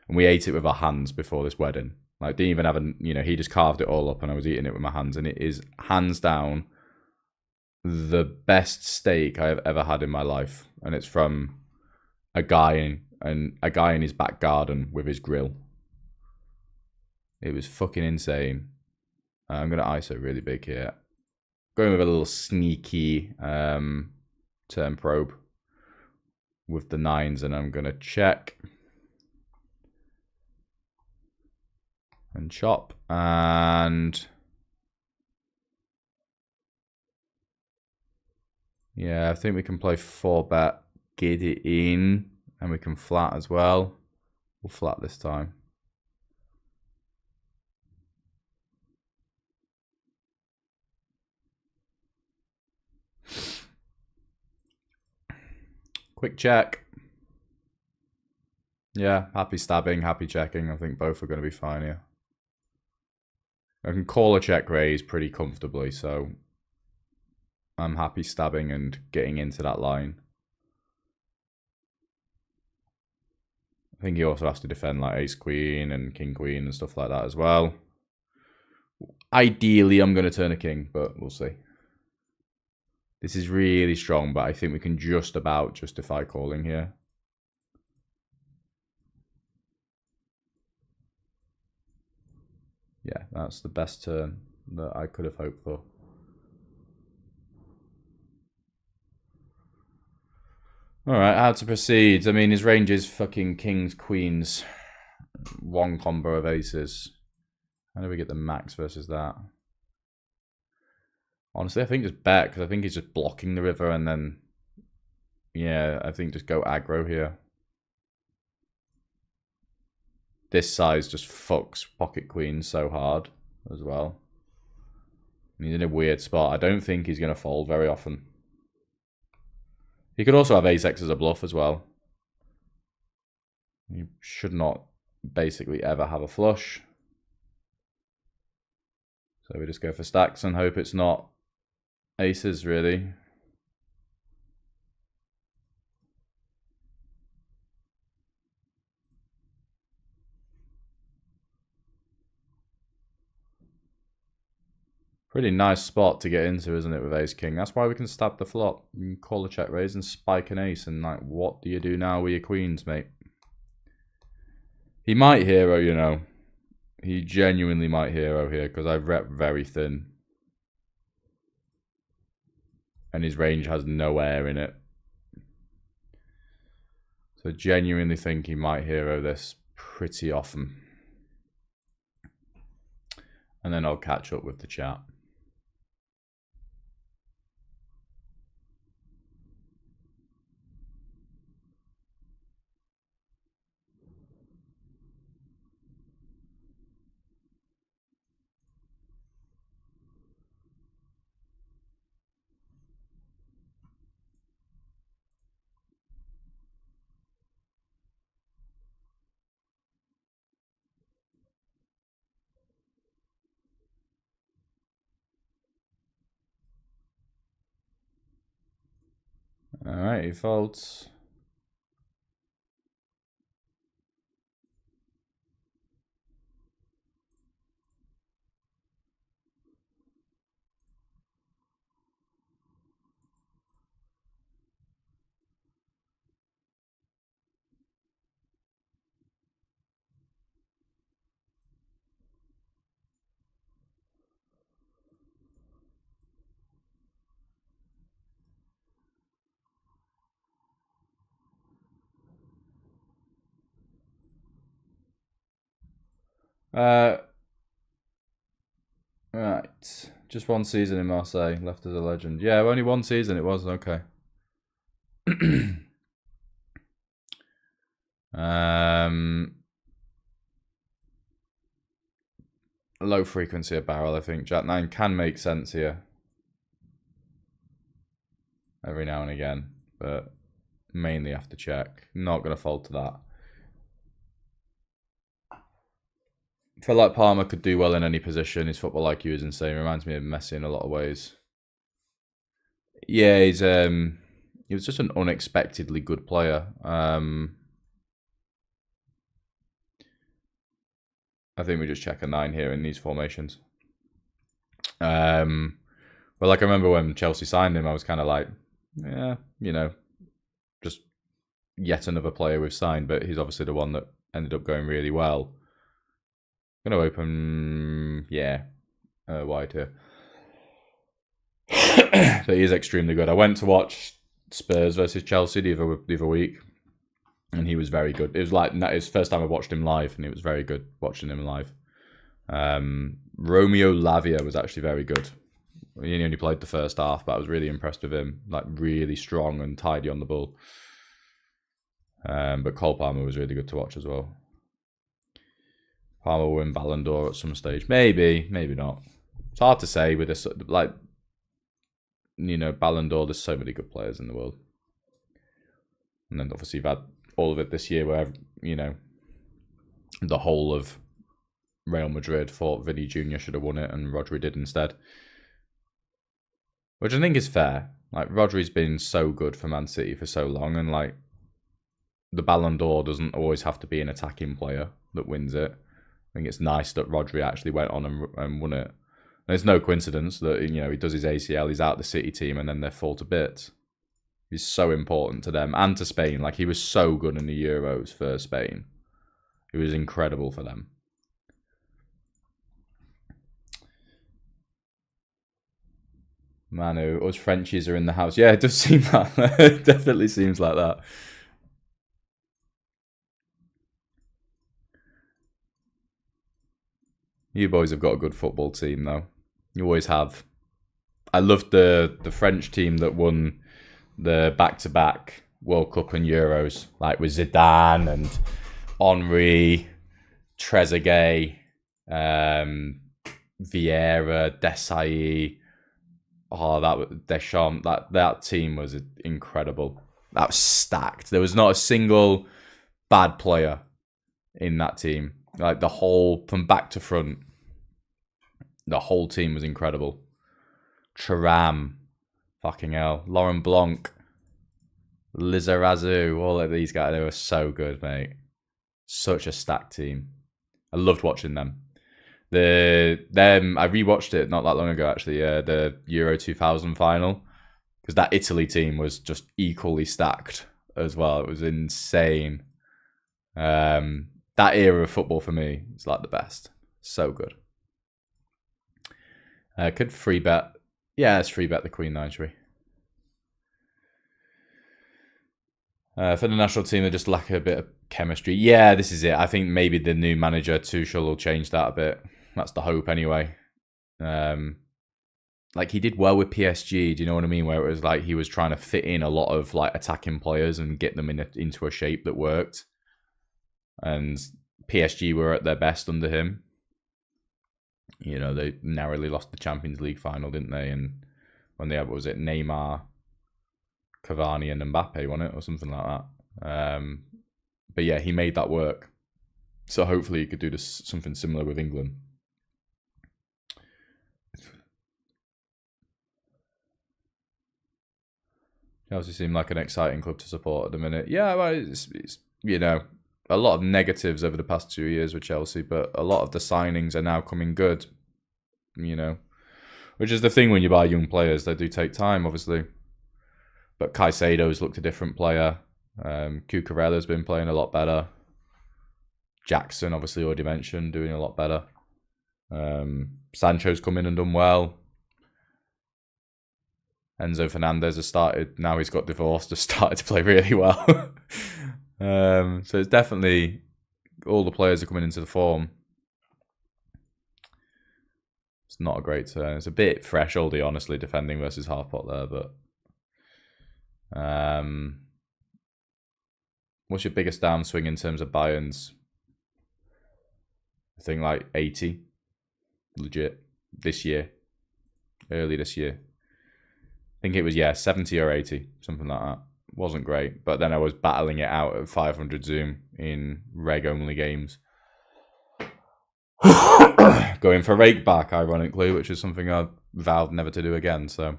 we ate it with our hands before this wedding. Like, didn't even have he just carved it all up, and I was eating it with my hands, and it is hands down the best steak I've ever had in my life, and it's from a guy in his back garden with his grill. It was fucking insane. I'm gonna ISO really big here, going with a little sneaky turn probe with the 9s, and I'm gonna check and chop, and yeah, I think we can play 4-bet, get it in, and we can flat as well. We'll flat this time. Quick check. Yeah, happy stabbing, happy checking. I think both are going to be fine here. I can call a check raise pretty comfortably, so I'm happy stabbing and getting into that line. I think he also has to defend like ace queen and king queen and stuff like that as well. Ideally, I'm going to turn a king, but we'll see. This is really strong, but I think we can just about justify calling here. Yeah, that's the best turn that I could have hoped for. Alright, how to proceed. I mean, his range is fucking kings, queens, one combo of aces. How do we get the max versus that? Honestly, I think just bet, because I think he's just blocking the river, and then, yeah, I think just go aggro here. This size just fucks pocket queens so hard as well. And he's in a weird spot. I don't think he's going to fold very often. He could also have ace-x as a bluff as well. You should not basically ever have a flush. So we just go for stacks and hope it's not aces, really. Pretty nice spot to get into, isn't it, with ace-king? That's why we can stab the flop. You can call a check raise and spike an ace, and like, what do you do now with your queens, mate? He might hero, you know. He genuinely might hero here, because I've rep very thin. And his range has no air in it. So I genuinely think he might hero this pretty often. And then I'll catch up with the chat. Alright, he folds. Right. Just one season in Marseille, left as a legend. Yeah, only one season it was, okay. Low frequency of barrel, I think. Jack 9 can make sense here. Every now and again, but mainly have to check. Not going to fold to that. I feel like Palmer could do well in any position. His football IQ is insane. Reminds me of Messi in a lot of ways. Yeah, he was just an unexpectedly good player. I think we just check a 9 here in these formations. Well, like I remember when Chelsea signed him, I was kind of like, yeah, you know, just yet another player we've signed, but he's obviously the one that ended up going really well. I'm going to open, yeah, wide here. But he is extremely good. I went to watch Spurs versus Chelsea the other week, and he was very good. It was like his first time I watched him live, and it was very good watching him live. Romeo Lavia was actually very good. He only played the first half, but I was really impressed with him. Like, really strong and tidy on the ball. But Cole Palmer was really good to watch as well. Palmer will win Ballon d'Or at some stage. Maybe, maybe not. It's hard to say with this, like, you know, Ballon d'Or, there's so many good players in the world. And then obviously you've had all of it this year where, you know, the whole of Real Madrid thought Vinny Jr. should have won it and Rodri did instead. Which I think is fair. Like, Rodri's been so good for Man City for so long, and like, the Ballon d'Or doesn't always have to be an attacking player that wins it. I think it's nice that Rodri actually went on and won it. And it's no coincidence that, you know, he does his ACL, he's out the City team, and then they fall to bits. He's so important to them and to Spain. Like, he was so good in the Euros for Spain. He was incredible for them. Manu, us Frenchies are in the house. Yeah, it does seem like that. It definitely seems like that. You boys have got a good football team, though. You always have. I loved the French team that won the back-to-back World Cup and Euros, like with Zidane and Henry, Trezeguet, Vieira, Desailly. Oh, that was Deschamps. That team was incredible. That was stacked. There was not a single bad player in that team. Like, the whole, from back to front, the whole team was incredible. Thuram, fucking hell, Laurent Blanc, Lizarazu, all of these guys, they were so good, mate. Such a stacked team. I loved watching them. I rewatched it not that long ago, actually. The Euro 2000 final, because that Italy team was just equally stacked as well. It was insane. That era of football for me is like the best. So good. Could free bet. Yeah, let's free bet the Queen 9, shall we? For the national team, they just lack a bit of chemistry. Yeah, this is it. I think maybe the new manager, Tuchel, will change that a bit. That's the hope anyway. Like, he did well with PSG, do you know what I mean? Where it was like he was trying to fit in a lot of like attacking players and get them into a shape that worked. And PSG were at their best under him. You know, they narrowly lost the Champions League final, didn't they? And when they had, what was it, Neymar, Cavani and Mbappe, wasn't it? Or something like that. But yeah, he made that work. So hopefully he could do something similar with England. Chelsea seem like an exciting club to support at the minute. Yeah, well, it's you know, a lot of negatives over the past 2 years with Chelsea, but a lot of the signings are now coming good, you know, which is the thing when you buy young players. They do take time, obviously. But Caicedo's looked a different player. Cucurella's been playing a lot better. Jackson, obviously, already mentioned, doing a lot better. Sancho's come in and done well. Enzo Fernandez has started, now he's got divorced, has started to play really well. So it's definitely, all the players are coming into the form. It's not a great turn. It's a bit fresh, oldie, honestly, defending versus half-pot there, but... what's your biggest downswing in terms of buy-ins? I think like 80, legit, this year, early this year. I think it was, 70 or 80, something like that. Wasn't great, but then I was battling it out at 500 zoom in reg-only games. Going for rake back, ironically, which is something I've vowed never to do again, so...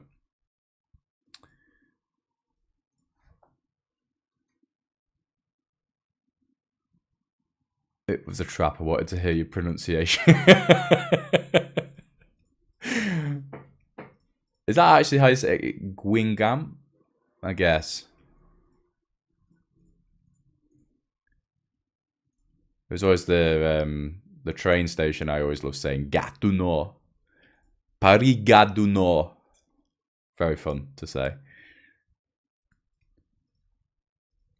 It was a trap. I wanted to hear your pronunciation. Is that actually how you say it? Guingamp? I guess. There's always the train station I always love saying. Gare du Nord. Paris Gare du Nord. Very fun to say.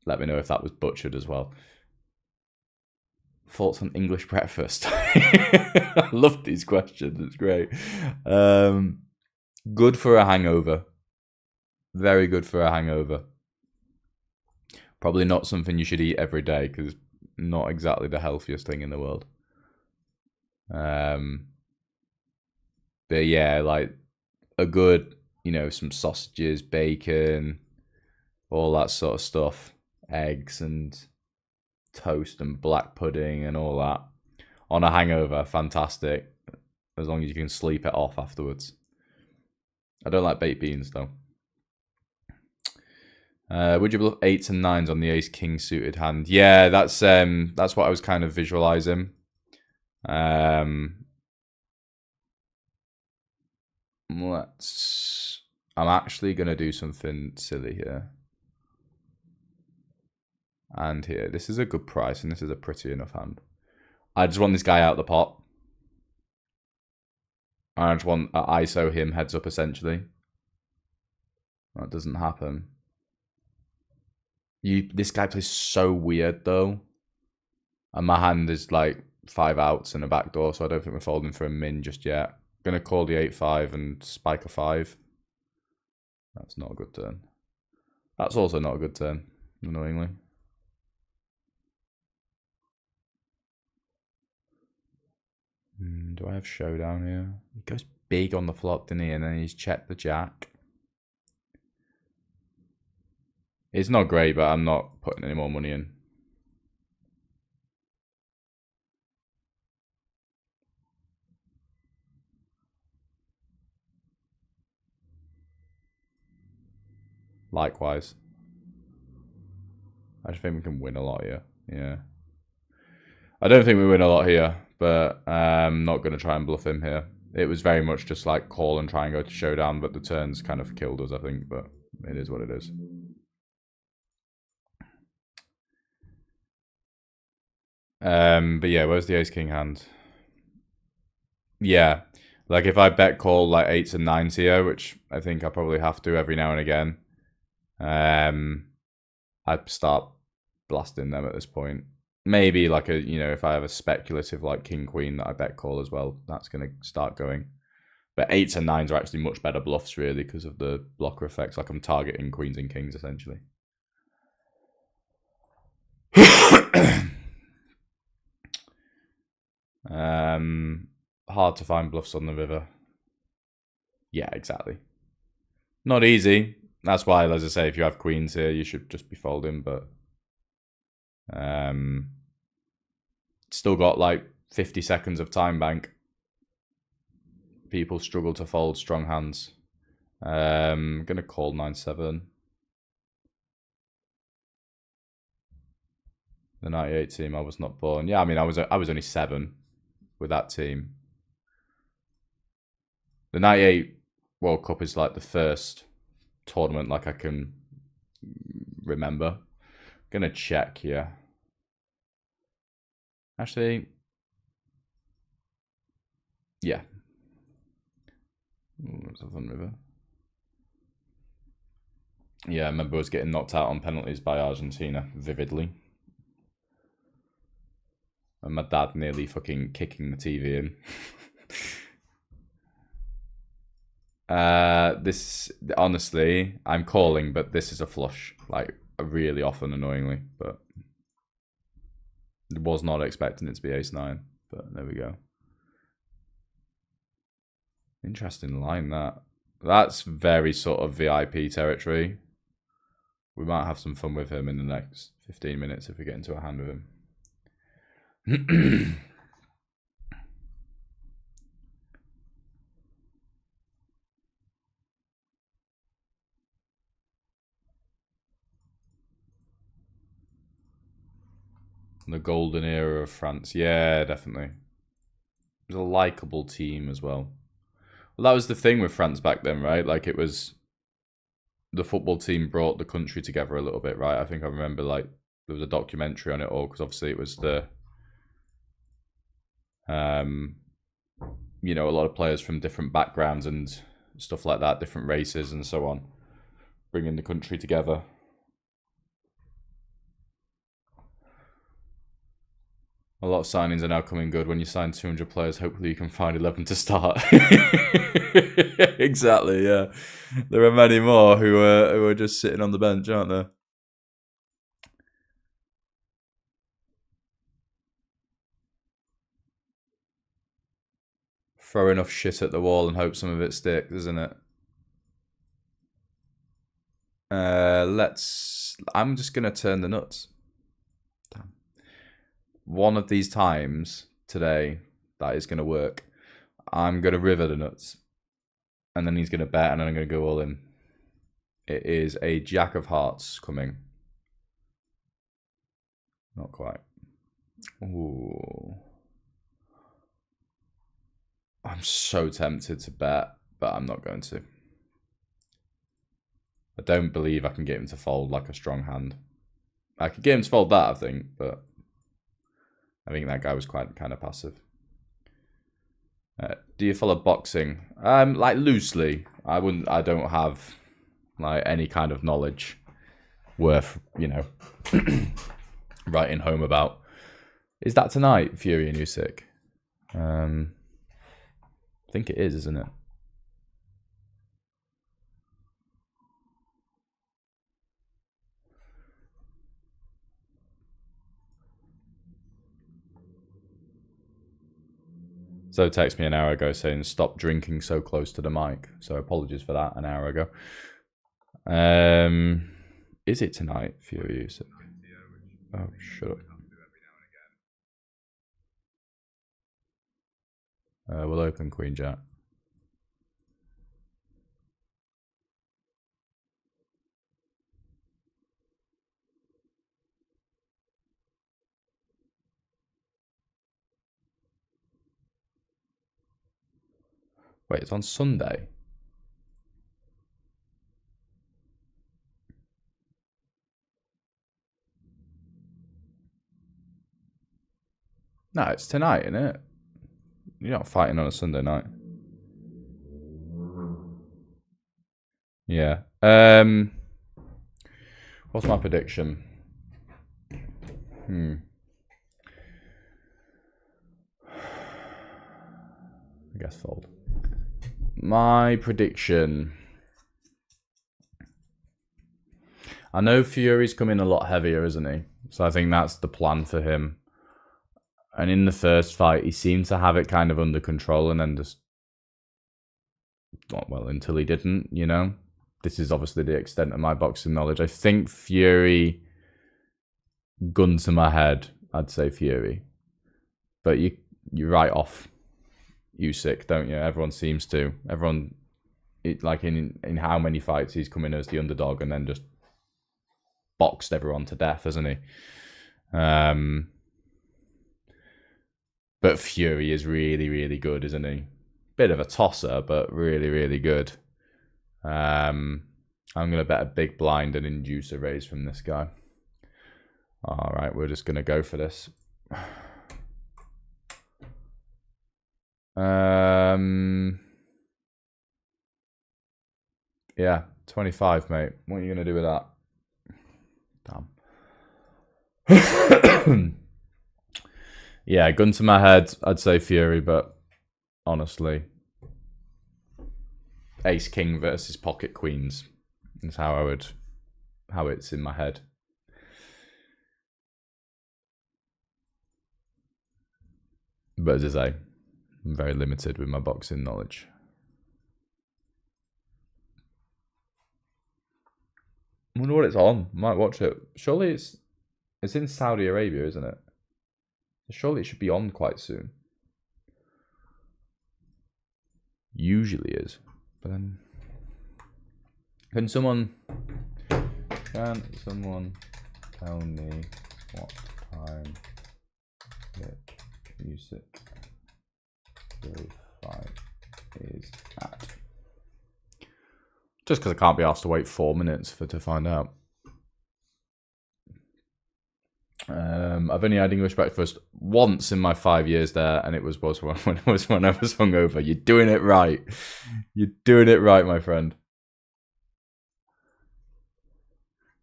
Let me know if that was butchered as well. Thoughts on English breakfast? I love these questions. It's great. Good for a hangover. Very good for a hangover. Probably not something you should eat every day because not exactly the healthiest thing in the world. But yeah, like a good, you know, some sausages, bacon, all that sort of stuff, eggs and toast and black pudding and all that on a hangover, fantastic, as long as you can sleep it off afterwards. I don't like baked beans though. Would you bluff 8s and 9s on the ace-king suited hand? Yeah, that's what I was kind of visualizing. Let's... I'm actually going to do something silly here. And here. This is a good price, and this is a pretty enough hand. I just want this guy out of the pot. I just want to ISO him heads up, essentially. That doesn't happen. This guy plays so weird, though. And my hand is like 5 outs and a backdoor, so I don't think we're folding for a min just yet. Gonna call the 8-5 and spike a 5. That's not a good turn. That's also not a good turn, annoyingly. Do I have showdown here? He goes big on the flop, didn't he? And then he's checked the jack. It's not great, but I'm not putting any more money in. Likewise. I just think we can win a lot here. Yeah. I don't think we win a lot here, but I'm not going to try and bluff him here. It was very much just like call and try and go to showdown, but the turns kind of killed us, I think, but it is what it is. But yeah, where's the ace king hand? Yeah, like if I bet call like 8s and 9s here, which I think I probably have to every now and again, I'd start blasting them at this point. Maybe like a, you know, if I have a speculative like king queen that I bet call as well, that's going to start going. But 8s and 9s are actually much better bluffs really because of the blocker effects. Like I'm targeting queens and kings essentially. Hard to find bluffs on the river. Yeah, exactly. Not easy. That's why, as I say, if you have queens here, you should just be folding, but still got like 50 seconds of time bank. People struggle to fold strong hands. I'm gonna call 9-7. The 98 team, I was not born. Yeah, I mean, I was only 7 with that team. The 98 World Cup is like the first tournament like I can remember. Gonna check here. Actually, yeah. It's a fun river. Yeah, I remember us getting knocked out on penalties by Argentina vividly. And my dad nearly fucking kicking the TV in. This, honestly, I'm calling, but this is a flush. Like, really often, annoyingly. But was not expecting it to be ace-9. But there we go. Interesting line, that. That's very sort of VIP territory. We might have some fun with him in the next 15 minutes if we get into a hand with him. The golden era of France. Yeah, definitely. It was a likable team as well. Well, that was the thing with France back then, right? Like, it was... The football team brought the country together a little bit, right? I think I remember, like, there was a documentary on it all, because obviously it was the... you know, a lot of players from different backgrounds and stuff like that, different races and so on, bringing the country together. A lot of signings are now coming good. When you sign 200 players, hopefully you can find 11 to start. Exactly, yeah. There are many more who are just sitting on the bench, aren't there? Throw enough shit at the wall and hope some of it sticks, isn't it? I'm just going to turn the nuts. Damn. One of these times today, that is going to work. I'm going to river the nuts. And then he's going to bet, and then I'm going to go all in. It is a Jack of Hearts coming. Not quite. Ooh. I'm so tempted to bet, but I'm not going to. I don't believe I can get him to fold like a strong hand. I could get him to fold that, I think, but I think that guy was quite kind of passive. Do you follow boxing? Like loosely. I don't have like any kind of knowledge worth, you know, writing home about. Is that tonight, Fury and Usyk? I think it is, isn't it? So text me an hour ago saying stop drinking so close to the mic. So apologies for that an hour ago. Is it tonight, Fury Usyk? Oh, shut up. We'll open Queen Jack. Wait, it's on Sunday? No, it's tonight, isn't it? You're not fighting on a Sunday night. Yeah. What's my prediction? I guess fold. My prediction. I know Fury's coming a lot heavier, isn't he? So I think that's the plan for him. And in the first fight, he seemed to have it kind of under control and then just... well, until he didn't, you know? This is obviously the extent of my boxing knowledge. I think Fury... gun to my head, I'd say Fury. But you write off Usyk, don't you? Everyone seems to. Everyone... like in how many fights he's come in as the underdog and then just boxed everyone to death, hasn't he? But Fury is really, really good, isn't he? Bit of a tosser, but really, really good. I'm going to bet a big blind and induce a raise from this guy. All right, we're just going to go for this. Yeah, 25, mate. What are you going to do with that? Damn. Yeah, gun to my head, I'd say Fury, but honestly, Ace King versus Pocket Queens is how it's in my head. But as I say, I'm very limited with my boxing knowledge. I wonder what it's on. Might watch it. Surely it's in Saudi Arabia, isn't it? Surely it should be on quite soon. Usually is. But then... Can someone tell me what time the Usyk fight is at? Just because I can't be asked to wait 4 minutes to find out. I've only had English breakfast once in my 5 years there, and it was when I was hungover. You're doing it right. You're doing it right, my friend.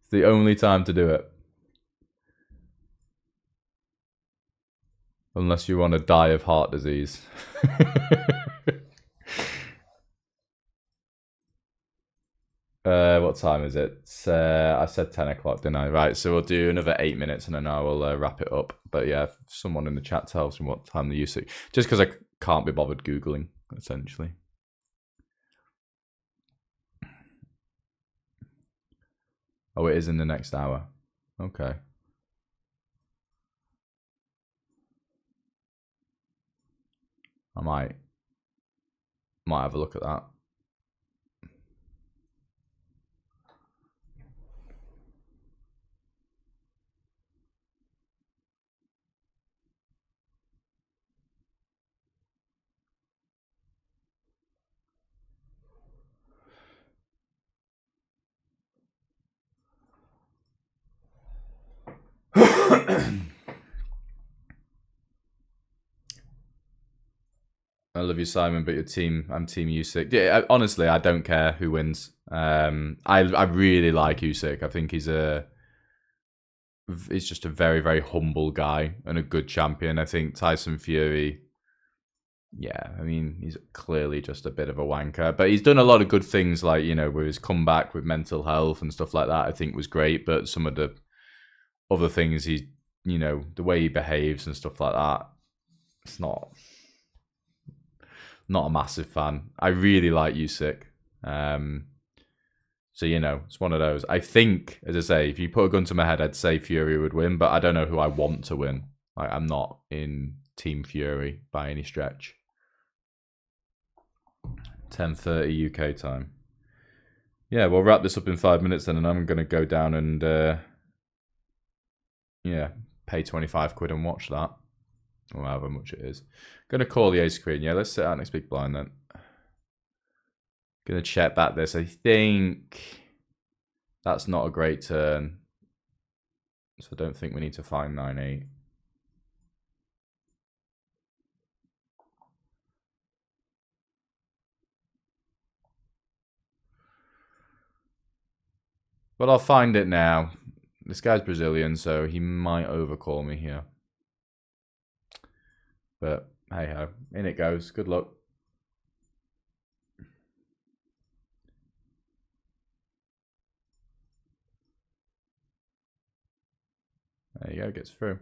It's the only time to do it. Unless you want to die of heart disease. What time is it? I said 10 o'clock, didn't I? Right, so we'll do another 8 minutes and then I will wrap it up. But yeah, if someone in the chat tells me what time the use just because I can't be bothered Googling, essentially. Oh, it is in the next hour. Okay. I might have a look at that. I love you, Simon, but I'm Team Usyk. Yeah, honestly, I don't care who wins. I really like Usyk. I think he's just a very, very humble guy and a good champion. I think Tyson Fury, yeah, I mean, he's clearly just a bit of a wanker, but he's done a lot of good things, like, you know, with his comeback with mental health and stuff like that, I think was great. But some of the other things you know, the way he behaves and stuff like that, it's not a massive fan. I really like Usyk. So, you know, it's one of those. I think, as I say, if you put a gun to my head, I'd say Fury would win, but I don't know who I want to win. Like, I'm not in Team Fury by any stretch. 10:30 UK time. Yeah, we'll wrap this up in 5 minutes then, and I'm going to go down and, yeah, pay 25 quid and watch that. Or however much it is. Going to call the ace queen. Yeah, let's sit out next big blind then. Going to check back this. I think that's not a great turn. So I don't think we need to find 9-8. But I'll find it now. This guy's Brazilian, so he might overcall me here. But hey ho, in it goes. Good luck. There you go, gets through.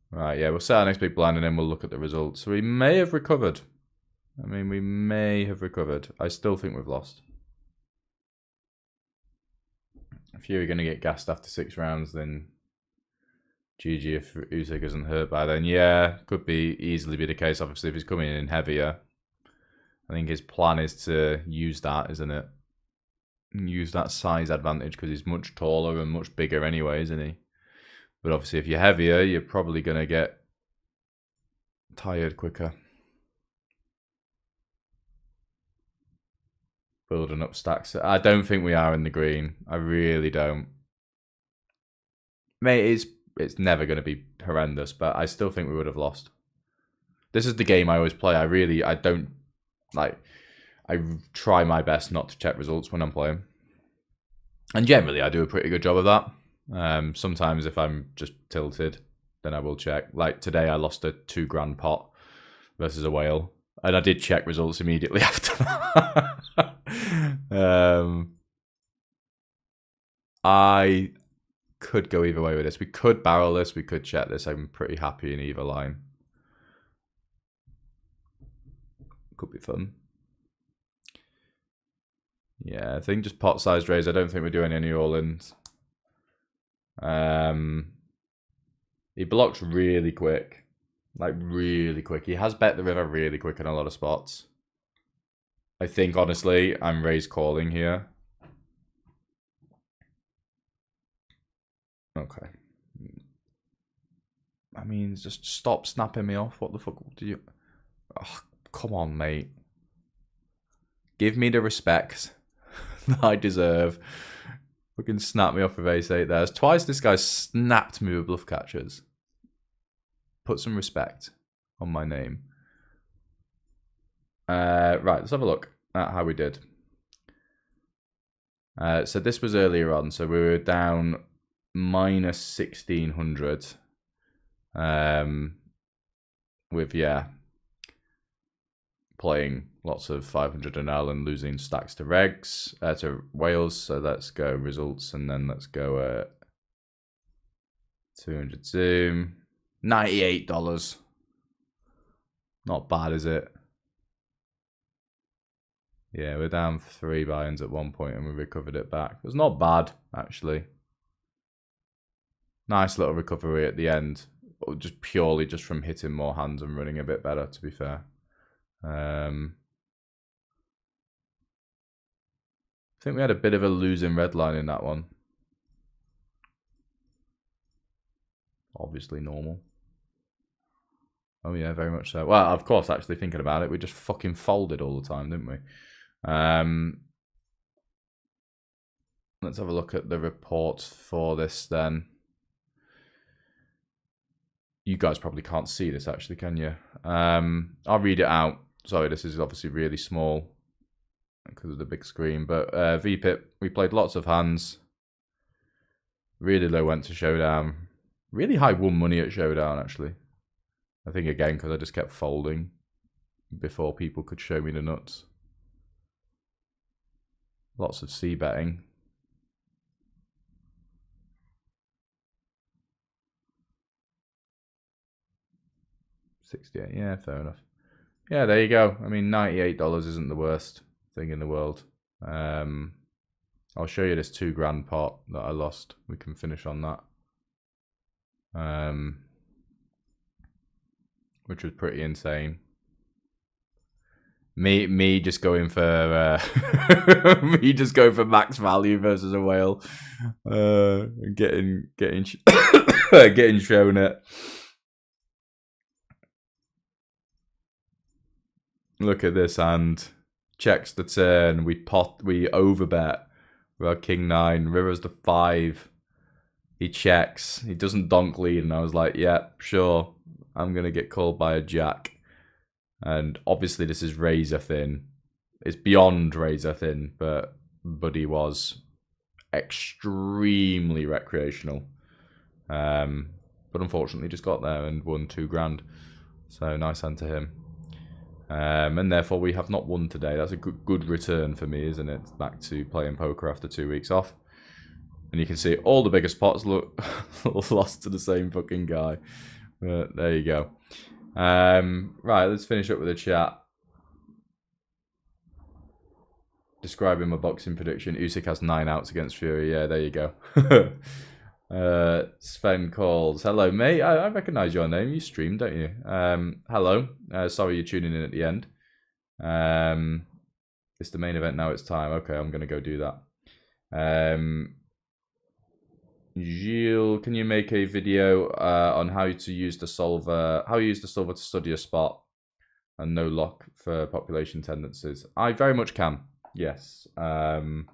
Right, yeah, we'll set our next big blind and then we'll look at the results. So we may have recovered. I mean, we may have recovered. I still think we've lost. If you're going to get gassed after 6 rounds, then GG if Usyk isn't hurt by then. Yeah, could easily be the case. Obviously, if he's coming in heavier, I think his plan is to use that, isn't it? Use that size advantage because he's much taller and much bigger anyway, isn't he? But obviously, if you're heavier, you're probably going to get tired quicker. Building up stacks. I don't think we are in the green. I really don't. Mate, it's never going to be horrendous, but I still think we would have lost. This is the game I always play. I don't, like, I try my best not to check results when I'm playing. And generally, I do a pretty good job of that. Sometimes if I'm just tilted, then I will check. Like today, I lost a $2,000 pot versus a whale. And I did check results immediately after that. I could go either way with this. We could barrel this. We could check this. I'm pretty happy in either line. Could be fun. Yeah, I think just pot size raise. I don't think we're doing any all-ins. He blocks really quick. Like, really quick. He has bet the river really quick in a lot of spots. I think, honestly, I'm raise calling here. Okay. I mean, just stop snapping me off. What the fuck do you... Oh, come on, mate. Give me the respect that I deserve. Fucking snap me off with ace-8 there. Twice this guy snapped me with bluff catchers. Put some respect on my name. Right, let's have a look at how we did. So this was earlier on. So we were down minus 1,600. With, yeah, playing lots of 500 and L and losing stacks to regs, to whales. So let's go results and then let's go 200 zoom. $98. Not bad, is it? Yeah, we're down 3 buy-ins at one point and we recovered it back. It was not bad, actually. Nice little recovery at the end. Just purely just from hitting more hands and running a bit better, to be fair. I think we had a bit of a losing red line in that one. Obviously normal. Oh yeah, very much so. Well, of course, actually thinking about it, we just fucking folded all the time, didn't we? Let's have a look at the reports for this then. you guys probably can't see this actually, can you? I'll read it out. Sorry, this is obviously really small because of the big screen. But VPIP, we played lots of hands. Really low went to showdown. Really high won money at showdown, actually. I think, again, because I just kept folding before people could show me the nuts. Lots of C betting. $68, yeah, fair enough. Yeah, there you go. I mean, $98 isn't the worst thing in the world. I'll show you this $2,000 pot that I lost. We can finish on that. Which was pretty insane. Me just going for me just going for max value versus a whale, getting getting shown it. Look at this hand. Checks the turn. We overbet. We are king 9. River's the 5. He checks. He doesn't donk lead, and I was like, yeah, sure. I'm gonna get called by a jack. And obviously this is razor thin. It's beyond razor thin, but Buddy was extremely recreational. But unfortunately just got there and won $2,000. So nice hand to him. And therefore we have not won today. That's a good return for me, isn't it? Back to playing poker after 2 weeks off. And you can see all the biggest pots look lost to the same fucking guy. But there you go. Right, let's finish up with a chat. Describing my boxing prediction. Usyk has 9 outs against Fury. Yeah, there you go. Sven calls. Hello, mate. I recognise your name. You stream, don't you? Hello. Sorry you're tuning in at the end. It's the main event now. It's time. Okay, I'm going to go do that. Gilles, can you make a video on how to use the solver? How you use the solver to study a spot and no lock for population tendencies? I very much can. Yes. On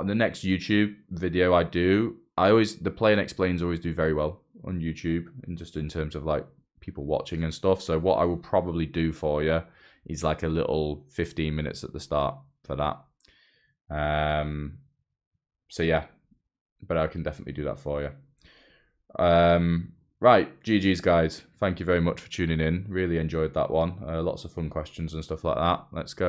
the next YouTube video I do, the play and explains always do very well on YouTube, and just in terms of like people watching and stuff. So what I will probably do for you is like a little 15 minutes at the start for that. So yeah, but I can definitely do that for you. Right, GG's guys. Thank you very much for tuning in. Really enjoyed that one. Lots of fun questions and stuff like that. Let's go.